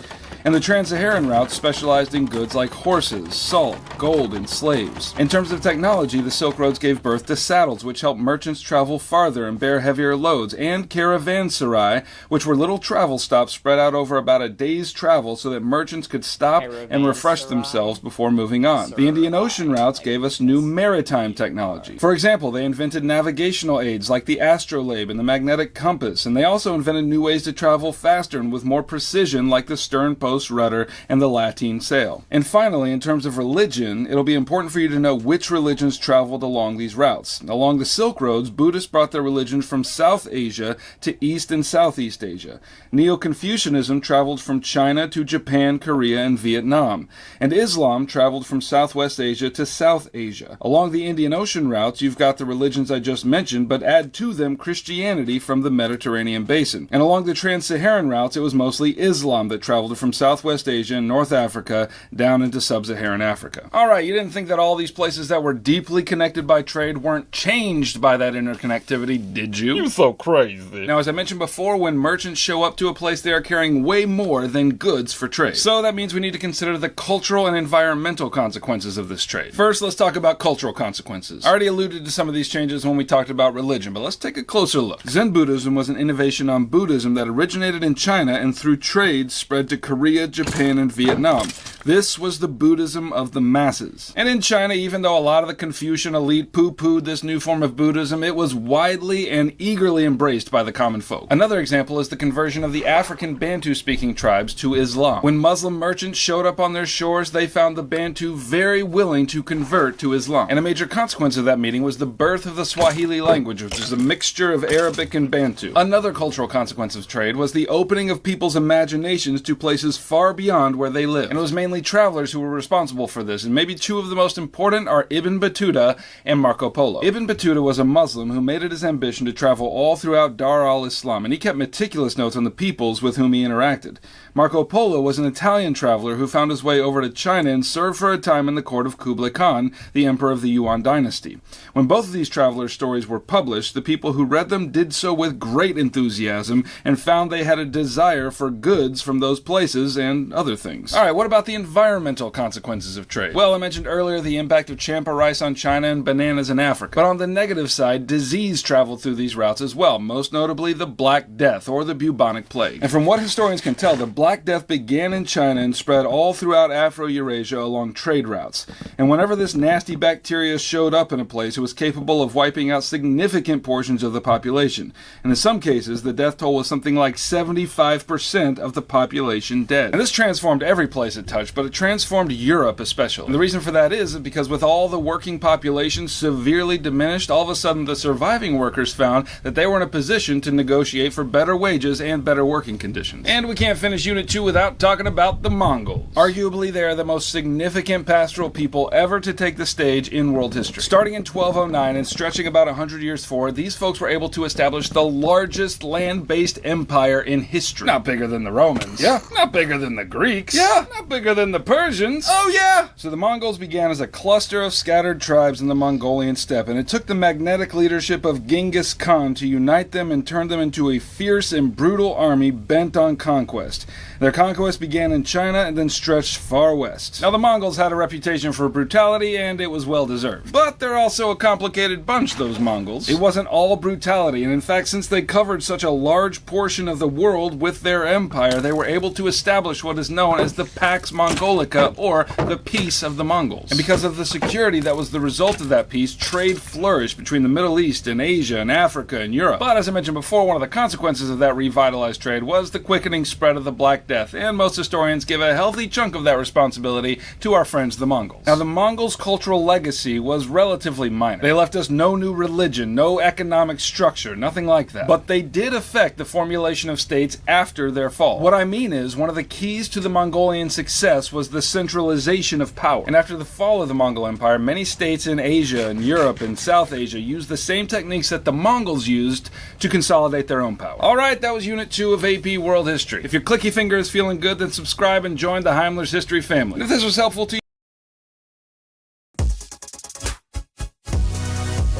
And the Trans-Saharan routes specialized in goods like horses, salt, gold, and slaves. In terms of technology, the Silk Roads gave birth to saddles, which helped merchants travel farther and bear heavier loads, and caravanserai, which were little travel stops spread out over about a day's travel so that merchants could stop and refresh themselves before moving on. The Indian Ocean routes gave us new maritime technology. For example, they invented navigational aids like the astrolabe and the magnetic compass, and they also invented new ways to travel faster and with more precision like the stern post rudder and the lateen sail. And finally, in terms of religion, it'll be important for you to know which religions traveled along these routes. Along the Silk Roads, Buddhists brought their religion from South Asia to East and Southeast Asia. Neo-Confucianism traveled from China to Japan, Korea, and Vietnam. And Islam traveled from Southwest Asia to South Asia. Along the Indian Ocean routes, you've got the religions I just mentioned, but add to them Christianity from the Mediterranean basin. And along the Trans-Saharan routes, it was mostly Islam that traveled from Southwest Asia and North Africa down into Sub-Saharan Africa. Alright, you didn't think that all these places that were deeply connected by trade weren't changed by that interconnectivity, did you? You so crazy. Now, as I mentioned before, when merchants show up to a place, they are carrying way more than goods for trade. So that means we need to consider the cultural and environmental consequences of this trade. First, let's talk about cultural consequences. I already alluded to some of these changes when we talked about religion, but let's take a closer look. Zen Buddhism was an innovation on Buddhism that originated in China and through trade spread to Korea, Japan, and Vietnam. This was the Buddhism of the masses. And in China, even though a lot of the Confucian elite poo-pooed this new form of Buddhism, it was widely and eagerly embraced by the common folk. Another example is the conversion of the African Bantu-speaking tribes to Islam. When Muslim merchants showed up on their shores, they found the Bantu very willing to convert to Islam. And a major consequence of that meeting was the birth of the Swahili language, which is a mixture of Arabic and Bantu. Another cultural consequence of trade was the opening of people's imaginations to places far beyond where they live. And it was mainly travelers who were responsible for this, and maybe two of the most important are Ibn Battuta and Marco Polo. Ibn Battuta was a Muslim who made it his ambition to travel all throughout Dar al-Islam, and he kept meticulous notes on the peoples with whom he interacted. Marco Polo was an Italian traveler who found his way over to China and served for a time in the court of Kublai Khan, the emperor of the Yuan dynasty. When both of these travelers' stories were published, the people who read them did so with great enthusiasm and found they had a desire for goods from those places and other things. Alright, what about the environmental consequences of trade? Well, I mentioned earlier the impact of champa rice on China and bananas in Africa. But on the negative side, disease traveled through these routes as well, most notably the Black Death, or the bubonic plague. And from what historians can tell, the Black Death began in China and spread all throughout Afro-Eurasia along trade routes. And whenever this nasty bacteria showed up in a place, it was capable of wiping out significant portions of the population. And in some cases, the death toll was something like 75% of the population dead. And this transformed every place it touched, but it transformed Europe especially. And the reason for that is because with all the working population severely diminished, all of a sudden the surviving workers found that they were in a position to negotiate for better wages and better working conditions. And we can't finish Unit 2 without talking about the Mongols. Arguably, they are the most significant pastoral people ever to take the stage in world history. Starting in 1209 and stretching about 100 years forward, these folks were able to establish the largest land-based empire in history. Not bigger than the Romans. Yeah, not bigger bigger than the Greeks. Yeah. Not bigger than the Persians. Oh, yeah. So the Mongols began as a cluster of scattered tribes in the Mongolian steppe, and it took the magnetic leadership of Genghis Khan to unite them and turn them into a fierce and brutal army bent on conquest. Their conquest began in China and then stretched far west. Now, the Mongols had a reputation for brutality, and it was well deserved. But they're also a complicated bunch, those Mongols. It wasn't all brutality, and in fact, since they covered such a large portion of the world with their empire, they were able to establish what is known as the Pax Mongolica, or the Peace of the Mongols. And because of the security that was the result of that peace, trade flourished between the Middle East and Asia and Africa and Europe. But as I mentioned before, one of the consequences of that revitalized trade was the quickening spread of the Black Death, and most historians give a healthy chunk of that responsibility to our friends the Mongols. Now, the Mongols' cultural legacy was relatively minor. They left us no new religion, no economic structure, nothing like that. But they did affect the formulation of states after their fall. What I mean is, one of the keys to the Mongolian success was the centralization of power. And after the fall of the Mongol Empire, many states in Asia and Europe and South Asia used the same techniques that the Mongols used to consolidate their own power. Alright, that was Unit 2 of AP World History. If your clicky finger is feeling good, then subscribe and join the Heimler's History family. And if this was helpful to you,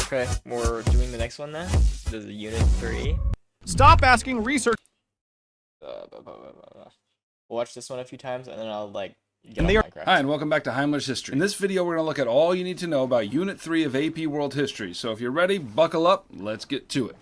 Okay, we're doing the next one now. This is Unit 3. Stop asking research. We'll watch this one a few times, and then I'll, like, get And on they are- Minecraft. hi, and welcome back to Heimler's History. In this video, we're going to look at all you need to know about Unit 3 of AP World History. So if you're ready, buckle up, let's get to it.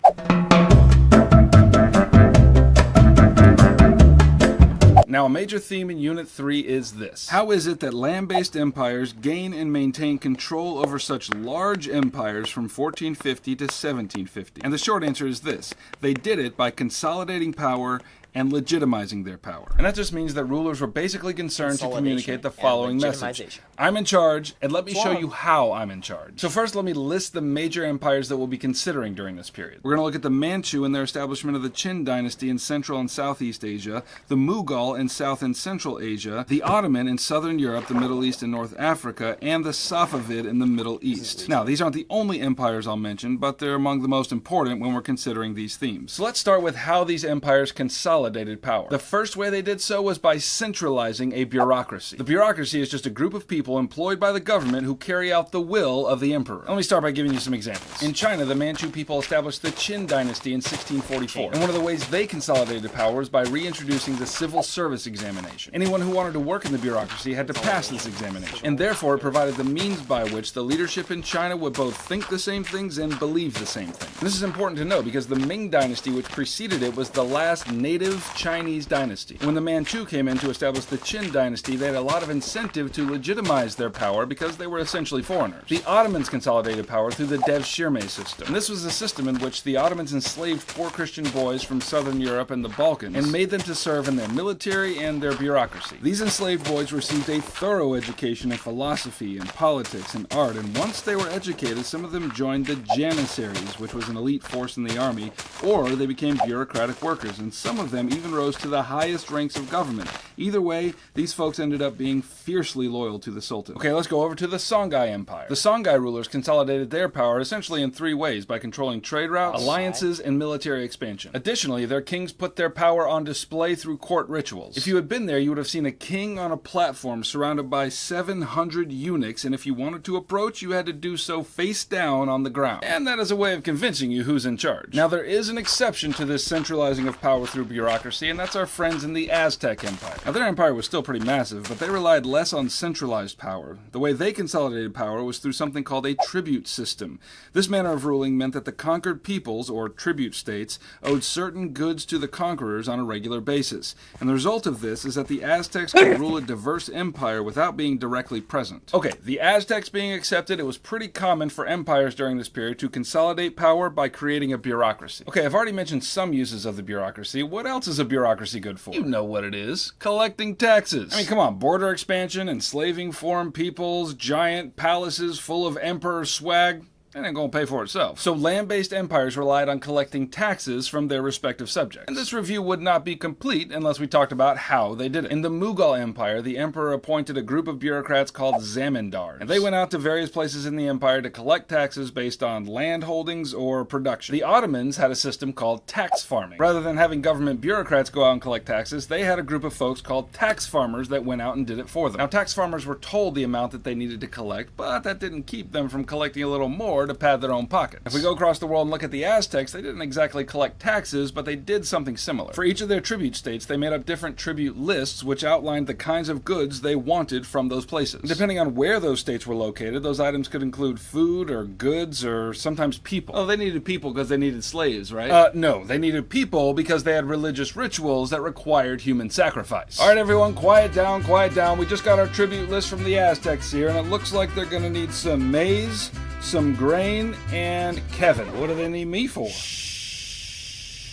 Now, a major theme in Unit 3 is this. How is it that land-based empires gain and maintain control over such large empires from 1450 to 1750? And the short answer is this. They did it by consolidating power and legitimizing their power. And that just means that rulers were basically concerned to communicate the following message. I'm in charge, and let me show you how I'm in charge. So first, let me list the major empires that we'll be considering during this period. We're going to look at the Manchu and their establishment of the Qin dynasty in Central and Southeast Asia, the Mughal in South and Central Asia, the Ottoman in Southern Europe, the Middle East and North Africa, and the Safavid in the Middle East. Now, these aren't the only empires I'll mention, but they're among the most important when we're considering these themes. So let's start with how these empires consolidated power. The first way they did so was by centralizing a bureaucracy. The bureaucracy is just a group of people employed by the government who carry out the will of the emperor. Let me start by giving you some examples. In China, the Manchu people established the Qin dynasty in 1644. And one of the ways they consolidated power was by reintroducing the civil service examination. Anyone who wanted to work in the bureaucracy had to pass this examination. And therefore, it provided the means by which the leadership in China would both think the same things and believe the same things. And this is important to know because the Ming dynasty, which preceded it, was the last native Chinese dynasty. When the Manchu came in to establish the Qin dynasty, they had a lot of incentive to legitimize their power because they were essentially foreigners. The Ottomans consolidated power through the Devshirme system. And this was a system in which the Ottomans enslaved poor Christian boys from southern Europe and the Balkans and made them to serve in their military and their bureaucracy. These enslaved boys received a thorough education in philosophy and politics and art, and once they were educated, some of them joined the Janissaries, which was an elite force in the army, or they became bureaucratic workers, and some of them even rose to the highest ranks of government. Either way, these folks ended up being fiercely loyal to the Sultan. Okay, let's go over to the Songhai Empire. The Songhai rulers consolidated their power essentially in three ways: by controlling trade routes, alliances, and military expansion. Additionally, their kings put their power on display through court rituals. If you had been there, you would have seen a king on a platform surrounded by 700 eunuchs, and if you wanted to approach, you had to do so face down on the ground. And that is a way of convincing you who's in charge. Now, there is an exception to this centralizing of power through bureaucracy, and that's our friends in the Aztec Empire. Now, their empire was still pretty massive, but they relied less on centralized power. The way they consolidated power was through something called a tribute system. This manner of ruling meant that the conquered peoples, or tribute states, owed certain goods to the conquerors on a regular basis. And the result of this is that the Aztecs could rule a diverse empire without being directly present. Okay, the Aztecs being accepted, it was pretty common for empires during this period to consolidate power by creating a bureaucracy. Okay, I've already mentioned some uses of the bureaucracy. What else is a bureaucracy good for? You know what it is. Collecting taxes. I mean, come on, border expansion, enslaving foreign peoples, giant palaces full of emperor swag. it ain't gonna pay for itself. So land-based empires relied on collecting taxes from their respective subjects. And this review would not be complete unless we talked about how they did it. In the Mughal Empire, the emperor appointed a group of bureaucrats called zamindars. And they went out to various places in the empire to collect taxes based on land holdings or production. The Ottomans had a system called tax farming. Rather than having government bureaucrats go out and collect taxes, they had a group of folks called tax farmers that went out and did it for them. Now, tax farmers were told the amount that they needed to collect, but that didn't keep them from collecting a little more to pad their own pockets. If we go across the world and look at the Aztecs, they didn't exactly collect taxes, but they did something similar. For each of their tribute states, they made up different tribute lists which outlined the kinds of goods they wanted from those places. And depending on where those states were located, those items could include food or goods or sometimes people. Oh, they needed people because they needed slaves, right? No, they needed people because they had religious rituals that required human sacrifice. All right, everyone, quiet down, quiet down. We just got our tribute list from the Aztecs here, and it looks like they're gonna need some maize, some grain, and Kevin. What do they need me for?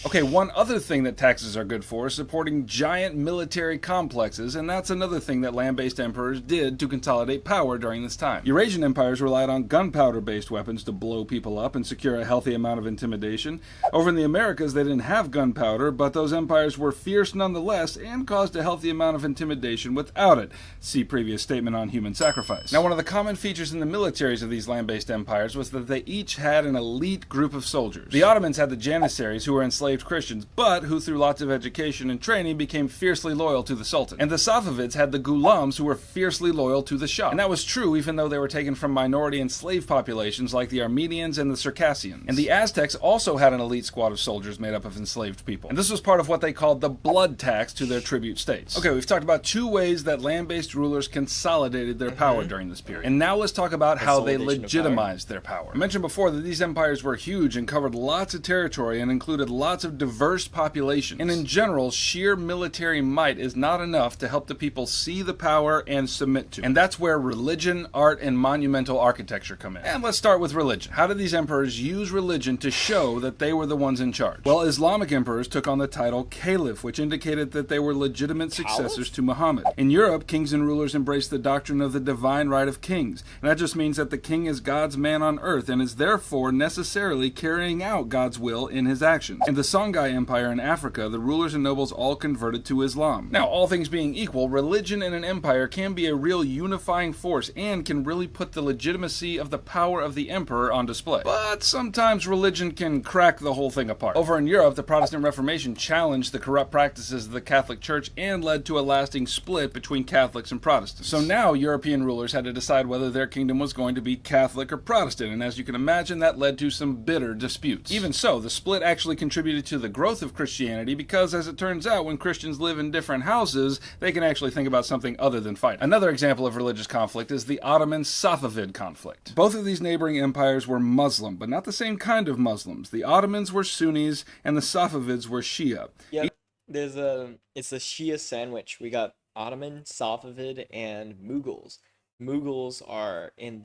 Okay, one other thing that taxes are good for is supporting giant military complexes, and that's another thing that land-based emperors did to consolidate power during this time. Eurasian empires relied on gunpowder-based weapons to blow people up and secure a healthy amount of intimidation. Over in the Americas, they didn't have gunpowder, but those empires were fierce nonetheless and caused a healthy amount of intimidation without it. See previous statement on human sacrifice. Now, one of the common features in the militaries of these land-based empires was that they each had an elite group of soldiers. The Ottomans had the Janissaries, who were enslaved Christians, but who through lots of education and training became fiercely loyal to the Sultan. And the Safavids had the Gulams, who were fiercely loyal to the Shah. And that was true even though they were taken from minority and slave populations like the Armenians and the Circassians. And the Aztecs also had an elite squad of soldiers made up of enslaved people. And this was part of what they called the blood tax to their tribute states. Okay, we've talked about two ways that land-based rulers consolidated their power during this period. And now let's talk about how they legitimized their power. I mentioned before that these empires were huge and covered lots of territory and included lots of diverse populations. And in general, sheer military might is not enough to help the people see the power and submit to. And that's where religion, art, and monumental architecture come in. And let's start with religion. How did these emperors use religion to show that they were the ones in charge? Well, Islamic emperors took on the title caliph, which indicated that they were legitimate successors to Muhammad. In Europe, kings and rulers embraced the doctrine of the divine right of kings. And that just means that the king is God's man on earth and is therefore necessarily carrying out God's will in his actions. In the Songhai Empire in Africa, the rulers and nobles all converted to Islam. Now, all things being equal, religion in an empire can be a real unifying force and can really put the legitimacy of the power of the emperor on display. But sometimes religion can crack the whole thing apart. Over in Europe, the Protestant Reformation challenged the corrupt practices of the Catholic Church and led to a lasting split between Catholics and Protestants. So now European rulers had to decide whether their kingdom was going to be Catholic or Protestant, and as you can imagine, that led to some bitter disputes. Even so, the split actually contributed to the growth of Christianity because, as it turns out, when Christians live in different houses, they can actually think about something other than fighting. Another example of religious conflict is the Ottoman-Safavid conflict. Both of these neighboring empires were Muslim, but not the same kind of Muslims. The Ottomans were Sunnis, and the Safavids were Shia. Yeah, it's a Shia sandwich. We got Ottoman, Safavid, and Mughals. Mughals are in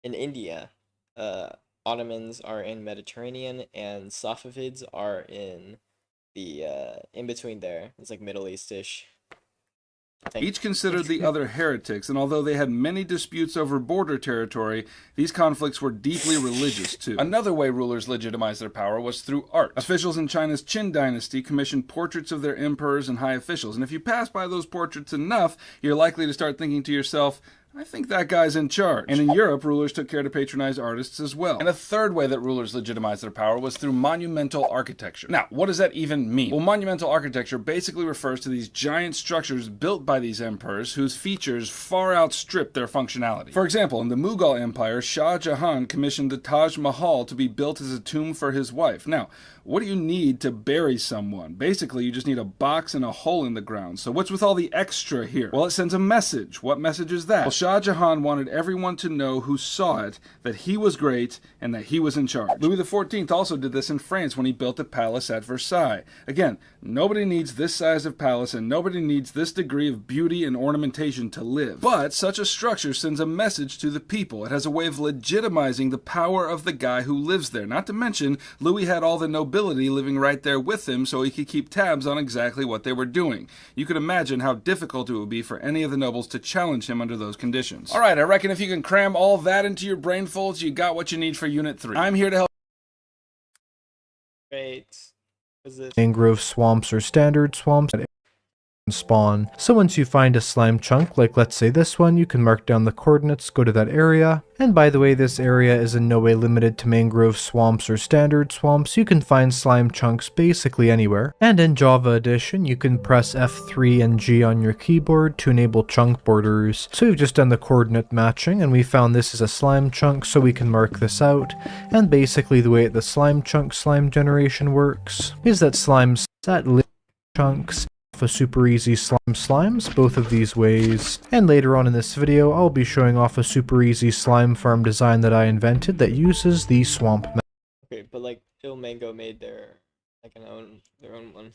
India. Ottomans are in Mediterranean, and Safavids are in the in between there. It's like Middle East-ish. Each considered the other heretics, and although they had many disputes over border territory, these conflicts were deeply religious too. Another way rulers legitimized their power was through art. Officials in China's Qin dynasty commissioned portraits of their emperors and high officials, and if you pass by those portraits enough, you're likely to start thinking to yourself, I think that guy's in charge. And in Europe, rulers took care to patronize artists as well. And a third way that rulers legitimized their power was through monumental architecture. Now, what does that even mean? Well, monumental architecture basically refers to these giant structures built by these emperors whose features far outstrip their functionality. For example, in the Mughal Empire, Shah Jahan commissioned the Taj Mahal to be built as a tomb for his wife. Now, what do you need to bury someone? Basically, you just need a box and a hole in the ground. So what's with all the extra here? Well, it sends a message. What message is that? Well, Shah Jahan wanted everyone to know who saw it that he was great and that he was in charge. Louis XIV also did this in France when he built the palace at Versailles. Again, nobody needs this size of palace and nobody needs this degree of beauty and ornamentation to live. But such a structure sends a message to the people. It has a way of legitimizing the power of the guy who lives there. Not to mention, Louis had all the nobility living right there with him so he could keep tabs on exactly what they were doing. You could imagine how difficult it would be for any of the nobles to challenge him under those conditions. conditions. Alright, I reckon if you can cram all that into your brain folds, you got what you need for Unit 3. I'm here to help. Great. What's this? Mangrove swamps or standard swamps that spawn. So once you find a slime chunk, like let's say this one, you can mark down the coordinates, go to that area. And by the way, this area is in no way limited to mangrove swamps or standard swamps. You can find slime chunks basically anywhere. And in Java Edition, you can press F3 and G on your keyboard to enable chunk borders. So we've just done the coordinate matching, and we found this is a slime chunk, so we can mark this out. And basically the way the slime chunk slime generation works is that slimes set chunks a super easy slimes both of these ways. And later on in this video, I'll be showing off a super easy slime farm design that I invented that uses the swamp method. Okay, but like Mango made their own one.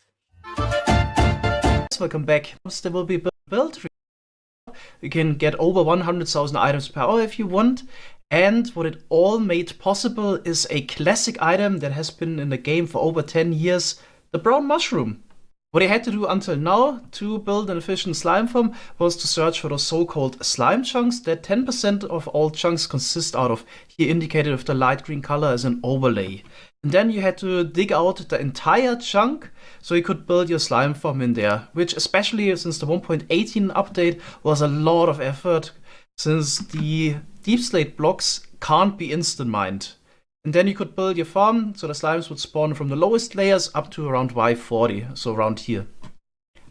Welcome back. There will be built. You can get over 100,000 items per hour if you want. And what it all made possible is a classic item that has been in the game for over 10 years, the brown mushroom. What I had to do until now to build an efficient slime farm was to search for those so-called slime chunks that 10% of all chunks consist out of, here indicated with the light green color as an overlay. And then you had to dig out the entire chunk so you could build your slime farm in there, which especially since the 1.18 update was a lot of effort, since the deep slate blocks can't be instant mined. And then you could build your farm, so the slimes would spawn from the lowest layers up to around Y40, so around here.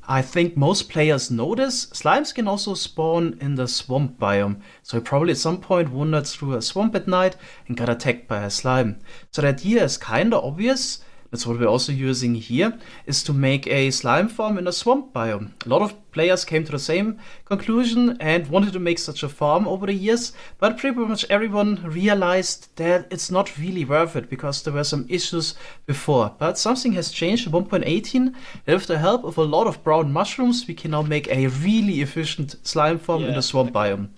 I think most players know this. Slimes can also spawn in the swamp biome, so you probably at some point wandered through a swamp at night and got attacked by a slime. So the idea is kinda obvious. That's what we're also using here, is to make a slime farm in a swamp biome. A lot of players came to the same conclusion and wanted to make such a farm over the years, but pretty much everyone realized that it's not really worth it because there were some issues before. But something has changed in 1.18, and with the help of a lot of brown mushrooms, we can now make a really efficient slime farm in the swamp biome.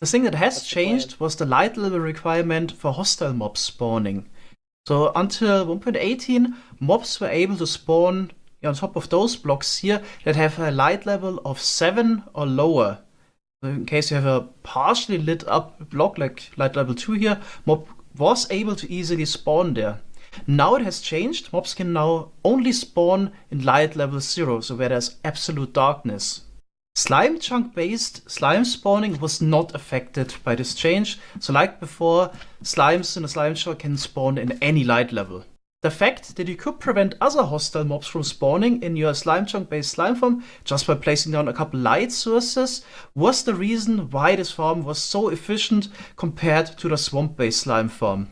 The thing that has changed was the light level requirement for hostile mobs spawning. So until 1.18, mobs were able to spawn on top of those blocks here that have a light level of 7 or lower. So in case you have a partially lit up block like light level 2 here, mob was able to easily spawn there. Now it has changed. Mobs can now only spawn in light level 0, so where there's absolute darkness. Slime chunk based slime spawning was not affected by this change, so like before, slimes in a slime chunk can spawn in any light level. The fact that you could prevent other hostile mobs from spawning in your slime chunk based slime farm just by placing down a couple light sources was the reason why this farm was so efficient compared to the swamp based slime farm.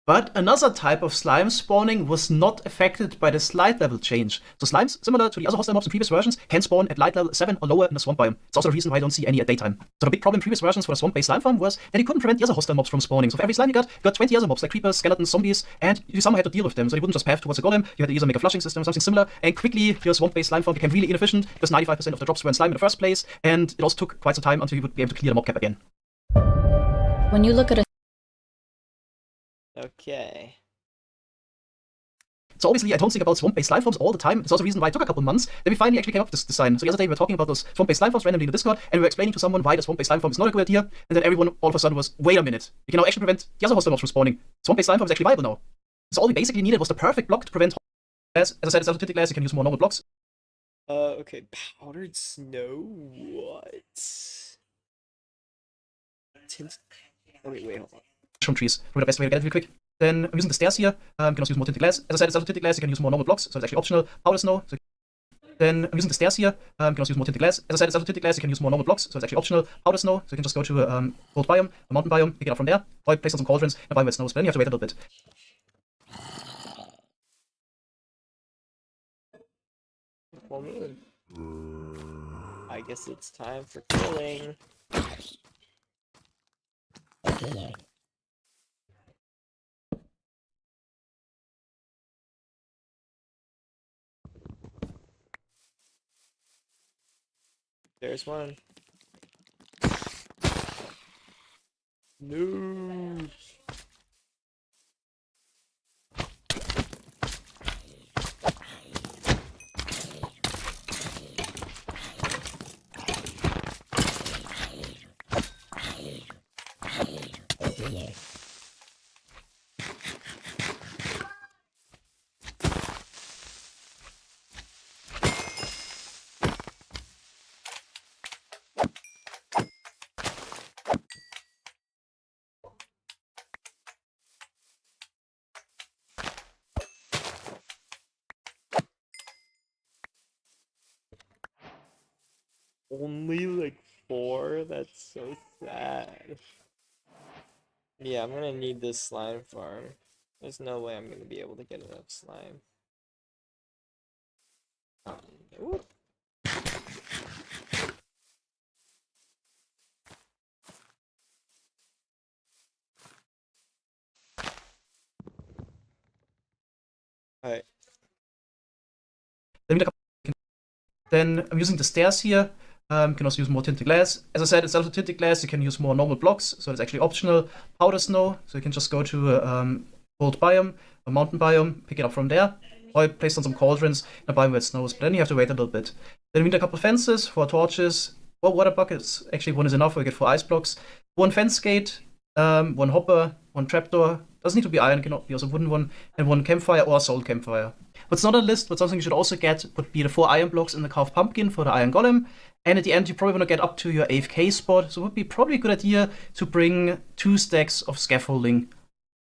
But another type of slime spawning was not affected by this light level change. So slimes, similar to the other hostile mobs in previous versions, can spawn at light level 7 or lower in the swamp biome. It's also the reason why I don't see any at daytime. So the big problem in previous versions for the swamp-based slime farm was that you couldn't prevent the other hostile mobs from spawning. So for every slime you got 20 other mobs like creepers, skeletons, zombies, and you somehow had to deal with them. So you wouldn't just path towards a golem, you had to either make a flushing system or something similar, and quickly your swamp-based slime farm became really inefficient because 95% of the drops were in slime in the first place, and it also took quite some time until you would be able to clear the mob cap again. When you look at a Okay. So obviously I don't think about swamp-based slime farms all the time. It's also the reason why it took a couple months that we finally actually came up with this design. So the other day we were talking about those swamp-based slime farms randomly in the Discord, and we were explaining to someone why the swamp-based slime farm is not a good idea, and then everyone all of a sudden was, wait a minute, we can now actually prevent the other hostile mobs from spawning. Swamp-based slime farm is actually viable now. So all we basically needed was the perfect block to prevent glass. As I said, it's automatic glass, you can use more normal blocks. Okay, powdered snow, what? Wait, hold on. Mushroom trees, probably the best way to get it really quick. Then I'm using the stairs here. You can also use more tinted glass. As I said, it's tinted glass, you can use more normal blocks, so it's actually optional. Powder snow. So then I'm using the stairs here. You can also use more tinted glass. As I said, it's tinted glass, you can use more normal blocks, so it's actually optional. Powder snow, so you can just go to a cold biome, a mountain biome, pick it up from there, or place on some cauldrons, and biome with snow, but then you have to wait a little bit. Full moon. I guess it's time for killing. There's one. No. Only like 4? That's so sad. Yeah, I'm gonna need this slime farm. There's no way I'm gonna be able to get enough slime. Ooh. Alright. Then I'm using the stairs here. You can also use more tinted glass. As I said, instead of tinted glass, you can use more normal blocks, so it's actually optional. Powder snow, so you can just go to a cold biome, a mountain biome, pick it up from there, or place on some cauldrons in a biome where it snows, but then you have to wait a little bit. Then we need a couple fences, 4 torches, 4 water buckets. Actually, 1 is enough, we get 4 ice blocks, 1 fence gate, 1 hopper, 1 trapdoor. Doesn't need to be iron, can be also wooden one, and 1 campfire or a soul campfire. What's not on the list, but something you should also get, would be the 4 iron blocks in the carved pumpkin for the iron golem. And at the end, you probably want to get up to your AFK spot, so it would be probably a good idea to bring 2 stacks of scaffolding.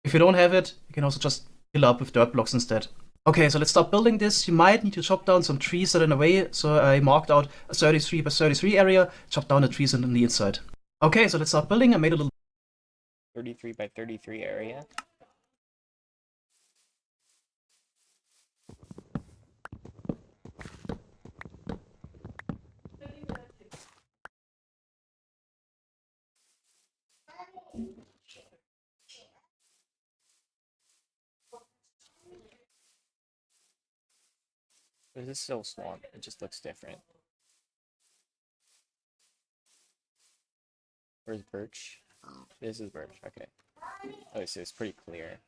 If you don't have it, you can also just fill up with dirt blocks instead. Okay, so let's start building this. You might need to chop down some trees that are in the way, so I marked out a 33 by 33 area, chop down the trees on the inside. Okay, so let's start building. I made a little 33 by 33 area. This is still swamp. It just looks different. Where's birch? This is birch. Okay. Oh, so it's pretty clear.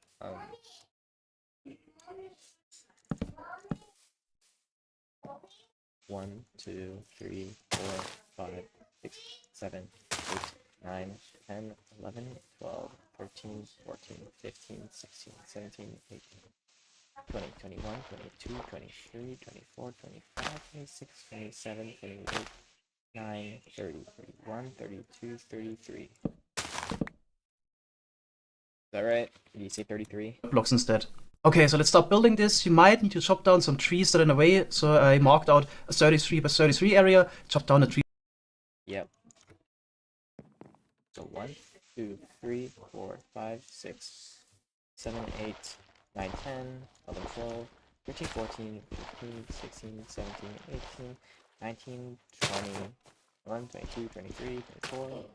1, 2, 3, 4, 5, 6, 7, 8, 9, 10, 11, 12, 13, 14, 15, 16, 17, 18, 20, 21, 22, 23, 24, 25, 26, 27, 28, 9, 30, 31, 32, 33. Is that right? Did you say 33? blocks instead. Okay, so let's start building this. You might need to chop down some trees that are in the way, so I marked out a 33 by 33 area, chop down the tree. Yep. So 1, 2, 3, 4, 5, 6, 7, 8, 9, 10, 11, 12, 13, 14, 15, 16, 17, 18, 19, 20, 21, 22, 23, 24,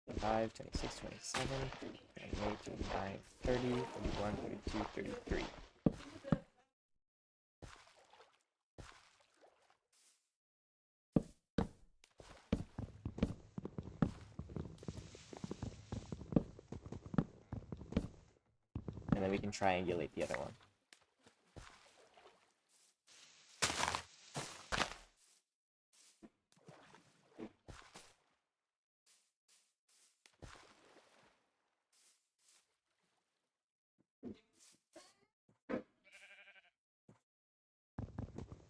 25, 26, 27, 28, 29, 30, 31, 32, 33. And then we can triangulate the other one.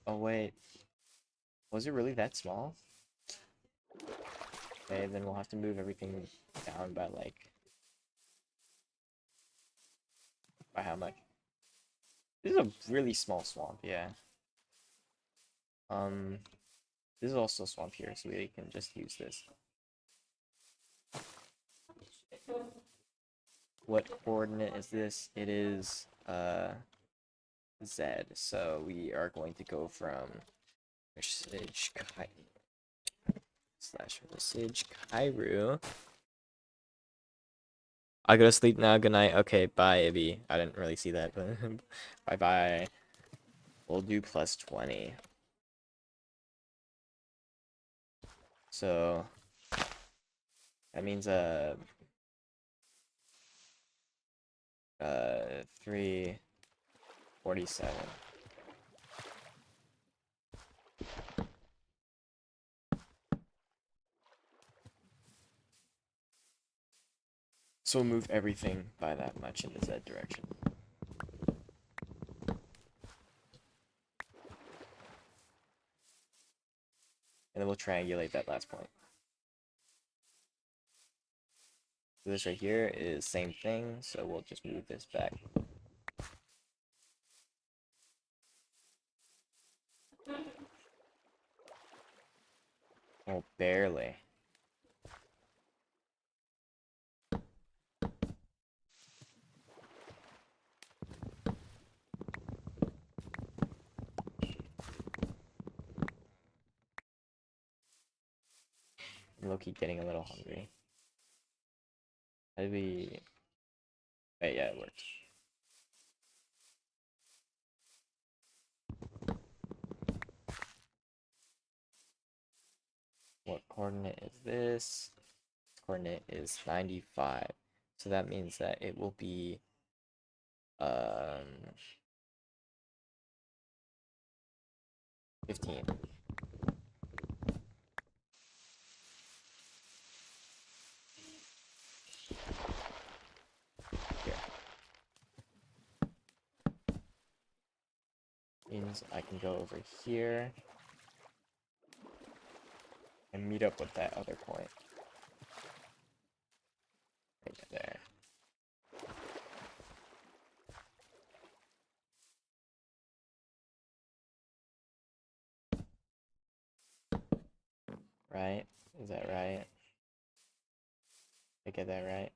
Oh wait, was it really that small? Okay, then we'll have to move everything down by like... By how much? This is a really small swamp, yeah. This is also a swamp here, so we can just use this. What coordinate is this? It is, Z, so we are going to go from Visage Kairu. I go to sleep now, good night. Okay, bye, Ibby. I didn't really see that, but bye-bye. We'll do plus 20. So, that means, 347. So we'll move everything by that much in the Z direction. And then we'll triangulate that last point. So this right here is same thing, so we'll just move this back. Oh, barely. I'm low-key getting a little hungry. How do we... Wait, yeah, it worked. What coordinate is this? This coordinate is 95. So that means that it will be 15. Here. Means I can go over here and meet up with that other point. Right there. Right? Is that right? Did I get that right?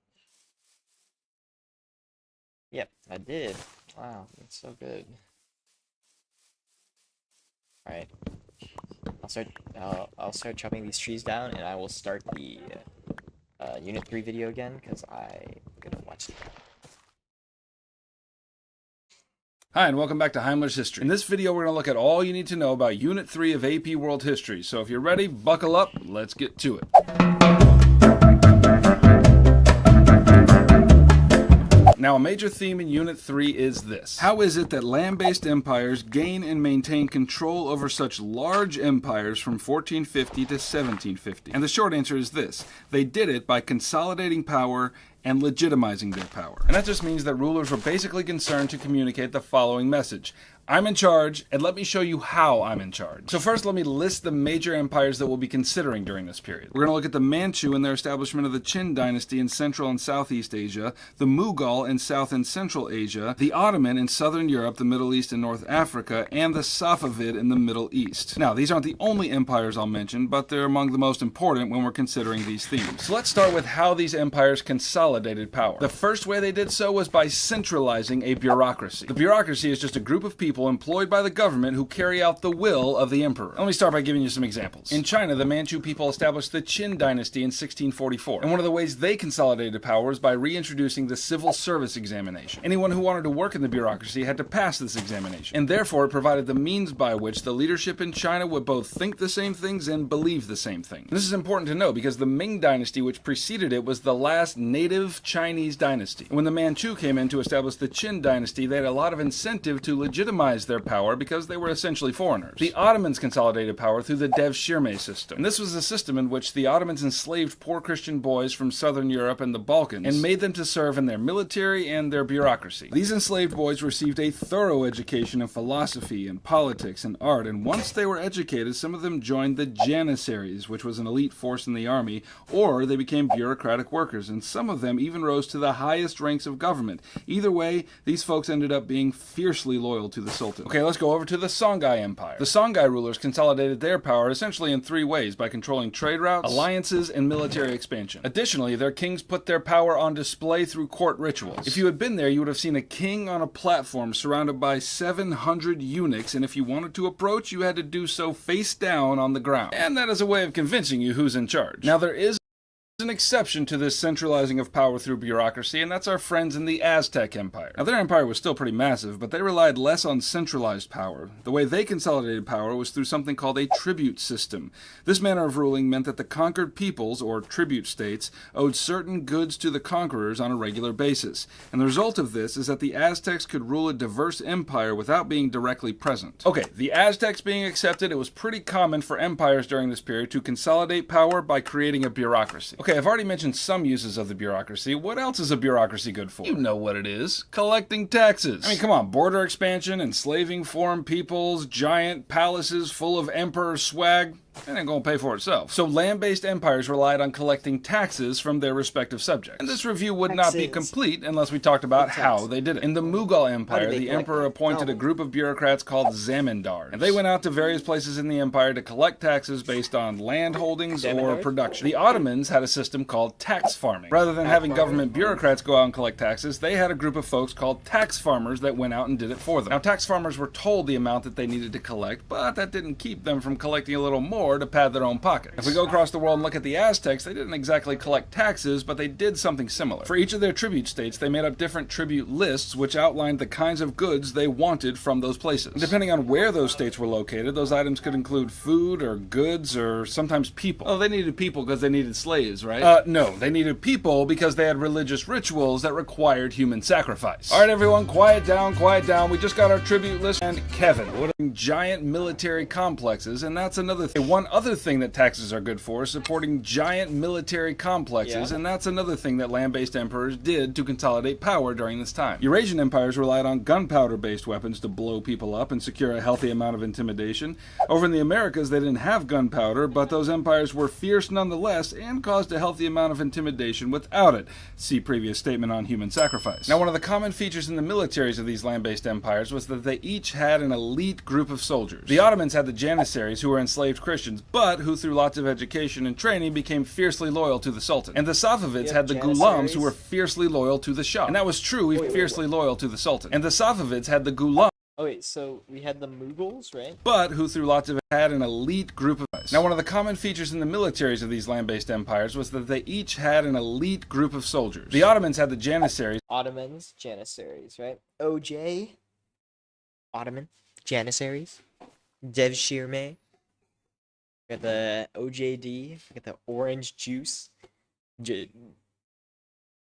Yep, I did. Wow, that's so good. Alright. I'll start chopping these trees down, and I will start the Unit 3 video again, because I'm gonna watch it. Hi, and welcome back to Heimler's History. In this video, we're going to look at all you need to know about Unit 3 of AP World History. So if you're ready, buckle up, let's get to it. Now, a major theme in Unit 3 is this. How is it that land-based empires gain and maintain control over such large empires from 1450 to 1750? And the short answer is this. They did it by consolidating power and legitimizing their power. And that just means that rulers were basically concerned to communicate the following message. I'm in charge, and let me show you how I'm in charge. So first, let me list the major empires that we'll be considering during this period. We're going to look at the Manchu and their establishment of the Qin dynasty in Central and Southeast Asia, the Mughal in South and Central Asia, the Ottoman in Southern Europe, the Middle East and North Africa, and the Safavid in the Middle East. Now, these aren't the only empires I'll mention, but they're among the most important when we're considering these themes. So let's start with how these empires consolidated power. The first way they did so was by centralizing a bureaucracy. The bureaucracy is just a group of people employed by the government who carry out the will of the emperor. Let me start by giving you some examples. In China, the Manchu people established the Qin dynasty in 1644, and one of the ways they consolidated power was by reintroducing the civil service examination. Anyone who wanted to work in the bureaucracy had to pass this examination, and therefore it provided the means by which the leadership in China would both think the same things and believe the same thing. This is important to know because the Ming dynasty, which preceded it, was the last native Chinese dynasty. And when the Manchu came in to establish the Qin dynasty, they had a lot of incentive to legitimize their power because they were essentially foreigners. The Ottomans consolidated power through the Devshirme system. And this was a system in which the Ottomans enslaved poor Christian boys from southern Europe and the Balkans and made them to serve in their military and their bureaucracy. These enslaved boys received a thorough education in philosophy and politics and art, and once they were educated, some of them joined the Janissaries, which was an elite force in the army, or they became bureaucratic workers, and some of them even rose to the highest ranks of government. Either way, these folks ended up being fiercely loyal to the Sultan. Okay, let's go over to the Songhai Empire. The Songhai rulers consolidated their power essentially in three ways: by controlling trade routes, alliances, and military expansion. Additionally, their kings put their power on display through court rituals. If you had been there, you would have seen a king on a platform surrounded by 700 eunuchs, and if you wanted to approach, you had to do so face down on the ground. And that is a way of convincing you who's in charge. Now, there is an exception to this centralizing of power through bureaucracy, and that's our friends in the Aztec Empire. Now, their empire was still pretty massive, but they relied less on centralized power. The way they consolidated power was through something called a tribute system. This manner of ruling meant that the conquered peoples, or tribute states, owed certain goods to the conquerors on a regular basis. And the result of this is that the Aztecs could rule a diverse empire without being directly present. Okay, the Aztecs being accepted, it was pretty common for empires during this period to consolidate power by creating a bureaucracy. Okay, I've already mentioned some uses of the bureaucracy. What else is a bureaucracy good for? You know what it is. Collecting taxes. I mean, come on, border expansion, enslaving foreign peoples, giant palaces full of emperor swag. It ain't gonna pay for itself. So land-based empires relied on collecting taxes from their respective subjects. And this review would not be complete unless we talked about how they did it. In the Mughal Empire, the emperor appointed a group of bureaucrats called zamindars. And they went out to various places in the empire to collect taxes based on land holdings or production. The Ottomans had a system called tax farming. Rather than having government bureaucrats go out and collect taxes, they had a group of folks called tax farmers that went out and did it for them. Now, tax farmers were told the amount that they needed to collect, but that didn't keep them from collecting a little more to pad their own pockets. If we go across the world and look at the Aztecs, they didn't exactly collect taxes, but they did something similar. For each of their tribute states, they made up different tribute lists which outlined the kinds of goods they wanted from those places. And depending on where those states were located, those items could include food or goods or sometimes people. Oh, they needed people because they needed slaves, right? No, they needed people because they had religious rituals that required human sacrifice. All right, everyone, quiet down, quiet down. We just got our tribute list. And Kevin, what are giant military complexes? And that's another thing. One other thing that taxes are good for is supporting giant military complexes, and that's another thing that land-based emperors did to consolidate power during this time. Eurasian empires relied on gunpowder-based weapons to blow people up and secure a healthy amount of intimidation. Over in the Americas, they didn't have gunpowder, but those empires were fierce nonetheless and caused a healthy amount of intimidation without it. See previous statement on human sacrifice. Now, one of the common features in the militaries of these land-based empires was that they each had an elite group of soldiers. The Ottomans had the Janissaries, who were enslaved Christians, but who through lots of education and training became fiercely loyal to the Sultan. And the Safavids had the Ghulams, who were fiercely loyal to the Shah. And that was true, fiercely loyal to the Sultan. And the Safavids had the Ghulams. Oh wait, so we had the Mughals, right? But who through lots of had an elite group of... Now, one of the common features in the militaries of these land-based empires was that they each had an elite group of soldiers. The Ottomans had the Janissaries. Ottomans, Janissaries, right? OJ, Ottoman, Janissaries, Devshirme. We got the OJD. We got the orange juice.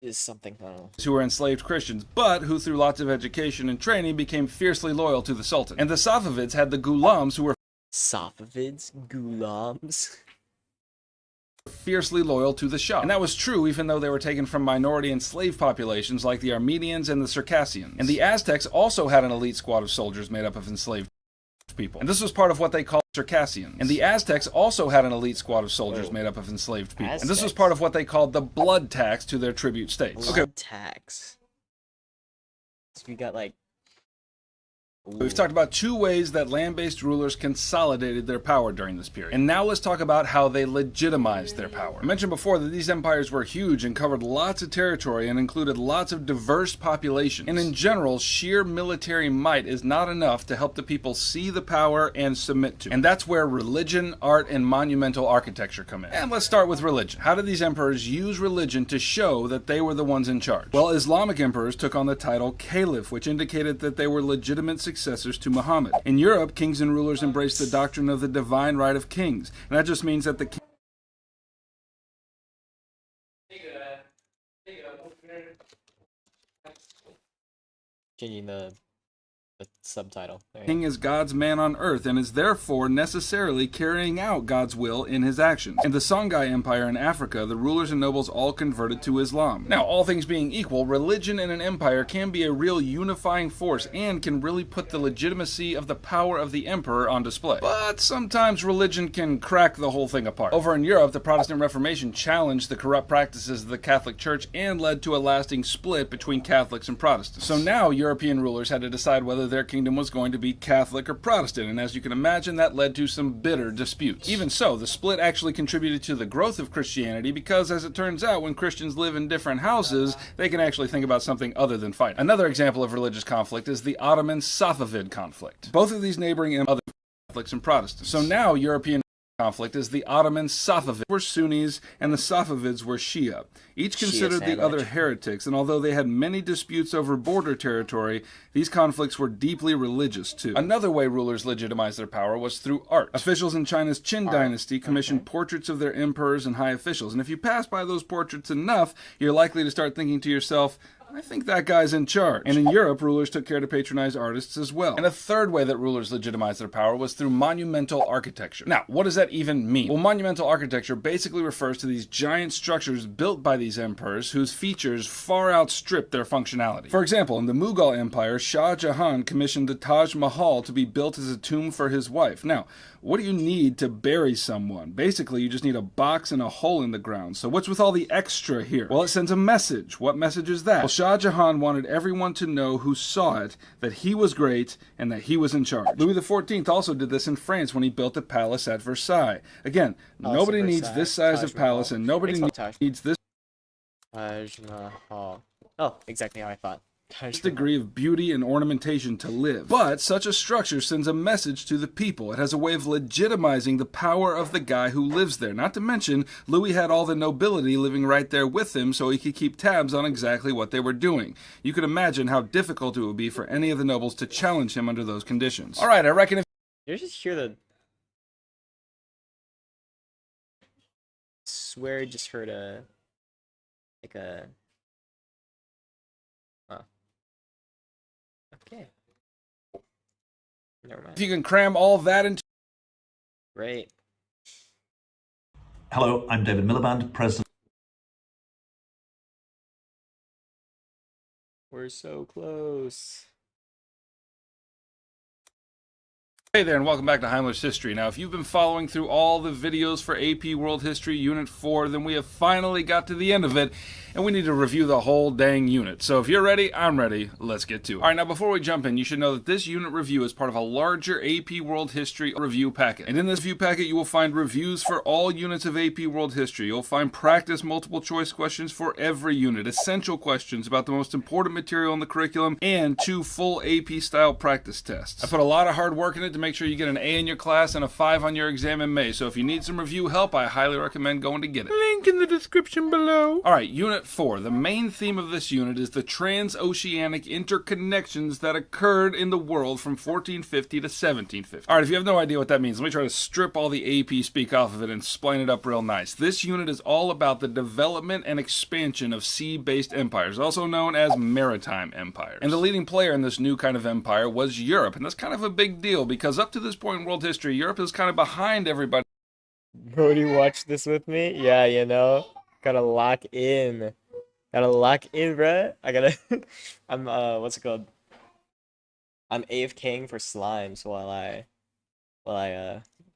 Is something, I don't know. Who were enslaved Christians, but who through lots of education and training became fiercely loyal to the Sultan. And the Safavids had the Ghulams, who were Safavids, Ghulams. fiercely loyal to the Shah. And that was true even though they were taken from minority enslaved populations like the Armenians and the Circassians. And the Aztecs also had an elite squad of soldiers made up of enslaved people. And this was part of what they called Circassians. And the Aztecs also had an elite squad of soldiers made up of enslaved people. And this was part of what they called the blood tax to their tribute states. Blood tax. So we got like... We've talked about two ways that land-based rulers consolidated their power during this period. And now let's talk about how they legitimized their power. I mentioned before that these empires were huge and covered lots of territory and included lots of diverse populations. And in general, sheer military might is not enough to help the people see the power and submit to it. And that's where religion, art, and monumental architecture come in. And let's start with religion. How did these emperors use religion to show that they were the ones in charge? Well, Islamic emperors took on the title caliph, which indicated that they were legitimate successors to Muhammad. In Europe, kings and rulers embraced the doctrine of the divine right of kings, and that just means that the king Changing the subtitle. king is God's man on earth and is therefore necessarily carrying out God's will in his actions. In the Songhai Empire in Africa, the rulers and nobles all converted to Islam. Now, all things being equal, religion in an empire can be a real unifying force and can really put the legitimacy of the power of the emperor on display. But sometimes religion can crack the whole thing apart. Over in Europe, the Protestant Reformation challenged the corrupt practices of the Catholic Church and led to a lasting split between Catholics and Protestants. So now European rulers had to decide whether their kingdom was going to be Catholic or Protestant, and as you can imagine, that led to some bitter disputes. Even so, the split actually contributed to the growth of Christianity because, as it turns out, when Christians live in different houses, they can actually think about something other than fighting. Another example of religious conflict is the Ottoman-Safavid conflict. Both of these neighboring empires were Catholics and Protestants. So now European conflict is the Ottoman-Safavids were Sunnis and the Safavids were Shia. Each considered the other heretics, and although they had many disputes over border territory, these conflicts were deeply religious too. Another way rulers legitimized their power was through art. Officials in China's Qin dynasty commissioned portraits of their emperors and high officials, and if you pass by those portraits enough, you're likely to start thinking to yourself, I think that guy's in charge. And in Europe, rulers took care to patronize artists as well. And a third way that rulers legitimized their power was through monumental architecture. Now, what does that even mean? Well, monumental architecture basically refers to these giant structures built by these emperors whose features far outstrip their functionality. For example, in the Mughal Empire, Shah Jahan commissioned the Taj Mahal to be built as a tomb for his wife. Now, what do you need to bury someone? Basically, you just need a box and a hole in the ground. So what's with all the extra here? Well, it sends a message. What message is that? Well, Shah Jahan wanted everyone to know who saw it that he was great and that he was in charge. Louis XIV also did this in France when he built a palace at Versailles. Again, nobody needs this size of palace and nobody needs this Taj Mahal. Oh, exactly how I thought. degree of beauty and ornamentation to live. But such a structure sends a message to the people. It has a way of legitimizing the power of the guy who lives there. Not to mention, Louis had all the nobility living right there with him, so he could keep tabs on exactly what they were doing. You could imagine how difficult it would be for any of the nobles to challenge him under those conditions. Alright, I reckon if You just hear the... swear I just heard a... like a... Huh. Okay. Never mind. you can cram all that into Great. Hello, I'm David Miliband, President. We're so close. Hey there, and welcome back to Heimlich's History. Now, if you've been following through all the videos for AP World History Unit 4, then we have finally got to the end of it, and we need to review the whole dang unit. So if you're ready, I'm ready. Let's get to it. Alright, now before we jump in, you should know that this unit review is part of a larger AP World History review packet. And in this review packet, you will find reviews for all units of AP World History. You'll find practice multiple choice questions for every unit, essential questions about the most important material in the curriculum, and 2 full AP style practice tests. I put a lot of hard work in it to make sure you get an A in your class and a 5 on your exam in May, so if you need some review help, I highly recommend going to get it. Link in the description below. Alright, Unit 4. The main theme of this unit is the transoceanic interconnections that occurred in the world from 1450 to 1750. Alright, if you have no idea what that means, let me try to strip all the AP speak off of it and spline it up real nice. This unit is all about the development and expansion of sea-based empires, also known as maritime empires. And the leading player in this new kind of empire was Europe, and that's kind of a big deal because up to this point in world history, Europe is kind of behind everybody. Bro, do you watch this with me? Yeah, you know? Gotta lock in. Gotta lock in, bruh. I gotta... I'm, what's it called? I'm afking for slimes while I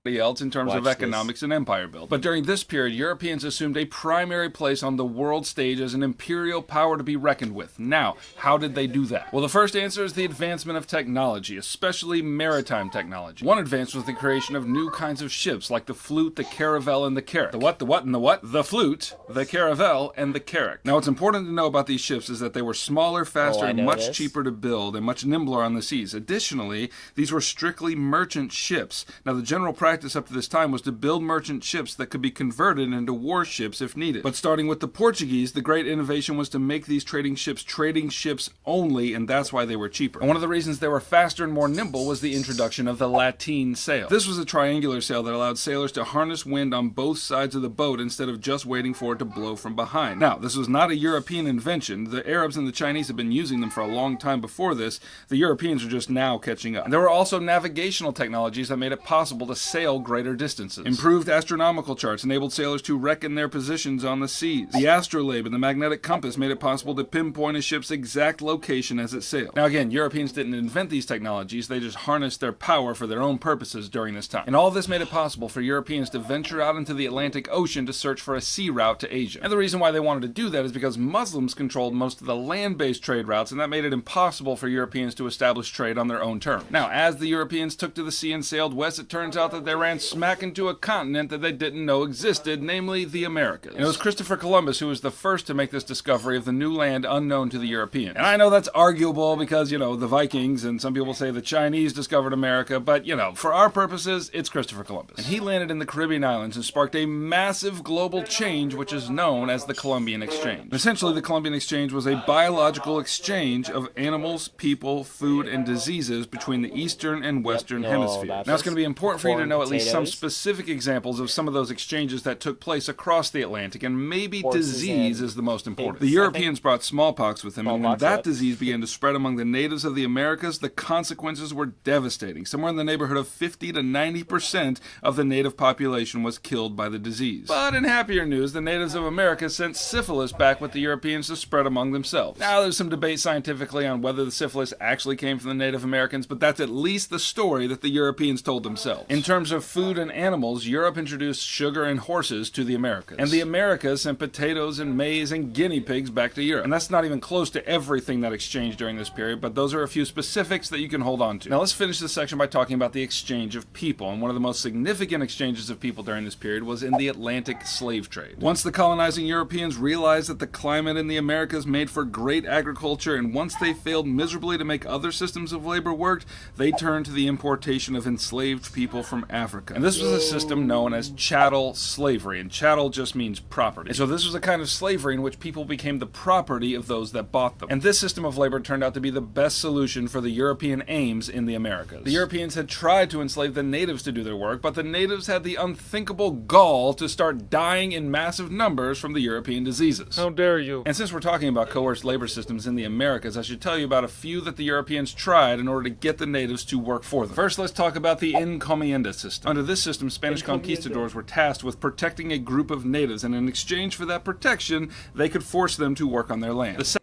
else in terms of economics and empire building. But during this period, Europeans assumed a primary place on the world stage as an imperial power to be reckoned with. Now, how did they do that? Well, the first answer is the advancement of technology, especially maritime technology. One advance was the creation of new kinds of ships, like the flute, the caravel, and the carrack. The what, and the what? The flute, the caravel, and the carrack. Now, what's important to know about these ships is that they were smaller, faster, and much cheaper to build, and much nimbler on the seas. Additionally, these were strictly merchant ships. Now, the general practice up to this time was to build merchant ships that could be converted into warships if needed. But starting with the Portuguese, the great innovation was to make these trading ships only, and that's why they were cheaper. And one of the reasons they were faster and more nimble was the introduction of the lateen sail. This was a triangular sail that allowed sailors to harness wind on both sides of the boat instead of just waiting for it to blow from behind. Now, this was not a European invention. The Arabs and the Chinese had been using them for a long time before this. The Europeans are just now catching up. And there were also navigational technologies that made it possible to sail greater distances. Improved astronomical charts enabled sailors to reckon their positions on the seas. The astrolabe and the magnetic compass made it possible to pinpoint a ship's exact location as it sailed. Now again, Europeans didn't invent these technologies, they just harnessed their power for their own purposes during this time. And all this made it possible for Europeans to venture out into the Atlantic Ocean to search for a sea route to Asia. And the reason why they wanted to do that is because Muslims controlled most of the land-based trade routes, and that made it impossible for Europeans to establish trade on their own terms. Now, as the Europeans took to the sea and sailed west, it turns out that they ran smack into a continent that they didn't know existed, namely the Americas. And it was Christopher Columbus who was the first to make this discovery of the new land unknown to the Europeans. And I know that's arguable because, you know, the Vikings and some people say the Chinese discovered America, but, you know, for our purposes, it's Christopher Columbus. And he landed in the Caribbean islands and sparked a massive global change which is known as the Columbian Exchange. And essentially, the Columbian Exchange was a biological exchange of animals, people, food, and diseases between the eastern and western hemispheres. Now, it's going to be important for you to know at least some Potatoes. specific examples of some of those exchanges that took place across the Atlantic, and maybe Horses disease and is the most important. pigs, The I Europeans brought smallpox with them, and when Smallpox, that yep. disease began to spread among the natives of the Americas, the consequences were devastating. Somewhere in the neighborhood of 50 to 90% of the native population was killed by the disease. But in happier news, the natives of America sent syphilis back with the Europeans to spread among themselves. Now, there's some debate scientifically on whether the syphilis actually came from the Native Americans, but that's at least the story that the Europeans told themselves. In terms of food and animals, Europe introduced sugar and horses to the Americas. And the Americas sent potatoes and maize and guinea pigs back to Europe. And that's not even close to everything that exchanged during this period, but those are a few specifics that you can hold on to. Now let's finish this section by talking about the exchange of people. And one of the most significant exchanges of people during this period was in the Atlantic slave trade. Once the colonizing Europeans realized that the climate in the Americas made for great agriculture, and once they failed miserably to make other systems of labor work, they turned to the importation of enslaved people from Africa. And this was a system known as chattel slavery, and chattel just means property. And so this was a kind of slavery in which people became the property of those that bought them. And this system of labor turned out to be the best solution for the European aims in the Americas. The Europeans had tried to enslave the natives to do their work, but the natives had the unthinkable gall to start dying in massive numbers from the European diseases. How dare you? And since we're talking about coerced labor systems in the Americas, I should tell you about a few that the Europeans tried in order to get the natives to work for them. First, let's talk about the encomienda system. Under this system, Spanish conquistadors were tasked with protecting a group of natives, and in exchange for that protection, they could force them to work on their land.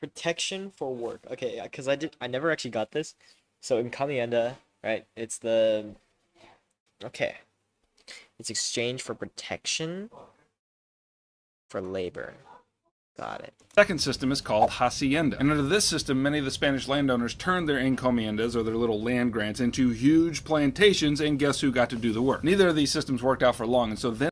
Protection for work. Okay, because I never actually got this. So encomienda, right? It's the okay. It's exchange for protection for labor. Got it. Second system is called hacienda. And under this system, many of the Spanish landowners turned their encomiendas, or their little land grants, into huge plantations, and guess who got to do the work? Neither of these systems worked out for long, and so then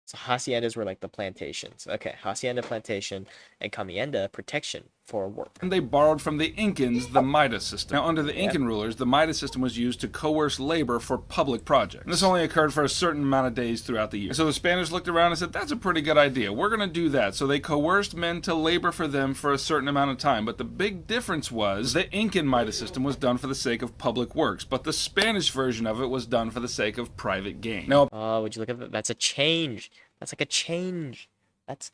So haciendas were like the plantations. Okay, hacienda plantation and encomienda protection for work. and they borrowed from the Incans the Midas system. Now, under the Incan rulers, the Midas system was used to coerce labor for public projects. And this only occurred for a certain amount of days throughout the year. So the Spanish looked around and said, that's a pretty good idea. We're going to do that. So they coerced men to labor for them for a certain amount of time. But the big difference was the Incan Midas system was done for the sake of public works, but the Spanish version of it was done for the sake of private gain. Now, Oh, would you look at that? That's a change. That's like a change. That's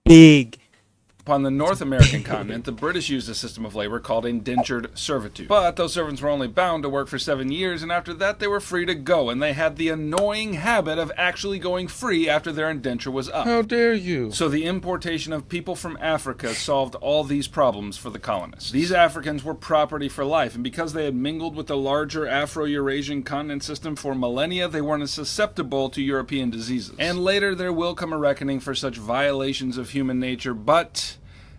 big. upon the North American continent, the British used a system of labor called indentured servitude. But those servants were only bound to work for 7 years, and after that they were free to go, and they had the annoying habit of actually going free after their indenture was up. How dare you? So the importation of people from Africa solved all these problems for the colonists. These Africans were property for life, and because they had mingled with the larger Afro-Eurasian continent system for millennia, they weren't as susceptible to European diseases. And later there will come a reckoning for such violations of human nature, but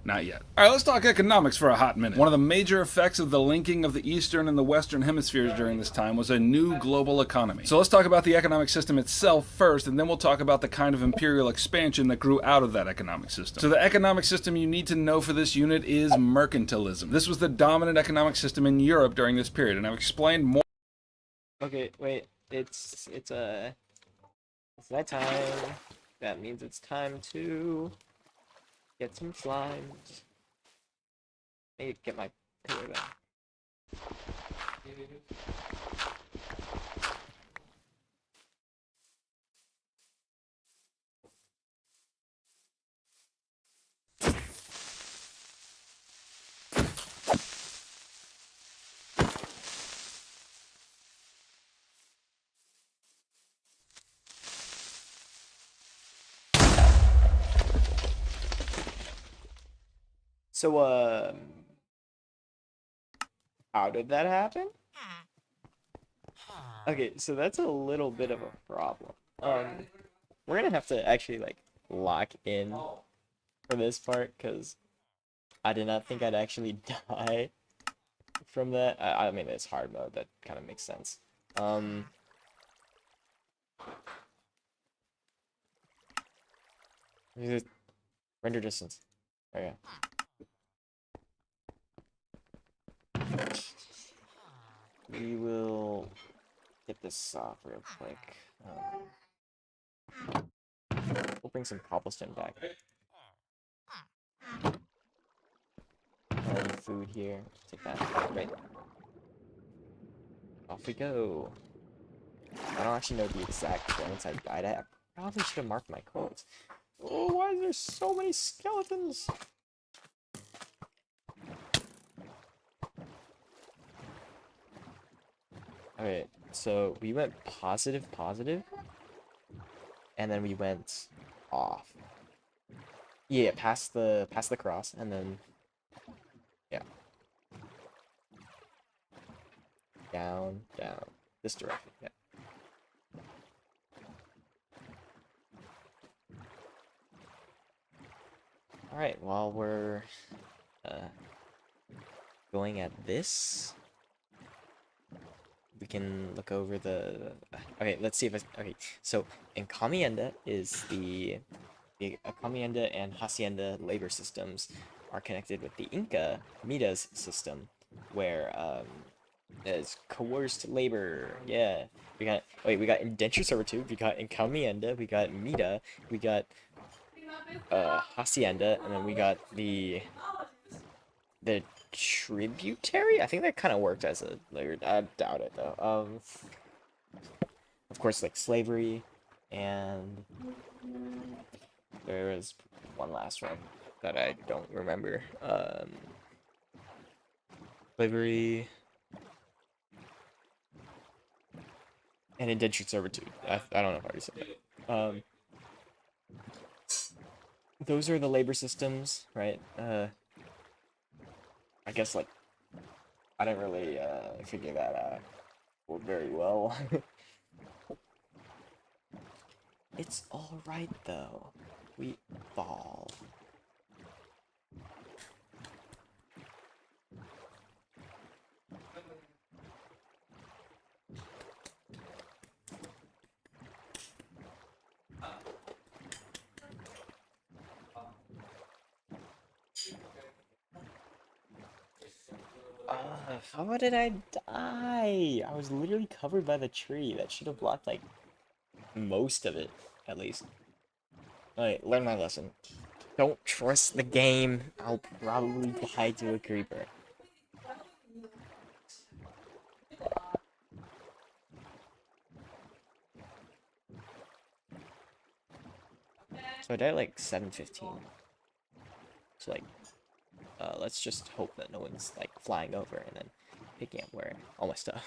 not yet. Alright, let's talk economics for a hot minute. One of the major effects of the linking of the Eastern and the Western hemispheres during this time was a new global economy. So let's talk about the economic system itself first, and then we'll talk about the kind of imperial expansion that grew out of that economic system. So the economic system you need to know for this unit is mercantilism. This was the dominant economic system in Europe during this period, and I've explained more. Okay, wait. It's that time. That means it's time to get some slimes. I need to get my pillar back. So, how did that happen? Okay, so that's a little bit of a problem. We're gonna have to actually, like, lock in for this part, because I did not think I'd actually die from that. I mean, it's hard mode, that kind of makes sense. Render distance. There you go. We will get this off real quick. We'll bring some cobblestone back. Food here. Take that. Right. Off we go. I don't actually know the exact coordinates I died at. I probably should have marked my codes. Oh, why is there so many skeletons? Okay, so we went positive, positive, and then we went off. Yeah, past the cross, and then yeah, down, down, this direction. Yeah. All right, while we're going at this, we can look over the. Okay, let's see if okay. So Encomienda is the Encomienda and Hacienda labor systems are connected with the Inca Midas system, where there's coerced labor. Yeah, we got indentured servitude, we got Encomienda, we got Mida, we got Hacienda, and then we got the tributary. I think that kind of worked as a labor. I doubt it though. Of course, like slavery, and there was one last one that I don't remember. Slavery and indentured servitude. I don't know if I already said that. Those are the labor systems, right? I guess like I didn't really figure that out very well. It's all right though. We fall. How did I die? I was literally covered by the tree. That should have blocked like most of it, at least. Alright, learn my lesson. Don't trust the game. I'll probably die to a creeper. So I died at like 7:15. So like, let's just hope that no one's like flying over and then picking up where all my stuff.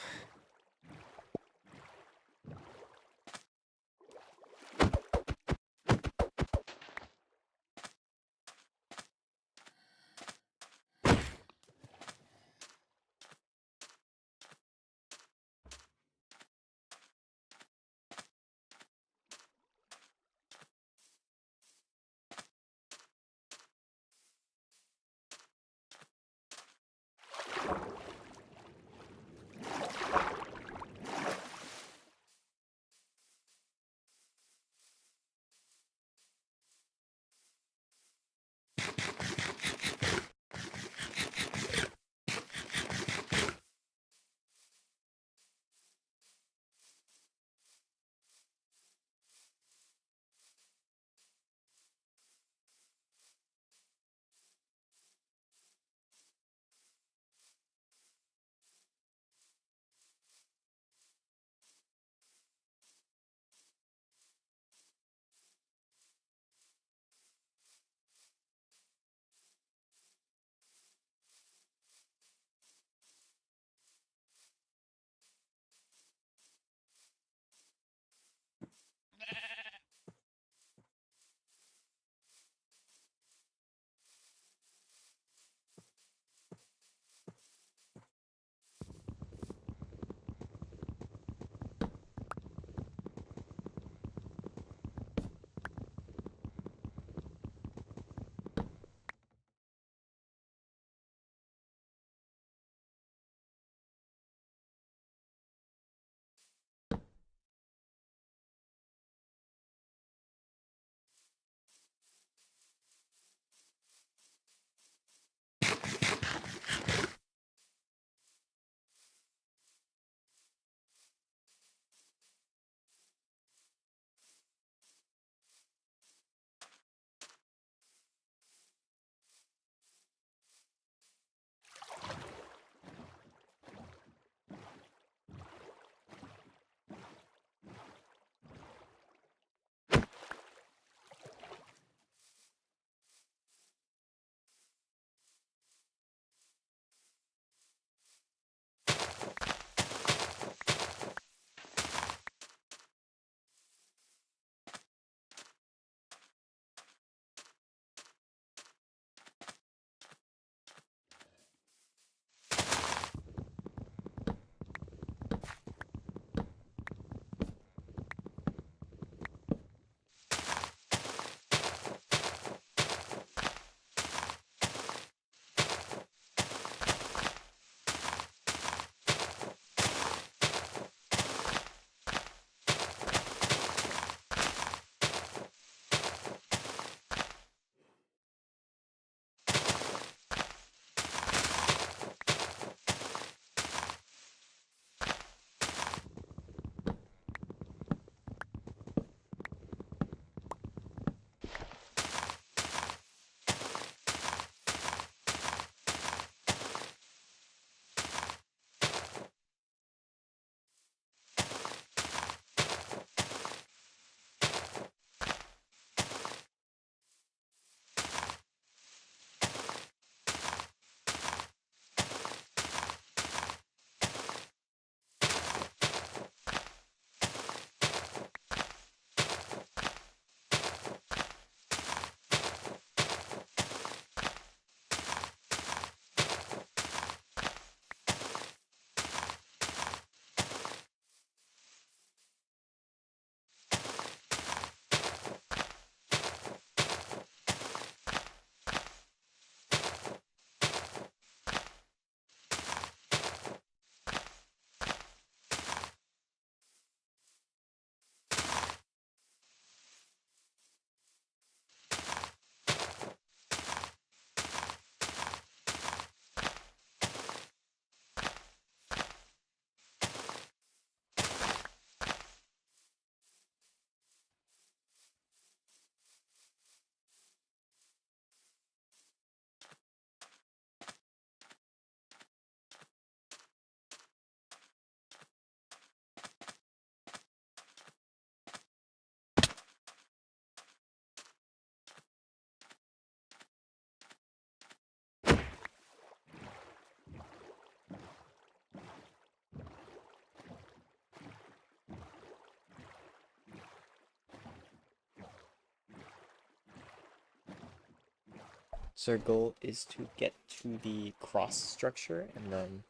So our goal is to get to the cross structure and then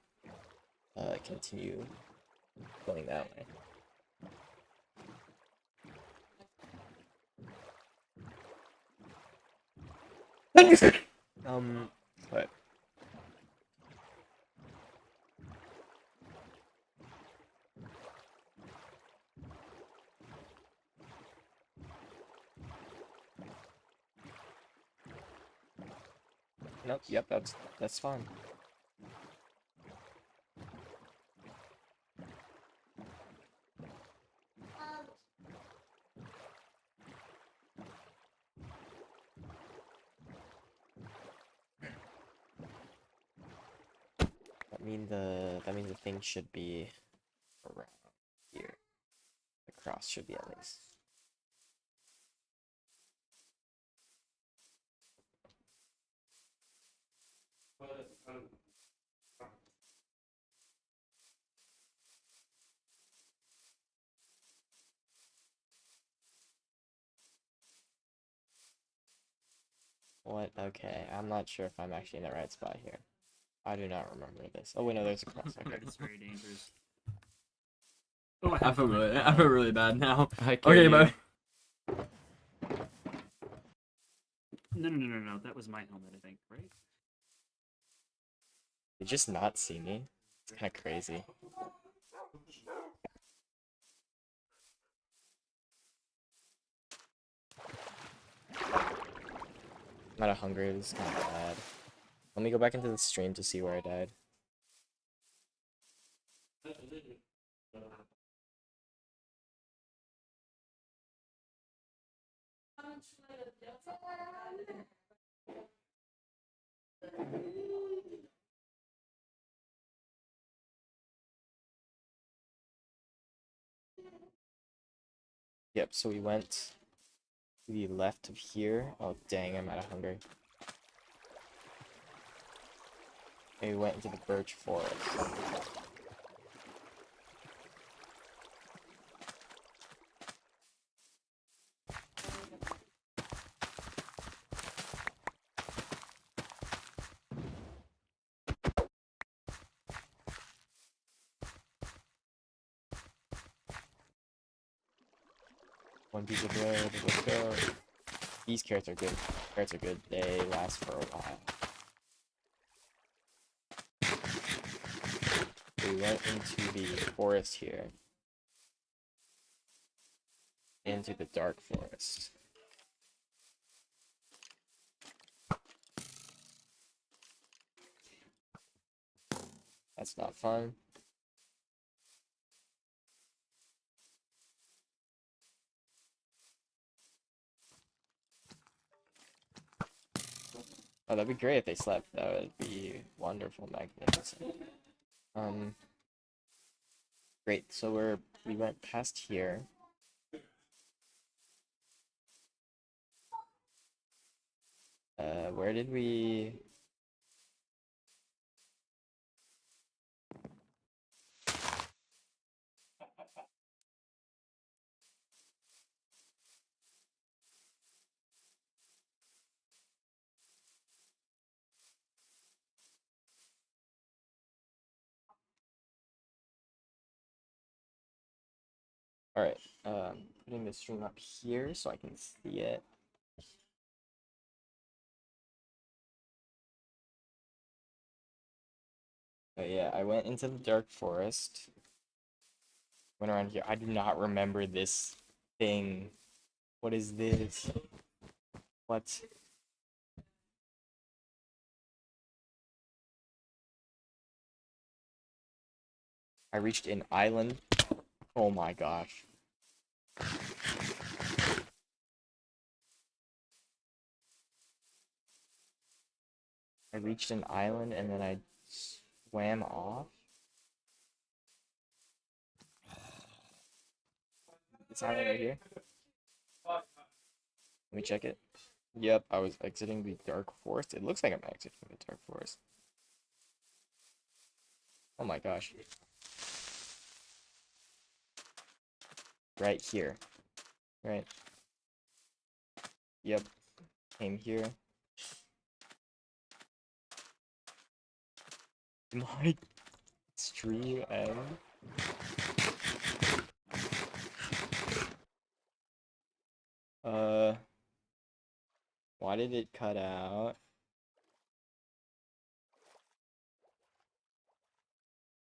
continue going that way. What? Nope, yep, that's fine. That means the thing should be around here. The cross should be at least. What? Okay, I'm not sure if I'm actually in the right spot here. I do not remember this. Oh wait, no, there's a cross. Okay. It's very dangerous. Oh, I feel really bad now. Okay, bye. No. That was my helmet, I think, right? You just not see me? It's kind of crazy. I'm out of hunger. This is kind of bad. Let me go back into the stream to see where I died. Yep, so we went to the left of here. Oh dang, I'm out of hunger. And we went into the birch forest. One piece of bread, let's go. These carrots are good. Carrots are good. They last for a while. We went into the forest here. Into the dark forest. That's not fun. Oh, that'd be great if they slept. That would be wonderful, magnificent. Great. So we went past here. Where did we? All right. Putting the stream up here so I can see it. But yeah, I went into the dark forest. Went around here. I do not remember this thing. What is this? What? I reached an island. Oh my gosh. I reached an island and then I swam off. This island right here. Let me check it. Yep, I was exiting the dark forest. It looks like I'm exiting the dark forest. Oh my gosh. Right here. Right. Yep. Came here. My stream end. Why did it cut out?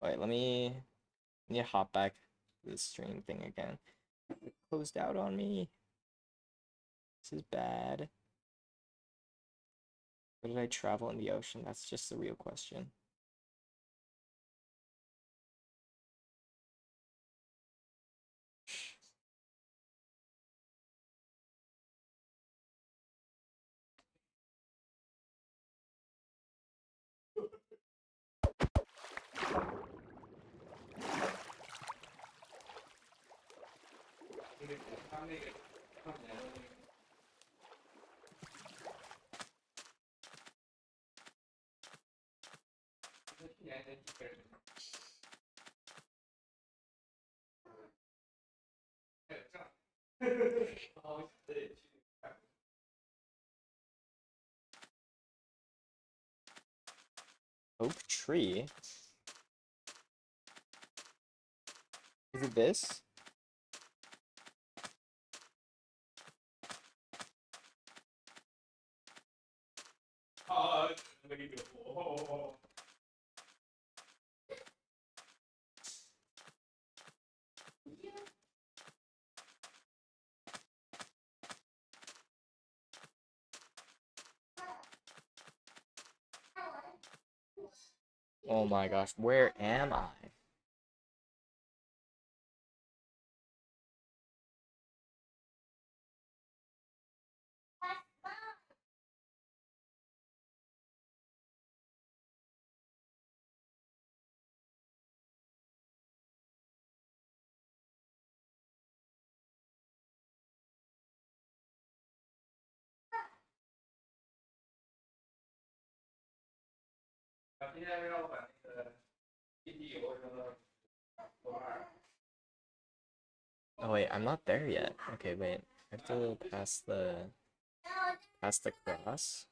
Wait, let me hop back to the stream thing again. It closed out on me. This is bad. Where did I travel in the ocean? That's just the real question. Oak tree? Is it this? Oh my gosh, where am I? Oh wait, I'm not there yet. Okay, wait. I have to pass the cross.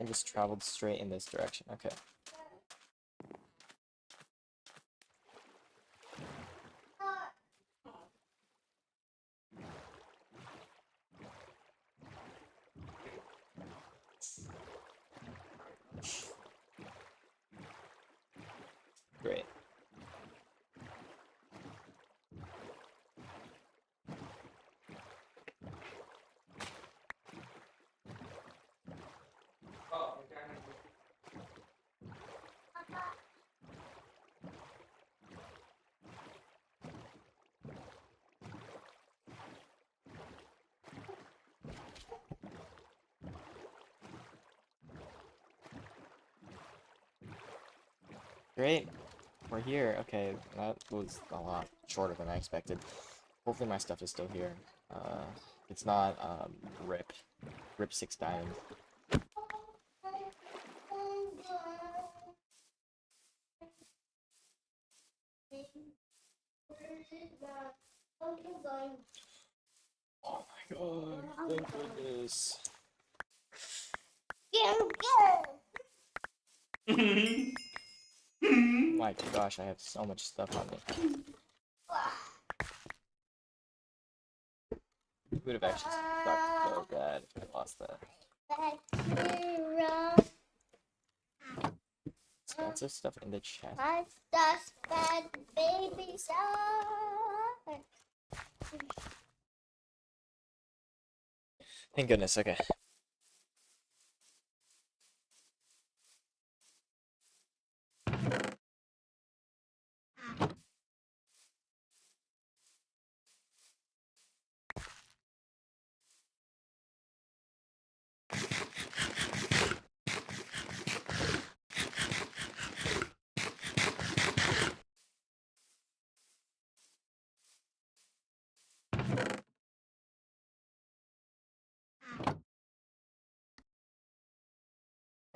And just traveled straight in this direction. Okay. Great. Great. We're here. Okay, that was a lot shorter than I expected. Hopefully my stuff is still here. It's not, rip. Rip 6 diamonds. Oh my god, thank goodness. My gosh, I have so much stuff on me. It would have actually sucked so bad if I lost that. Expensive stuff in the chest. Thank goodness, okay.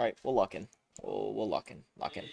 Alright, we'll lock in. We'll lock in. Lock in.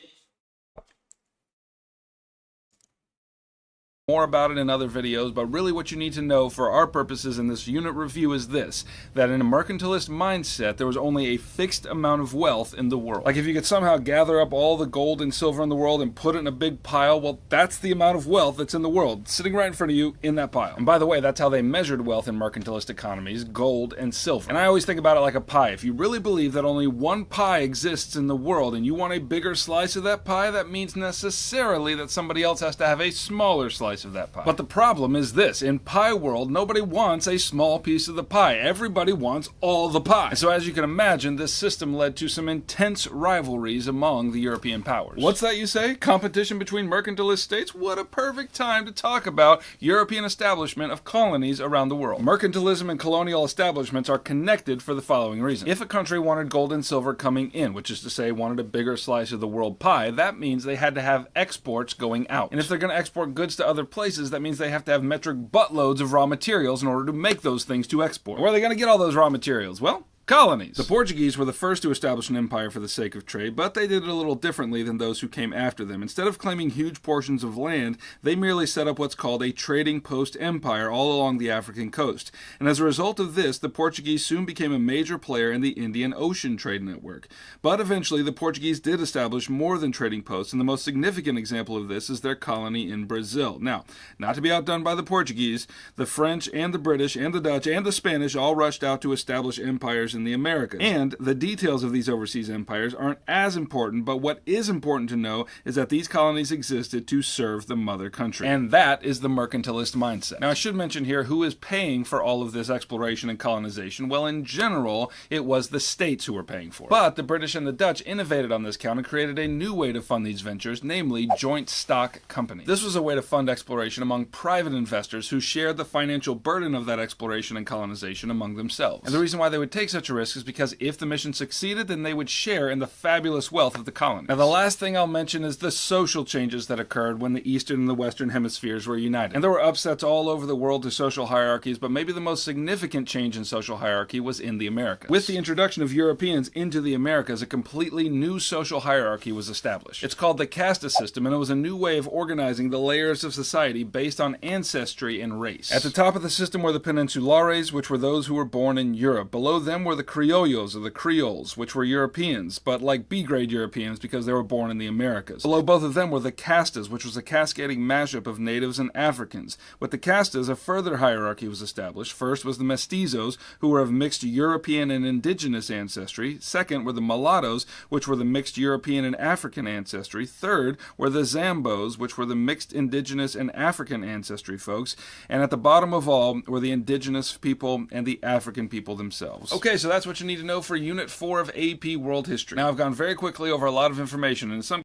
More about it in other videos, but really what you need to know for our purposes in this unit review is this, that in a mercantilist mindset, there was only a fixed amount of wealth in the world. Like if you could somehow gather up all the gold and silver in the world and put it in a big pile, well, that's the amount of wealth that's in the world, sitting right in front of you in that pile. And by the way, that's how they measured wealth in mercantilist economies, gold and silver. And I always think about it like a pie. If you really believe that only one pie exists in the world and you want a bigger slice of that pie, that means necessarily that somebody else has to have a smaller slice of that pie. But the problem is this, in pie world, nobody wants a small piece of the pie. Everybody wants all the pie. And so as you can imagine, this system led to some intense rivalries among the European powers. What's that you say? Competition between mercantilist states? What a perfect time to talk about European establishment of colonies around the world. Mercantilism and colonial establishments are connected for the following reason. If a country wanted gold and silver coming in, which is to say wanted a bigger slice of the world pie, that means they had to have exports going out. And if they're going to export goods to other places, that means they have to have metric buttloads of raw materials in order to make those things to export. Where are they going to get all those raw materials? Well, colonies. The Portuguese were the first to establish an empire for the sake of trade, but they did it a little differently than those who came after them. Instead of claiming huge portions of land, they merely set up what's called a trading post empire all along the African coast. And as a result of this, the Portuguese soon became a major player in the Indian Ocean trade network. But eventually, the Portuguese did establish more than trading posts, and the most significant example of this is their colony in Brazil. Now, not to be outdone by the Portuguese, the French and the British and the Dutch and the Spanish all rushed out to establish empires in the Americas. And the details of these overseas empires aren't as important, but what is important to know is that these colonies existed to serve the mother country. And that is the mercantilist mindset. Now I should mention here who is paying for all of this exploration and colonization. Well, in general, it was the states who were paying for it. But the British and the Dutch innovated on this count and created a new way to fund these ventures, namely joint stock companies. This was a way to fund exploration among private investors who shared the financial burden of that exploration and colonization among themselves. And the reason why they would take such a risk is because if the mission succeeded, then they would share in the fabulous wealth of the colonies. Now, the last thing I'll mention is the social changes that occurred when the Eastern and the Western hemispheres were united. And there were upsets all over the world to social hierarchies, but maybe the most significant change in social hierarchy was in the Americas. With the introduction of Europeans into the Americas, a completely new social hierarchy was established. It's called the casta system, and it was a new way of organizing the layers of society based on ancestry and race. At the top of the system were the peninsulares, which were those who were born in Europe. Below them were the criollos, or the Creoles, which were Europeans, but like B-grade Europeans because they were born in the Americas. Below both of them were the castas, which was a cascading mashup of natives and Africans. With the castas, a further hierarchy was established. First was the mestizos, who were of mixed European and indigenous ancestry. Second were the mulattoes, which were the mixed European and African ancestry. Third were the zambos, which were the mixed indigenous and African ancestry folks. And at the bottom of all were the indigenous people and the African people themselves. Okay, so that's what you need to know for Unit 4 of AP World History. Now, I've gone very quickly over a lot of information, and in some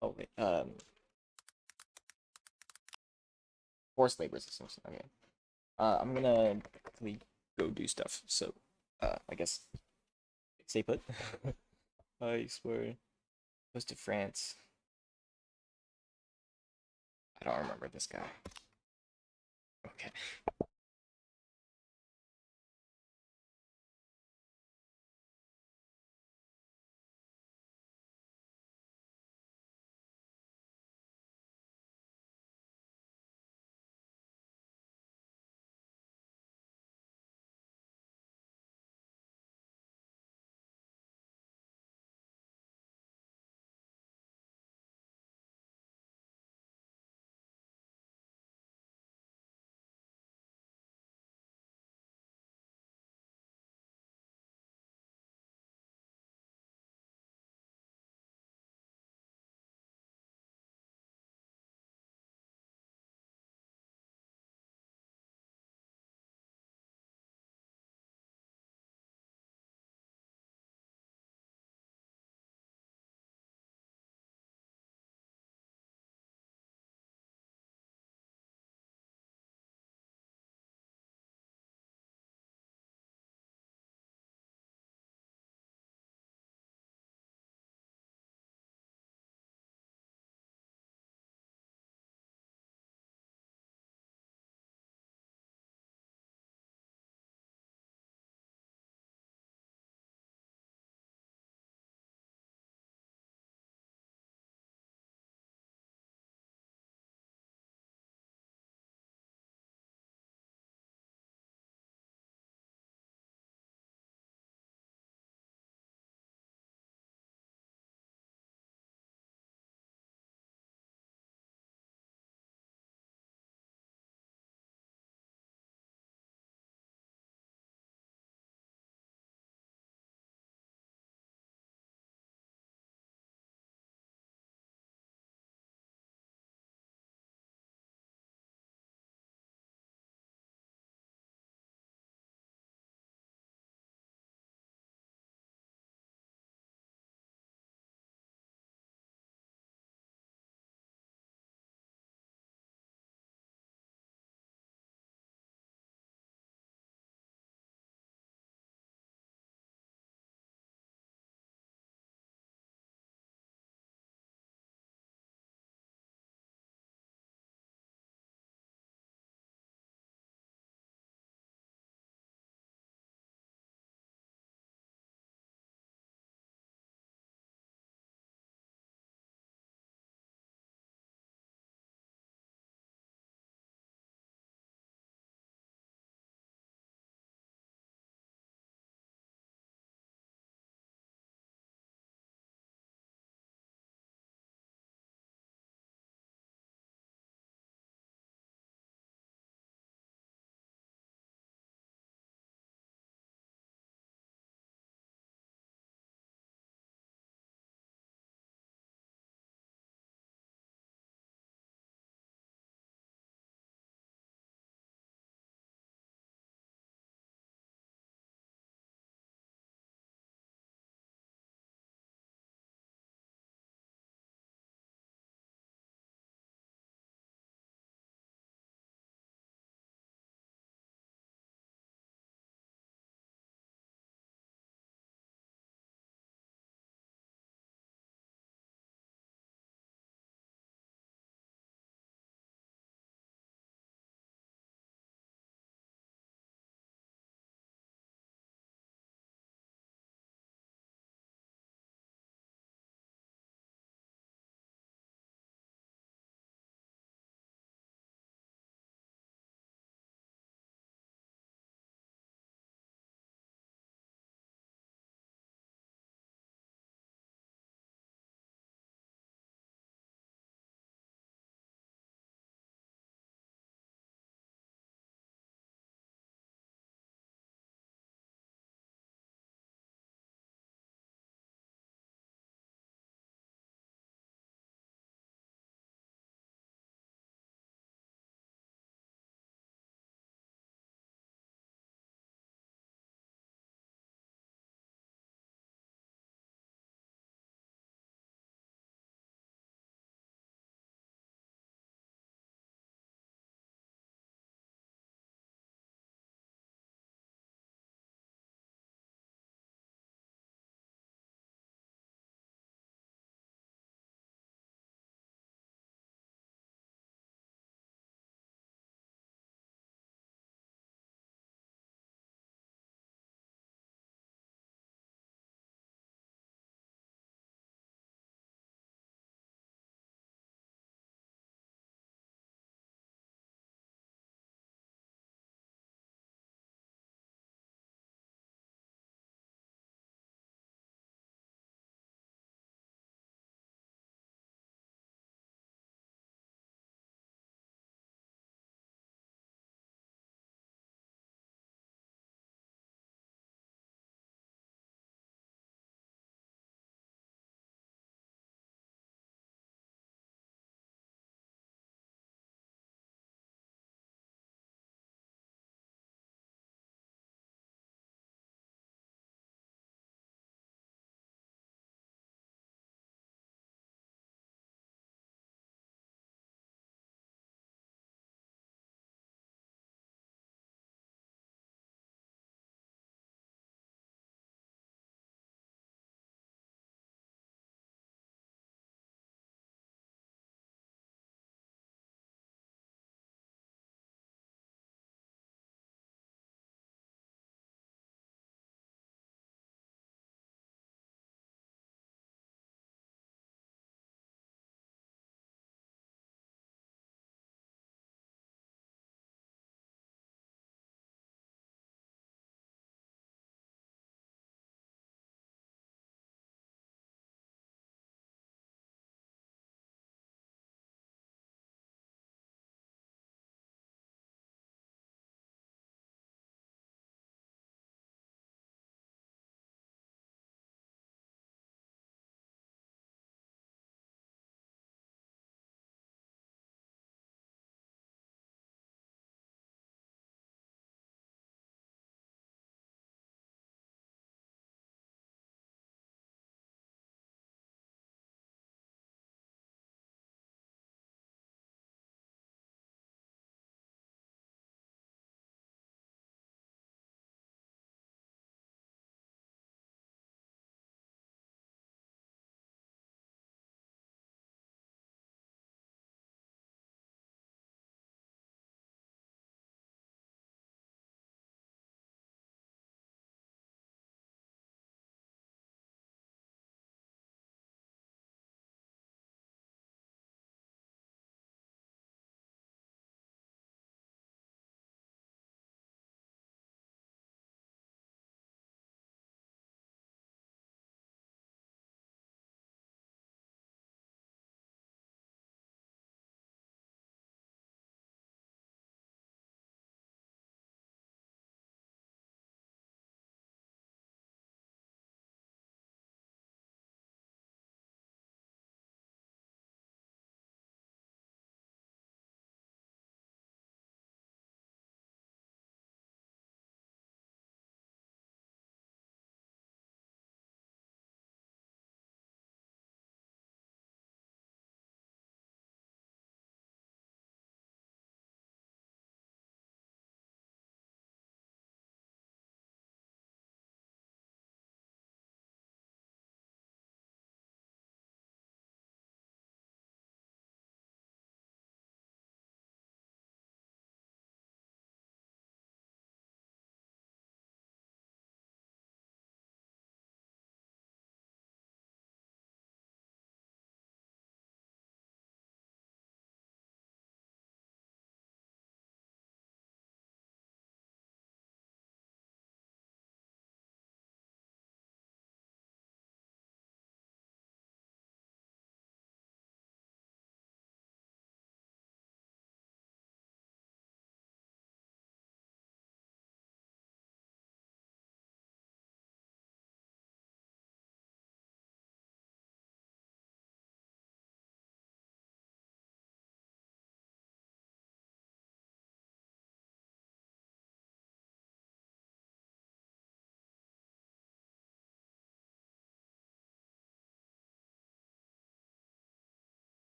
Oh wait, forced labor systems. Okay. I'm gonna quickly go do stuff. So, I guess stay put. I explore goes to France. I don't remember this guy. Okay.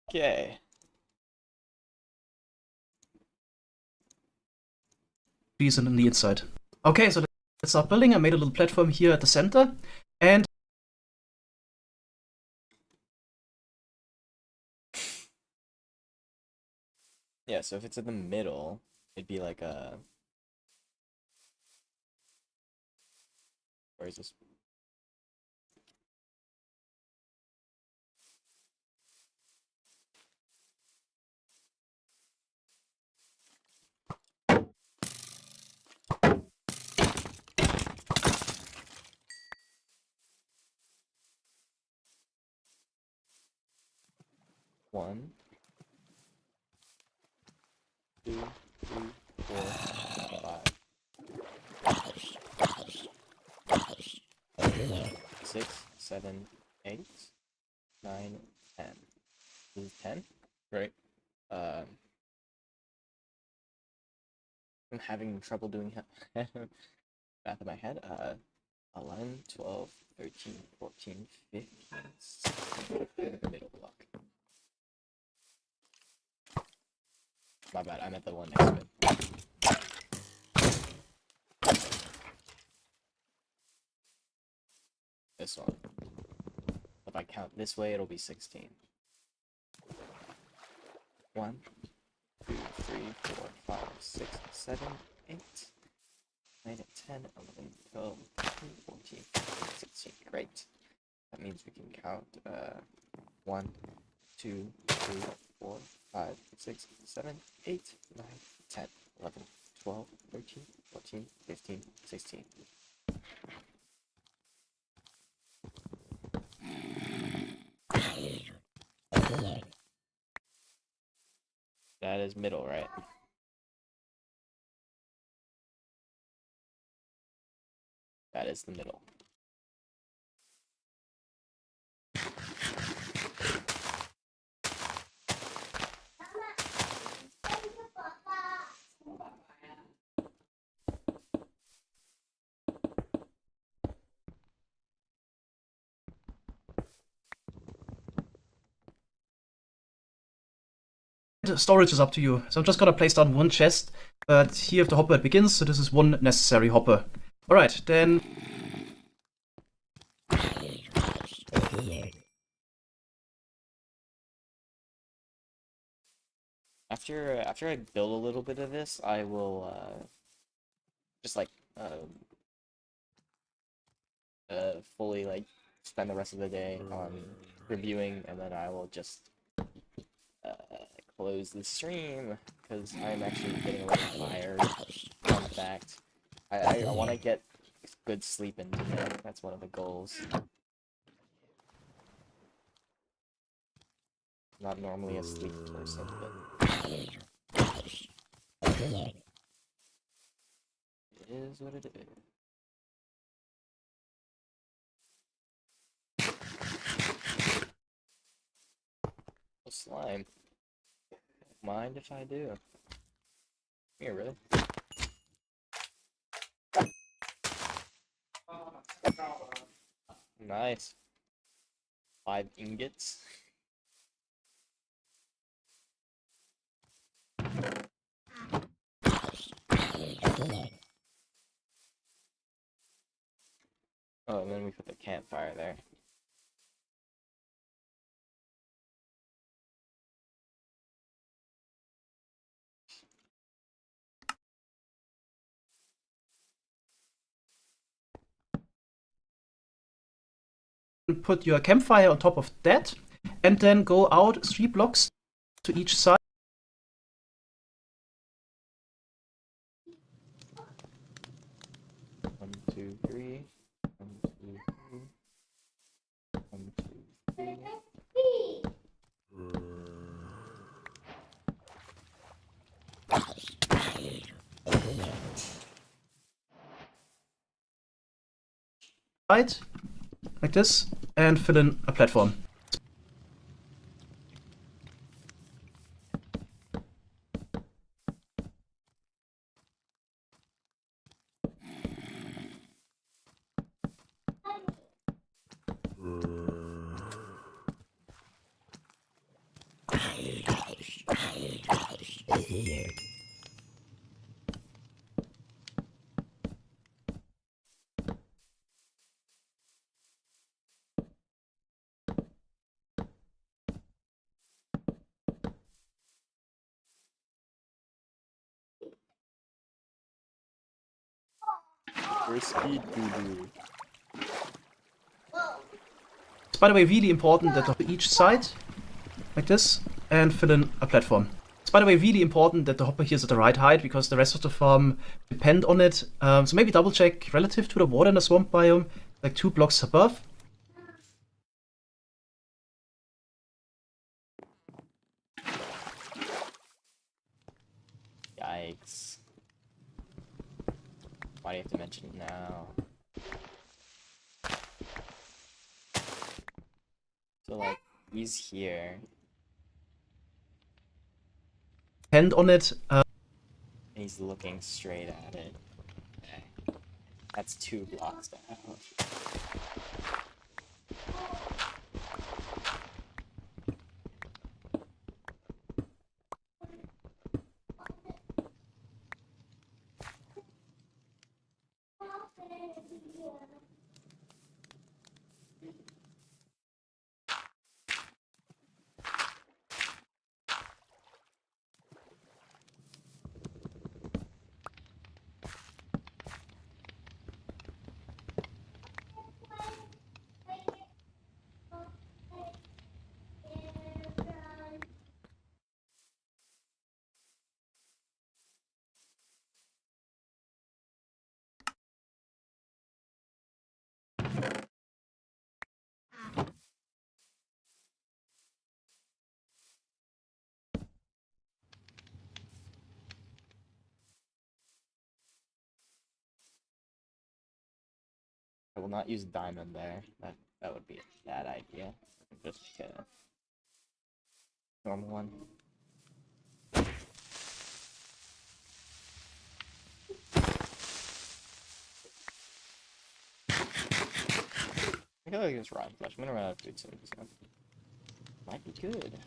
Okay. Reason on the inside. Okay, so let's start building. I made a little platform here at the center, and Yeah, so if it's in the middle, it'd be like a... Where is this? One, two, three, 4, 5, 6, 7, 8, 9, 10. This is 10? Right. I'm having trouble doing math in my head. 11, 12, 13, 14, 15, 16, the middle block. My bad, I'm at the one next to it. This one. If I count this way, it'll be 16. 1, 2, 3, 4, 5, 6, 7, 8, 9, 10, 11, 12, 13, 14, 15, 16. Great. That means we can count 1, 2, 3, 4, 5, 6, 7, 8, 9, 10, 11, 12, 13, 14, 15, 16. That is middle, right? That is the middle. storage is up to you. So I'm just gonna place down one chest, but here the hopper begins, so this is one necessary hopper. Alright, then... After I build a little bit of this, I will just like fully like spend the rest of the day on reviewing, and then I will just close the stream because I'm actually getting a little tired. Fun fact, I want to get good sleep in today. That's one of the goals. Not normally a sleep person, but it is what it is. Oh, slime. Mind if I do? Here, really? Nice. 5 ingots. Oh, and then we put the campfire there. Put your campfire on top of that, and then go out 3 blocks to each side. One, two, three. 1, 2, 3. 1, 2, 3. Right, like this, and fill in a platform. Or speed boo-boo. It's, by the way, really important that the each side, like this, and fill in a platform. It's, by the way, really important that the hopper here is at the right height, because the rest of the farm depend on it. So maybe double check relative to the water in the swamp biome, like 2 blocks above. Yikes. Why do you have to mention it now? So like, he's here. Depend on it. He's looking straight at it. Okay. That's 2 blocks down. I will not use diamond there. That would be a bad idea. Just get a normal one. I feel like it's rotten flesh. I'm gonna run out of food soon. So might be good.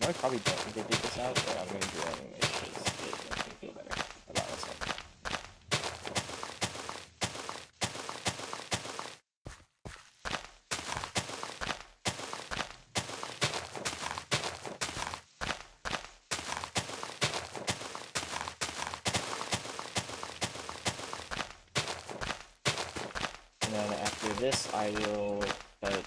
I probably don't need to dig this out, but I'm gonna do it anyway because it makes me feel better about myself. And then after this, I will put in.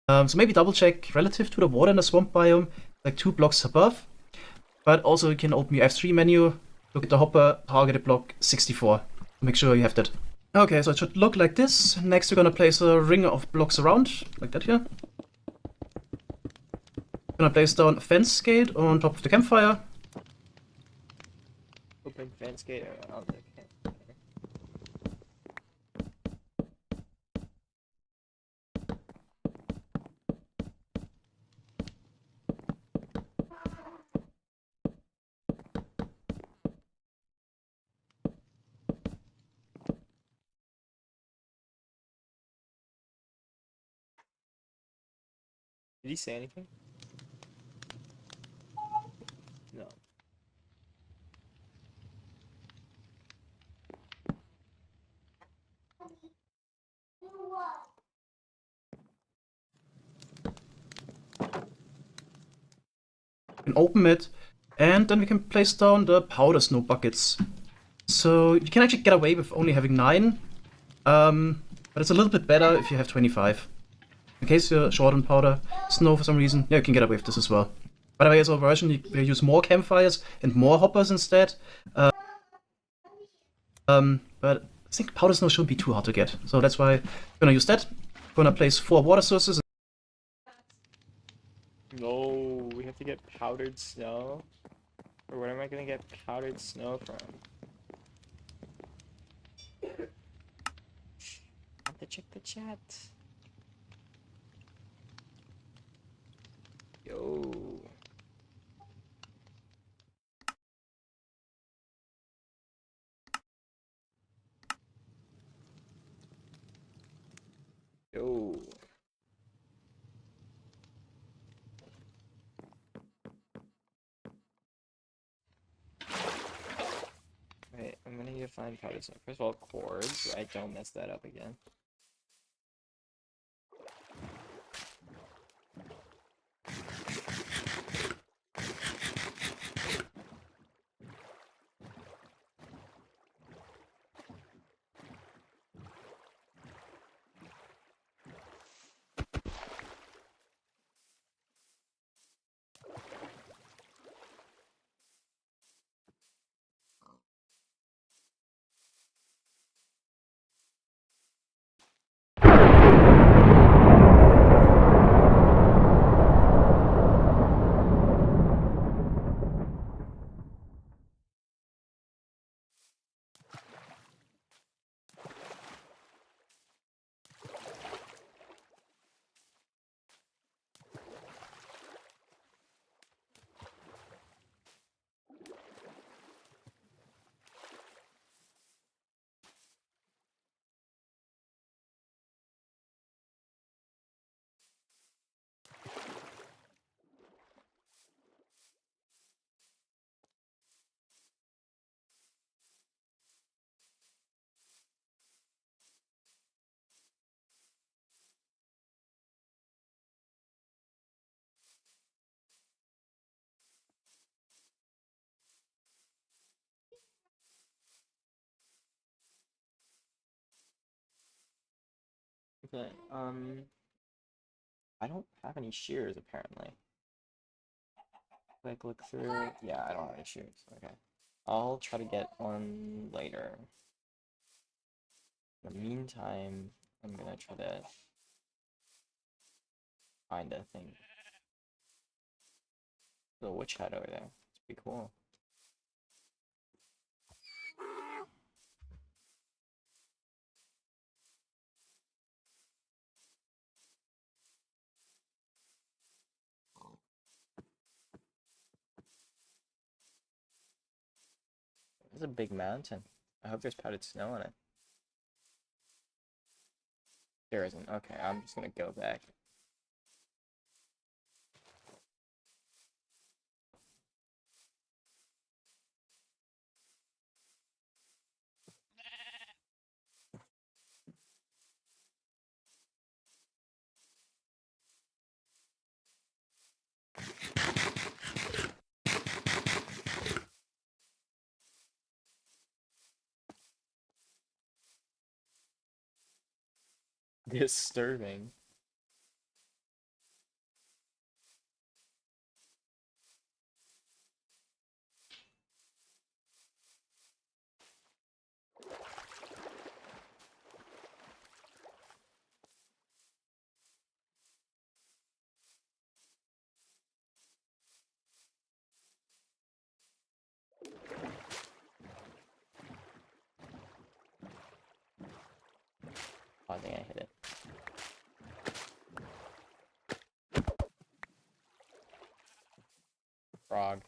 So maybe double check relative to the water in the swamp biome, like 2 blocks above. But also you can open your F3 menu, look at the hopper, target block 64. Make sure you have that. Okay, so it should look like this. Next we're gonna place a ring of blocks around, like that here. Gonna place down a fence gate on top of the campfire. Open fence gate around the campfire. Did he say anything? No. We can open it, and then we can place down the powder snow buckets. So you can actually get away with only having 9, but it's a little bit better if you have 25. In case you're short on powder snow for some reason, yeah, you can get away with this as well. By the way, as a version, you use more campfires and more hoppers instead. But I think powder snow shouldn't be too hard to get, so that's why I'm gonna use that. Gonna place 4 water sources. No, we have to get powdered snow. Or where am I gonna get powdered snow from? I have to check the chat. Yo. Yo. Wait, I'm gonna need to find powder snow. First of all, cords. I don't mess that up again. Okay, I don't have any shears apparently. Like look through. Yeah, I don't have any shears. Okay. I'll try to get one later. In the meantime, I'm gonna try to find a thing. The witch hat over there. It's pretty cool. It's a big mountain. I hope there's powdered snow on it. There isn't. Okay, I'm just gonna go back. Disturbing. I think I hit it. Frog.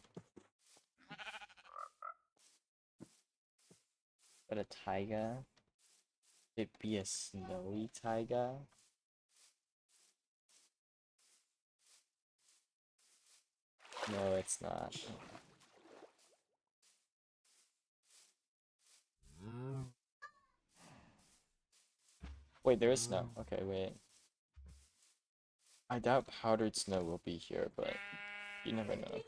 But a taiga? Could it be a snowy taiga? No, it's not. Wait, there is snow. Okay, wait. I doubt powdered snow will be here, but you never know.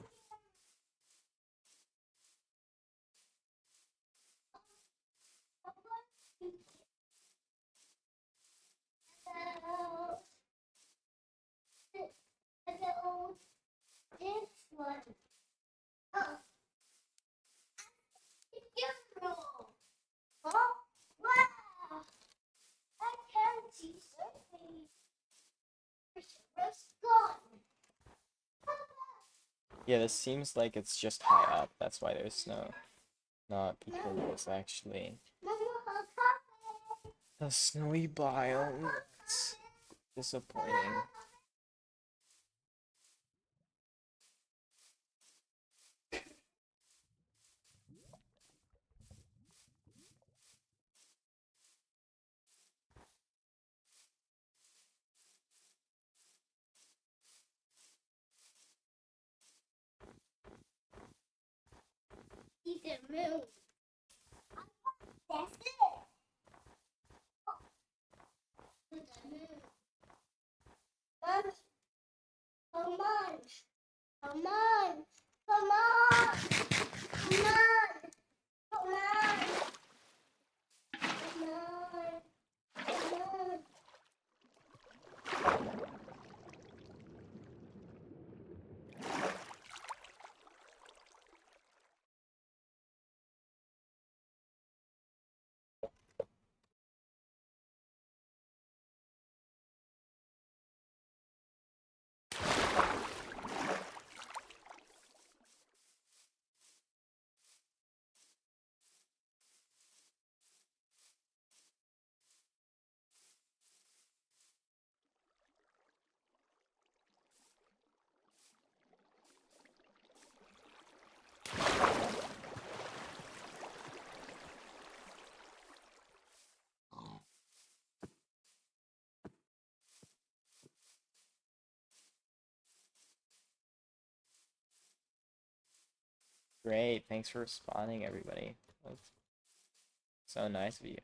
Yeah, this seems like it's just high up. That's why there's snow. Not because it's actually a snowy biome. It's disappointing. Great, thanks for responding, everybody. That's so nice of you.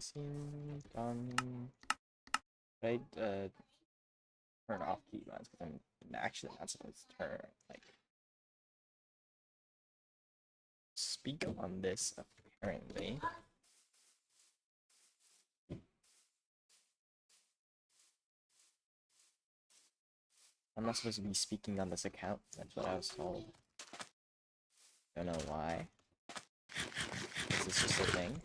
Seems done. Right, turn off keybinds because I'm actually not supposed to turn, like, speak on this, apparently. I'm not supposed to be speaking on this account, that's what I was told. Don't know why. Is this just a thing?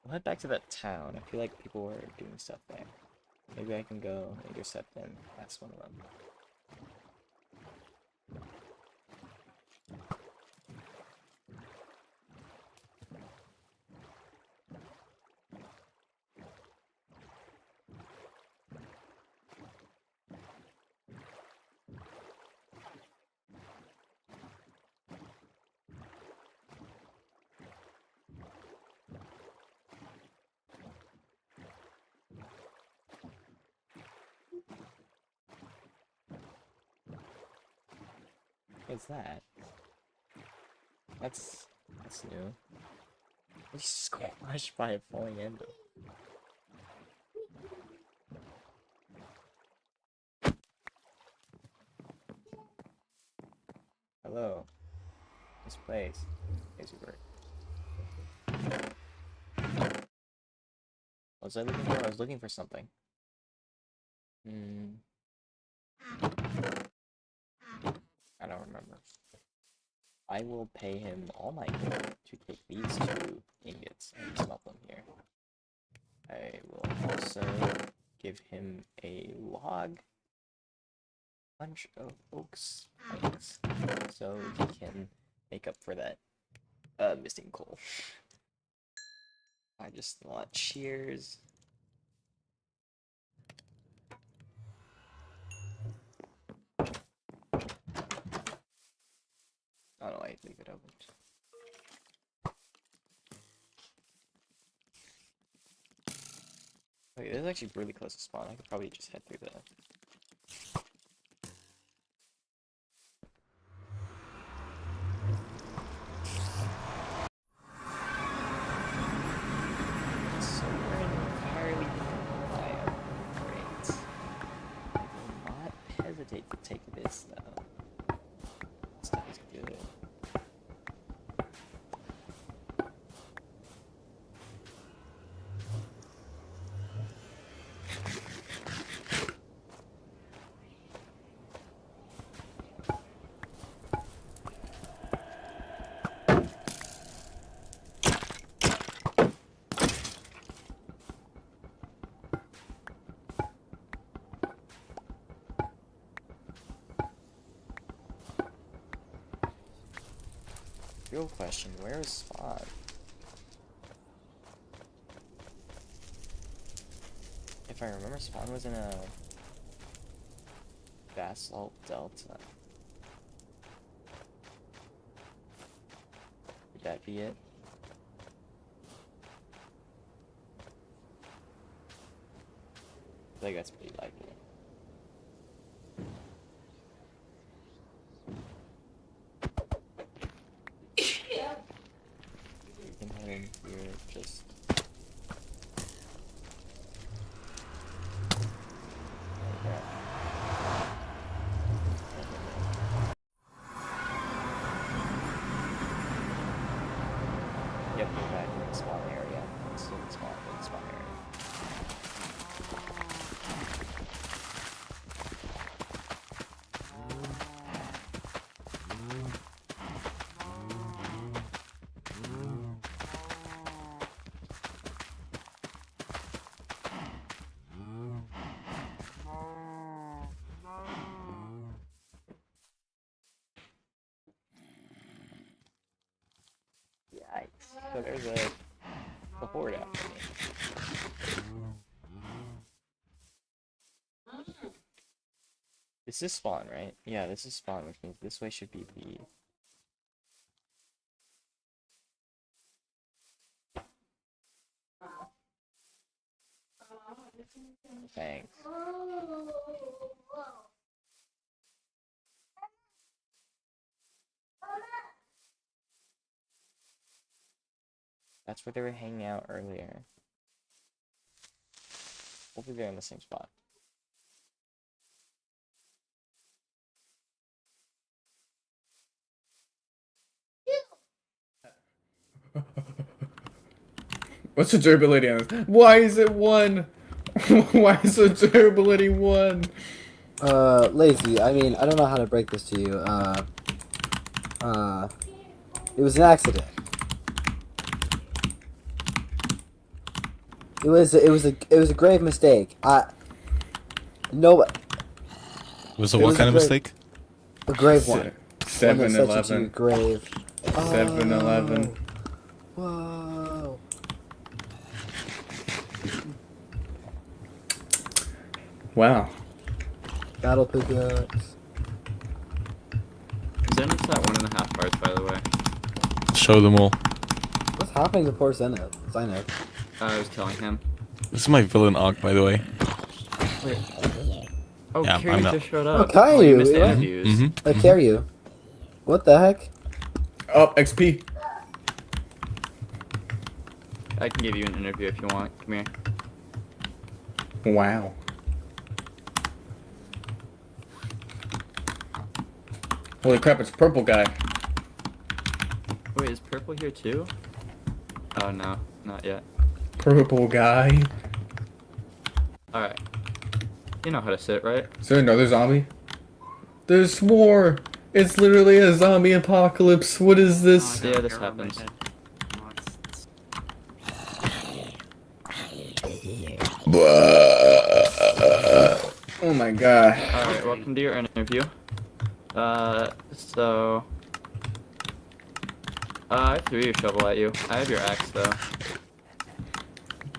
We'll head back to that town. I feel like people were doing stuff there. Maybe I can go intercept them. That's one of them. What's that? That's new. He's squashed by it falling into. Hello. This place. Crazy bird. What was I looking for? I was looking for something. I don't remember. I will pay him all my gold to take these 2 ingots and smelt them here. I will also give him a bunch of oaks planks, so he can make up for that missing coal. I just want shears. I don't know, I leave it open. Okay, this is actually really close to spawn. I could probably just head through the... So we're in an entirely different biome. Great. I will not hesitate to take this, though. This stuff is good. Real question, where is Spawn? If I remember, Spawn was in a basalt delta. Would that be it? I think that's pretty likely. We can head in here, just... Okay. Yep, we're back in the spawn area. It's in the spawn area. Yikes. So there's a horde after me. This is spawn, right? Yeah, this is spawn, which means this way should be the... Thanks. That's where they were hanging out earlier. Hopefully they're in the same spot. What's the durability on this? Why is it 1? Why is the durability 1? Lazy, I mean, I don't know how to break this to you. It was an accident. It was a grave mistake. No. Was it what kind of mistake? A grave one. 7-11. Grave. 7-11. Whoa. Wow. Battle pickaxe. Zenith's at 1.5 bars, by the way. Show them all. What's happening to poor Zenith? I was killing him. This is my villain arc, by the way. Wait. Oh, Yeah, Carrie I'm not. just showed Oh, up. Caillou, you missed the yeah. interviews. Mm-hmm. Carry you. What the heck? Oh, XP. I can give you an interview if you want. Come here. Wow. Holy crap, it's purple guy. Wait, is purple here too? Oh no, not yet. Purple guy. Alright. You know how to sit, right? Is there another zombie? There's more! It's literally a zombie apocalypse. What is this? Yeah, this happens. Oh my god. Alright, welcome to your interview. I threw your shovel at you. I have your axe, though.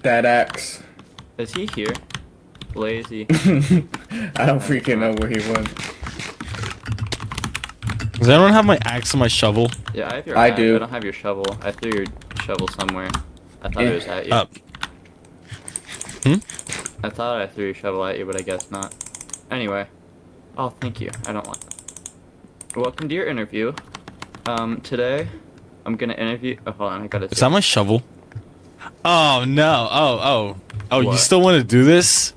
That axe. Is he here? Lazy. I don't freaking know where he went. Does anyone have my axe and my shovel? Yeah, I have your I axe. do. I don't have your shovel. I threw your shovel somewhere. I thought it was at you. I thought I threw your shovel at you, but I guess not. Anyway. Oh, thank you. I don't want that. Welcome to your interview. Today, I'm gonna interview... Oh, hold on, I gotta... Is that my shovel? Oh, no. Oh, you What? still want to do this?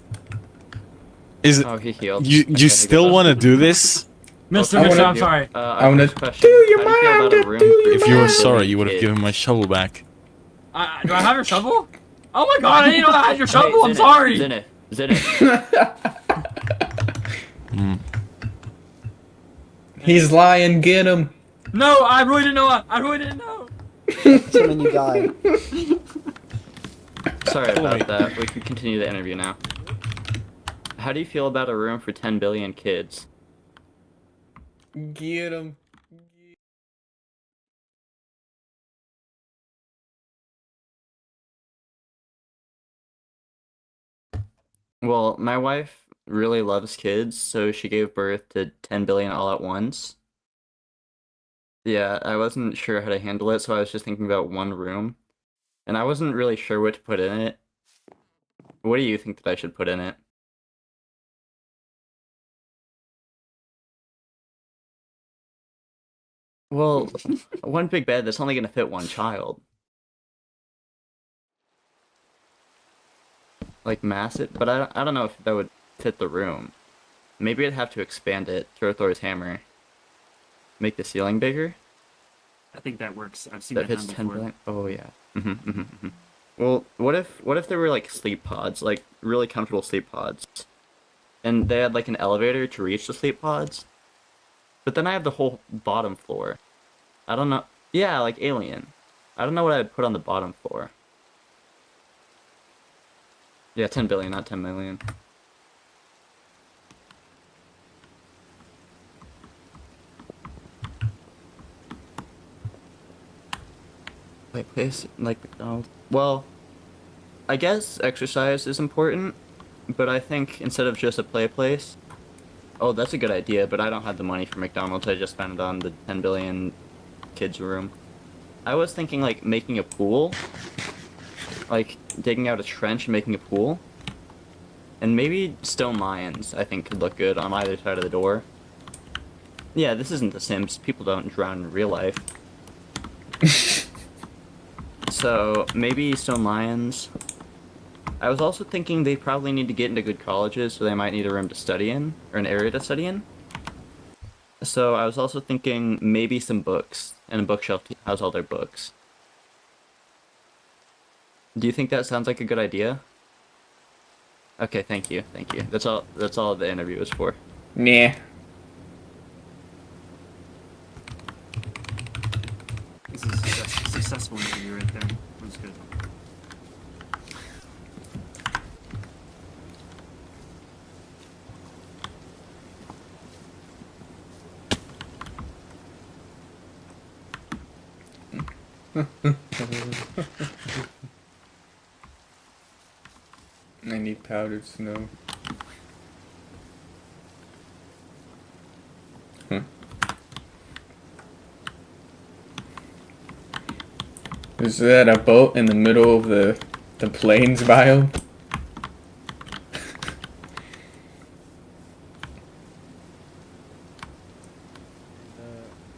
Is it... Oh, he healed. You Okay, still want to do this? Mr. I'm sorry. I wanna do your mom, do your If you were mom. sorry, you would have given my shovel back. Do I have your shovel? Oh my god, I didn't know I had your shovel. I'm Zenith, sorry. Zenith. He's lying, get him. No, I really didn't know. I really didn't know. Tim and you die. Sorry about that. We can continue the interview now. How do you feel about a room for 10 billion kids? Get him. Well, my wife really loves kids, so she gave birth to 10 billion all at once. Yeah, I wasn't sure how to handle it, so I was just thinking about one room. And I wasn't really sure what to put in it. What do you think that I should put in it? Well, one big bed that's only gonna fit one child. Like massive, but I don't know if that would fit the room. Maybe I'd have to expand it, throw Thor's hammer. Make the ceiling bigger? I think that works. I've seen That that fits done 10 before. billion? Oh yeah. Well, what if there were like sleep pods, like really comfortable sleep pods, and they had like an elevator to reach the sleep pods, but then I have the whole bottom floor. I don't know. Yeah, like Alien. I don't know what I'd put on the bottom floor. Yeah, 10 billion, not 10 million. Wait, place like McDonald's. Well, I guess exercise is important, but I think instead of just a play place. Oh, that's a good idea, but I don't have the money for McDonald's. I just spent it on the 10 billion kids room. I was thinking like making a pool, like digging out a trench and making a pool, and maybe stone lions. I think could look good on either side of the door. Yeah, this isn't The Sims. People don't drown in real life. So, maybe stone lions. I was also thinking they probably need to get into good colleges, so they might need a room to study in, or an area to study in. So, I was also thinking maybe some books, and a bookshelf to house all their books. Do you think that sounds like a good idea? Okay, thank you, thank you. That's all the interview was for. Nah. This is a successful interview right there. That was good. I need powdered snow. Huh. Is that a boat in the middle of the plains biome?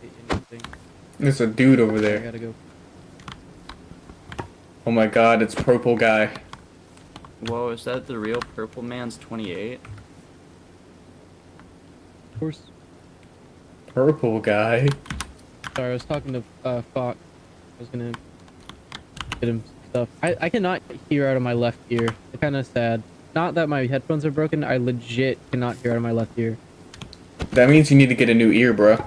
The something. There's a dude over there. I gotta go. Oh my god, it's purple guy. Whoa, is that the real purple man's 28? Of course. Purple guy. Sorry, I was talking to Fox. I was gonna get him stuff. I cannot hear out of my left ear. It's kind of sad. Not that my headphones are broken. I legit cannot hear out of my left ear. That means you need to get a new ear, bro.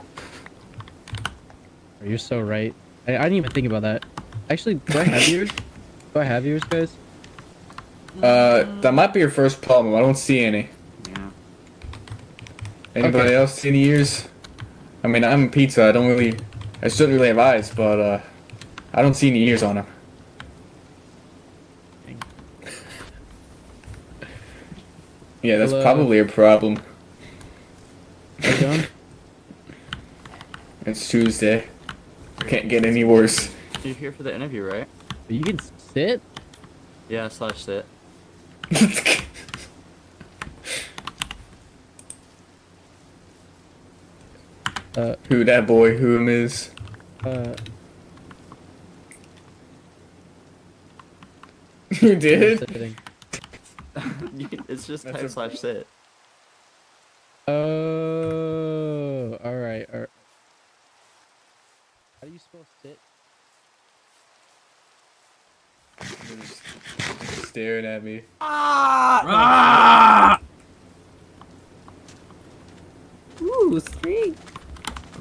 You're so right. I didn't even think about that. Actually, do I have ears? Do I have ears, guys? That might be your first problem. I don't see any. Yeah. Anybody else see any ears? I mean, I'm a pizza. I shouldn't really have eyes, but I don't see any ears on him. Yeah, that's Hello. probably a problem. Are you done? It's Tuesday. Can't get any worse. You're here for the interview, right? You can sit? Yeah, / sit. Who that boy, who him is? You did? Sitting. It's just That's type / sit. Oh, alright. How do you spell sit? Just staring at me. Ooh, streak.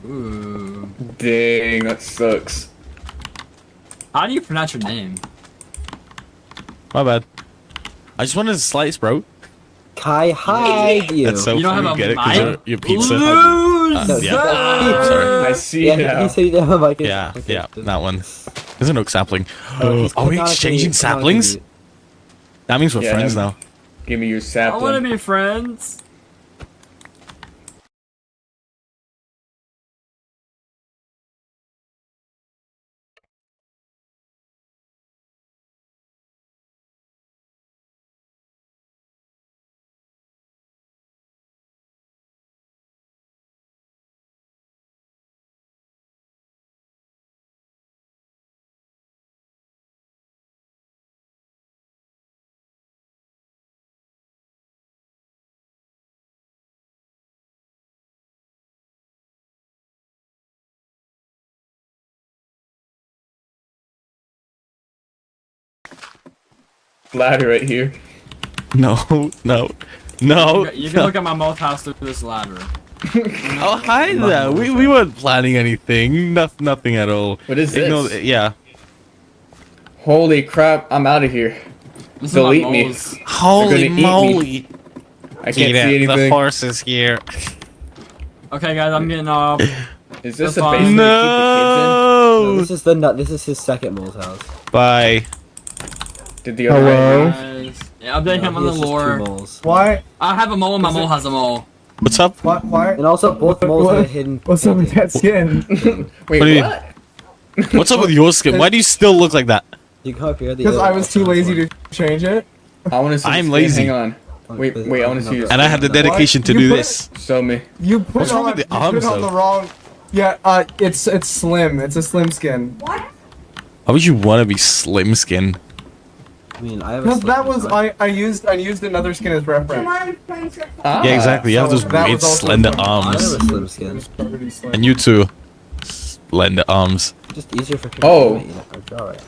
Ooh. Dang, that sucks. How do you pronounce your name? My bad. I just wanted a slice, bro. Kai hide you. That's so You don't funny. have a Get it? 'Cause mic? your pizza. Loser! Yeah. I'm sorry. I see Yeah, now. he said he didn't have a mic. Yeah, Okay, yeah, good. that one. There's an oak sapling. He's Are we canonically- exchanging saplings? canonically- That means we're Yeah, friends no. now. Give me your I sapling. want to be friends. Ladder right here. No, no, no. You can look at my mouth house through this ladder. Oh, hi there. We weren't planning anything. Nothing at all. What is Ignore this? yeah. Holy crap, I'm out of here. This is my Delete me. moles. Holy gonna eat me. moly. I can't Get see it, the anything. horse is here. Okay, guys, I'm getting off. Is this That's a fine. basement No, No. this is his second mole's house. Bye. to keep the kids in? Did the other Hello? Guys. Yeah, update him on the He has just two lore. moles. Why? I have a mole and my mole has a mole. What's up? Why? And also, both moles What- have a hidden. What's up with that skin? Wait, What do you- what? What's up with your skin? Why do you still look like that? You come up here. Because I was too lazy to change it. I want to see. I'm the skin. lazy. Hang on. Wait, I want to see your. And I had the dedication to You do put- this. Show me. You put What's wrong on, with the you arms, put on though? the wrong. Yeah, it's slim. It's a slim skin. Why would you want to be slim skin? I mean, I have. Because that was I used another skin as reference. Ah, Yeah, exactly. You have those that weird was also slender fun. I have arms. a slim skin. Pretty slim. And you too. Slender arms. Just easier for people Oh. to eat or draw it.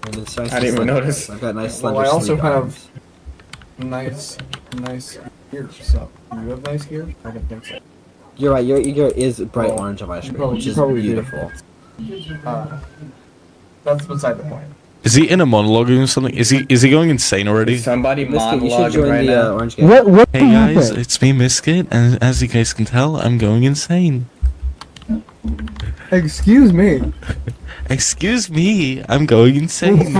And it's nice I didn't even slender notice. arms. I've got nice Well, slender I also sleek have arms. nice gear. So you have nice gear? I don't think so. You're right. Your ear is bright Well, orange on my screen, probably- which you is probably do. beautiful. That's beside the point. Is he in a monologue or something? Is he going insane already? Is somebody Biscuit, you should monologuing join right the now? orange game. What? Hey guys, it's me, Biscuit, and as you guys can tell, I'm going insane. Excuse me. Excuse me, I'm going insane.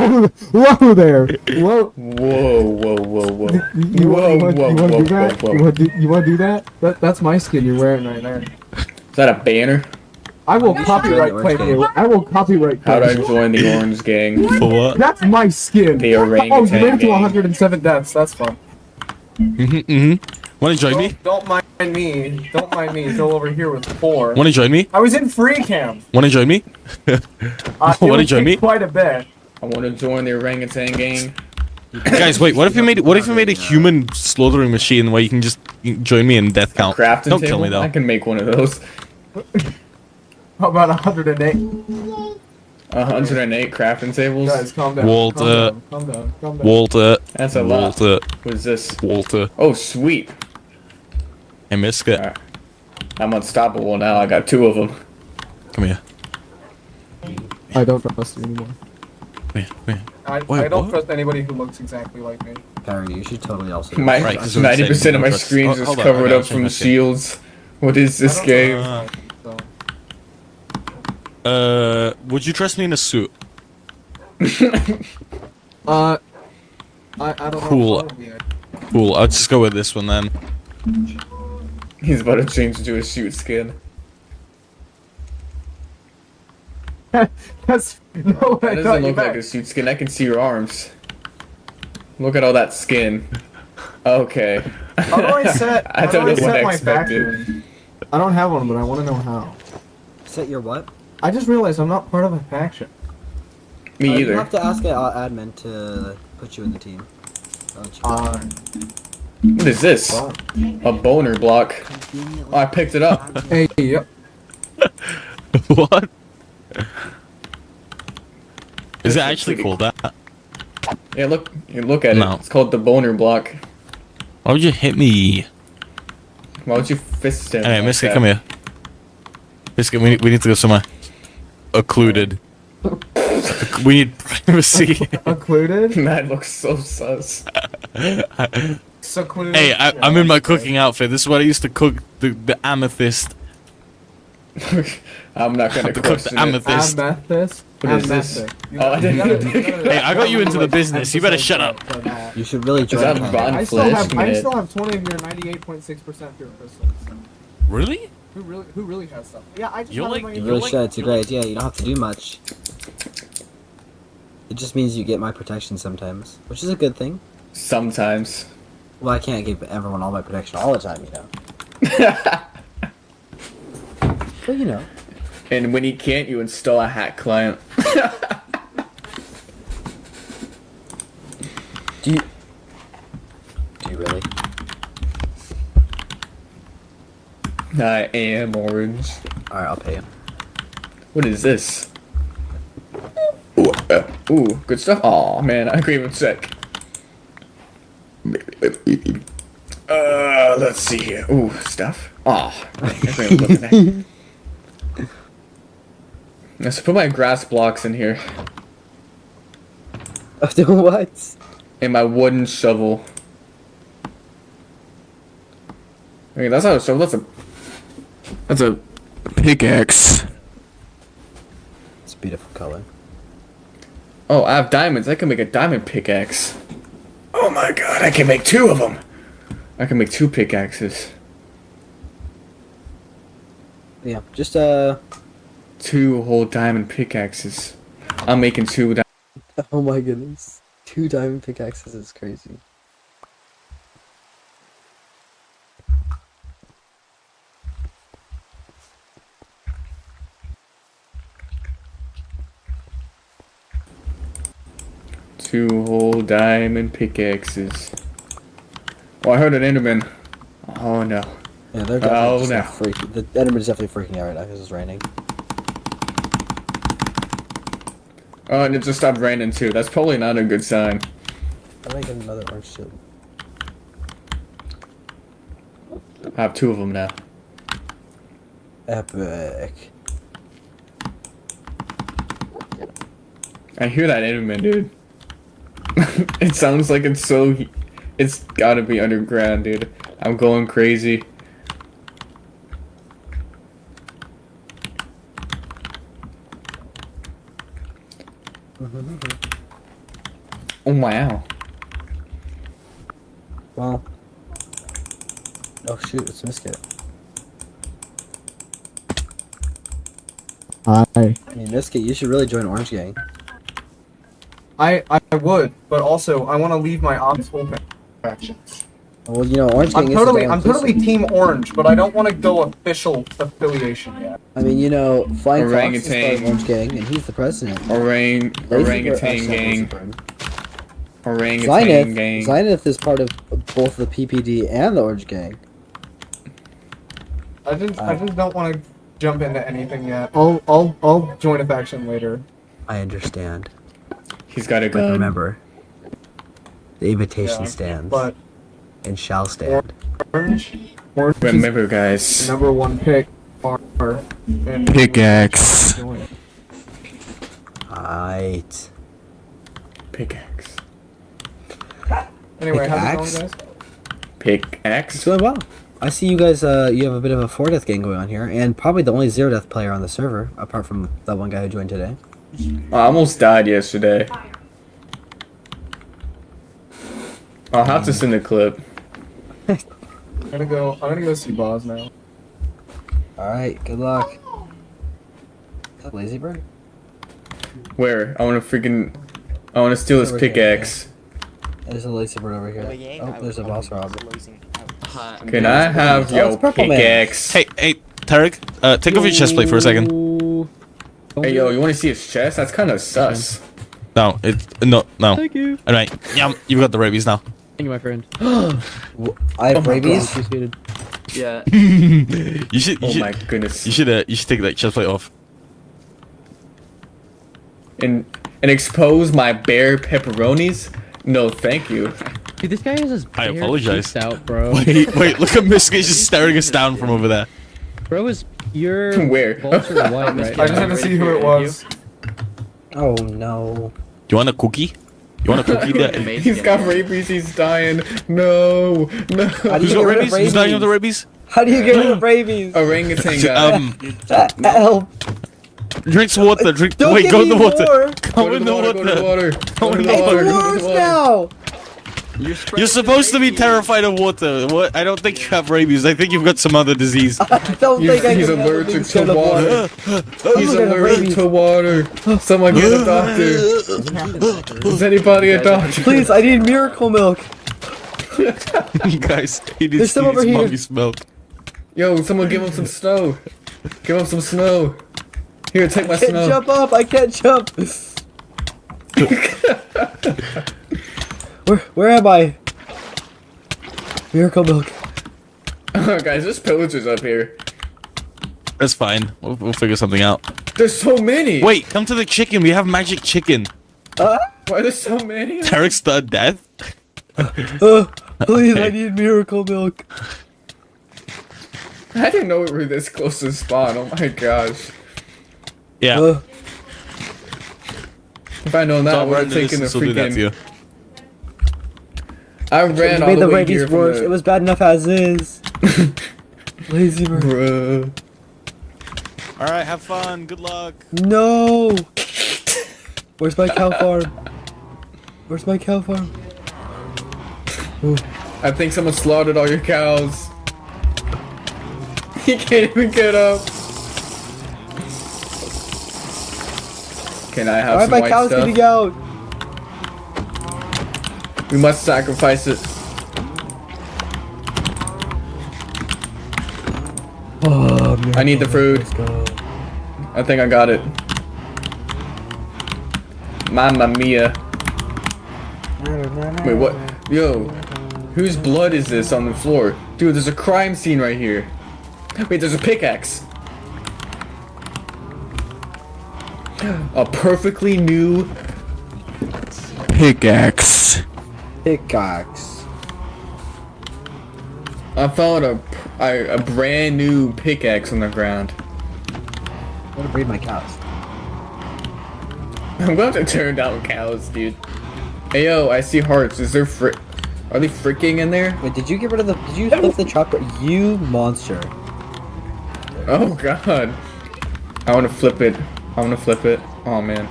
Whoa there. Whoa. Whoa, whoa, whoa, whoa. You Whoa, want whoa, to whoa, do that? whoa, You whoa. want to do that? That's my skin you're wearing right there. Is that a banner? I will should copyright join the claim orange you. I will copyright How claim do I you. join the orange gang? For what? That's my skin. The Oh, orangutan live to gang. 107 deaths. That's fun. Wanna join me? Don't mind me. Don't mind me. Go over here with 4. Wanna join me? I was in free cam. Wanna join me? Wanna join me? Quite a bit. I want to join the orangutan gang. Guys, wait. What if we made a human slaughtering machine where you can just join me in death count? Crafting Don't table? kill me though. I can make one of those. How about 108? 108 crafting tables. Guys, calm down. Walter. Calm down. Calm down. Walter. That's a lot. Walter. What is this? Walter. Oh, sweet. Hey, Miska. Alright. I'm unstoppable now. I got 2 of them. Come here. I don't trust you anymore. Come here. Come here. I Wait, don't what? trust anybody who looks exactly like me. Perry, you should totally also. My Right, 'cause we're the 90% same. of my Don't trust- screen is hold on, covered I gotta up from change my skin. shields. What is this game? Would you trust me in a suit? I don't know. Cool. Cool. I'll just go with this one then. He's about to change into a shoot skin. That's no. That doesn't look like a suit skin. I can see your arms. Look at all that skin. Okay. How do I set? I How do don't I know what set I my expected. faction? I don't have one, but I want to know how. Set your what? I just realized I'm not part of a faction. Me You either. have to ask an admin to put you in the team. What is this? A boner block. Oh, I picked it up. Hey, yep. What? Is it actually called that? Yeah, look. You look at No. it. It's called the boner block. Why would you hit me? Why would you fist him? Hey, like Miska, that? come here. Miska, we need to go somewhere occluded. We need privacy. Occluded? That looks so sus. Secluded. Hey, I'm in my cooking outfit. This is what I used to cook the amethyst. I'm not gonna To cook question the it. amethyst. Amethyst. What is this? Oh, I didn't. Hey, I got you into the business. You better shut up. You should really Is join. that the Von I still Flesh? have. I Minute. still have 20 of your 98.6% pure crystals. Really? Who really has stuff? Yeah, I just. You're have like- my- You really should. It's a great idea. You don't have to do much. It just means you get my protection sometimes, which is a good thing. Sometimes. Well, I can't give everyone all my protection all the time, you know. But you know. And when you can't, you install a hack client. Do you really? I am orange. Alright, I'll pay you. What is this? Ooh, good stuff. Aw, man, I agree with check. Let's see here. Ooh, stuff. Aw, look at that. Let's put my grass blocks in here. What? And my wooden shovel. Okay, that's not a shovel. That's a pickaxe. It's a beautiful color. Oh, I have diamonds. I can make a diamond pickaxe. Oh my god, I can make 2 of them. I can make 2 pickaxes. Yeah, just 2 whole diamond pickaxes. I'm making 2 Oh my goodness. 2 diamond pickaxes is crazy. Two whole diamond pickaxes. Oh, I heard an Enderman. Oh no. Yeah, they're Oh, definitely no. freaking. The Enderman's definitely freaking out right now because it's raining. Oh, and it just stopped raining too. That's probably not a good sign. I might get another orange shield. I have 2 of them now. Epic. I hear that Enderman, dude. It sounds like it's so... It's gotta be underground, dude. I'm going crazy. Oh, wow. Well. Oh shoot, it's Miskit. Hi. I mean, Miskit, you should really join Orange Gang. I would, but also I want to leave my oxhole factions. Well, you know, Orange Gang I'm totally Team Orange, but I don't want to go official affiliation yet. I mean, you know, Flying Fox is part Orangutan. of Orange Gang, and he's the president. Orangutan gang. Orangutan Zenith, gang. Zenith is part of both the PPD and the Orange Gang. I just don't want to jump into anything yet. I'll join a faction later. I understand. He's got a But gun. remember, the invitation Yeah, stands but and shall stand. Orange is Remember, guys. the #1 pick. And Pickaxe. Right. Pickaxe. Anyway, how's Pickaxe? it going, guys? Pickaxe. It's going well. I see you guys, you have a bit of a 4-death gang going on here, and probably the only 0-death player on the server, apart from that one guy who joined today. I almost died yesterday. I'll have to send a clip. I'm gonna go see Boz now. Alright, good luck. Is that Lazy Bird? Where? I want to steal his Over here, pickaxe. There's a Lazy Bird over here. Oh, there's a boss robber. Can I have Oh, your it's Purple Man. pickaxe? Hey, Tarek, take off your chest plate for a second. Hey, yo, you want to see his chest? That's kind of sus. No, no. Thank you. Anyway, yeah, you've got the rabies now. Thank you, my friend. I have rabies. Yeah. You should. Oh my goodness. You should take that chest plate off. And expose my bare pepperonis? No, thank you. Dude, this guy has his I apologize. out, bro. Wait, look at Miski just staring us down from over there. Bro is pure Where? vulture white right I just had to see who it was. Oh no. You want a cookie? You want a cookie? There? He's got rabies, he's dying. No, no. How do Who's you got get rid rabies? of Who's dying of the rabies? rabies? How do you get rid of rabies? Orangutan guy. Help. Drink some water. Drink. Don't Wait, give go in me the water. more. Go in the water. Go to the water. Go to the It's water. worse now. You're supposed to be terrified of water. What? I don't think you have rabies. I think you've got some other disease. I don't think I He's can handle being allergic to scared of water. He's Look at the allergic rabies. to water. Someone get a doctor. Is anybody a doctor? Please, I need miracle milk. Guys, he There's needs some over here. mommy's milk. Yo, someone give him some snow. Give him some snow. Here, take my I can't snow. jump up. I can't jump. Where am I? Miracle milk. Oh, guys, there's pillagers up here. That's fine. We'll figure something out. There's so many. Wait, come to the chicken. We have magic chicken. Why are there so many? Tarek's done death. Please, I need miracle milk. I didn't know we were this close to spawn. Oh my gosh. Yeah. If I known that, I would have taken the will do that to you. freaking. I ran You all made the the way here rabies from worse. It was bad enough as is. Lazy bird. Bruh. All right, have fun. Good luck. No. Where's my cow farm? Where's my cow farm? I think someone slaughtered all your cows. He can't even get up. Can I have Why are some my white cows stuff? getting out? We must sacrifice it. Oh, I need the food. Let's go. I think I got it. Mamma mia. Wait, what? Yo, whose blood is this on the floor? Dude, there's a crime scene right here. Wait, there's a pickaxe. A perfectly new Pickaxe. Pickaxe. I found a brand new pickaxe on the ground. I'm gonna breed my cows. I'm going to turn down cows, dude. Hey yo, I see hearts. Is there are they freaking in there? Wait, did you get rid of the? Did you flip the chopper? You monster! Oh god. I want to flip it. I want to flip it. Oh man.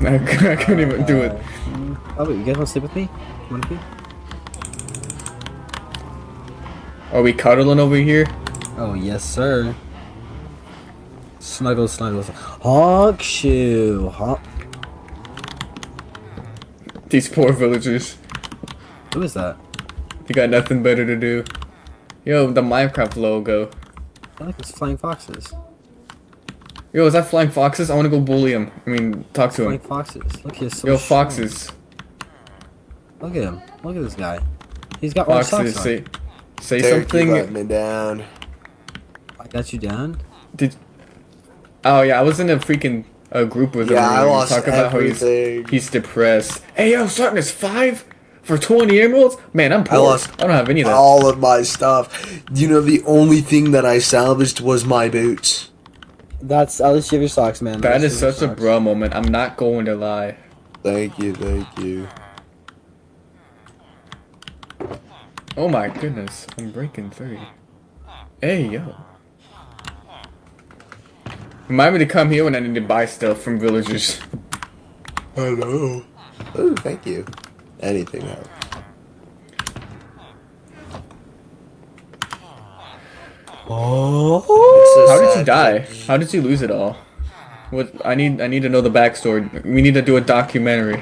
I couldn't even do it. Oh wait, you guys want to sleep with me? Want to be? Are we cuddling over here? Oh yes, sir. Snuggles, snuggles. Honk shoe. Honk. These poor villagers. Who is that? You got nothing better to do. Yo, the Minecraft logo. I like those flying foxes. Yo, is that Flying Foxes? I wanna go bully him. I mean, talk to Flying him. foxes. Look, he's so Yo, strong. Foxes. Look at him. Look at this guy. He's got orange Foxes, socks on. say Derek, you something. let me down. I got you down. Did Oh yeah, I was in a freaking group with him. Yeah, I and we lost talk about how everything. he's depressed. Hey yo, starting is 5 for 20 emeralds? Man, I'm poor. I don't have any of that. All of my stuff. You know, the only thing that I salvaged was my boots. That's at least you have your socks, man. That is such a bro moment. I'm not going to lie. Thank you, thank you. Oh my goodness, I'm breaking 3. Hey yo. Remind me to come here when I need to buy stuff from villagers. Hello. Oh, thank you. Anything helps. Oh. How did you die? How did you lose it all? What I need to know the backstory. We need to do a documentary.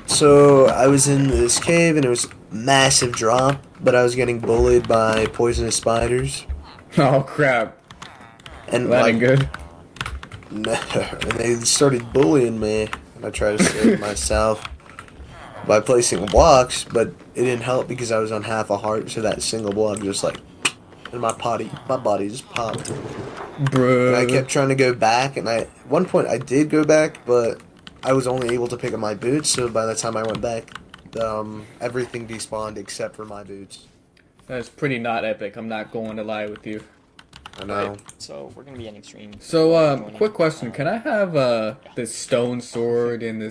So I was in this cave and it was massive drop, but I was getting bullied by poisonous spiders. Oh crap. And that ain't good. No, and they started bullying me, and I tried to save myself by placing blocks, but it didn't help because I was on half a heart, so that single block just like, and my body just popped. Bruh. And I kept trying to go back, and at one point I did go back, but I was only able to pick up my boots, so by the time I went back, everything despawned except for my boots. That's pretty not epic, I'm not going to lie with you. I know. Right, so we're gonna be ending stream. So, quick question, can I have, this stone sword and this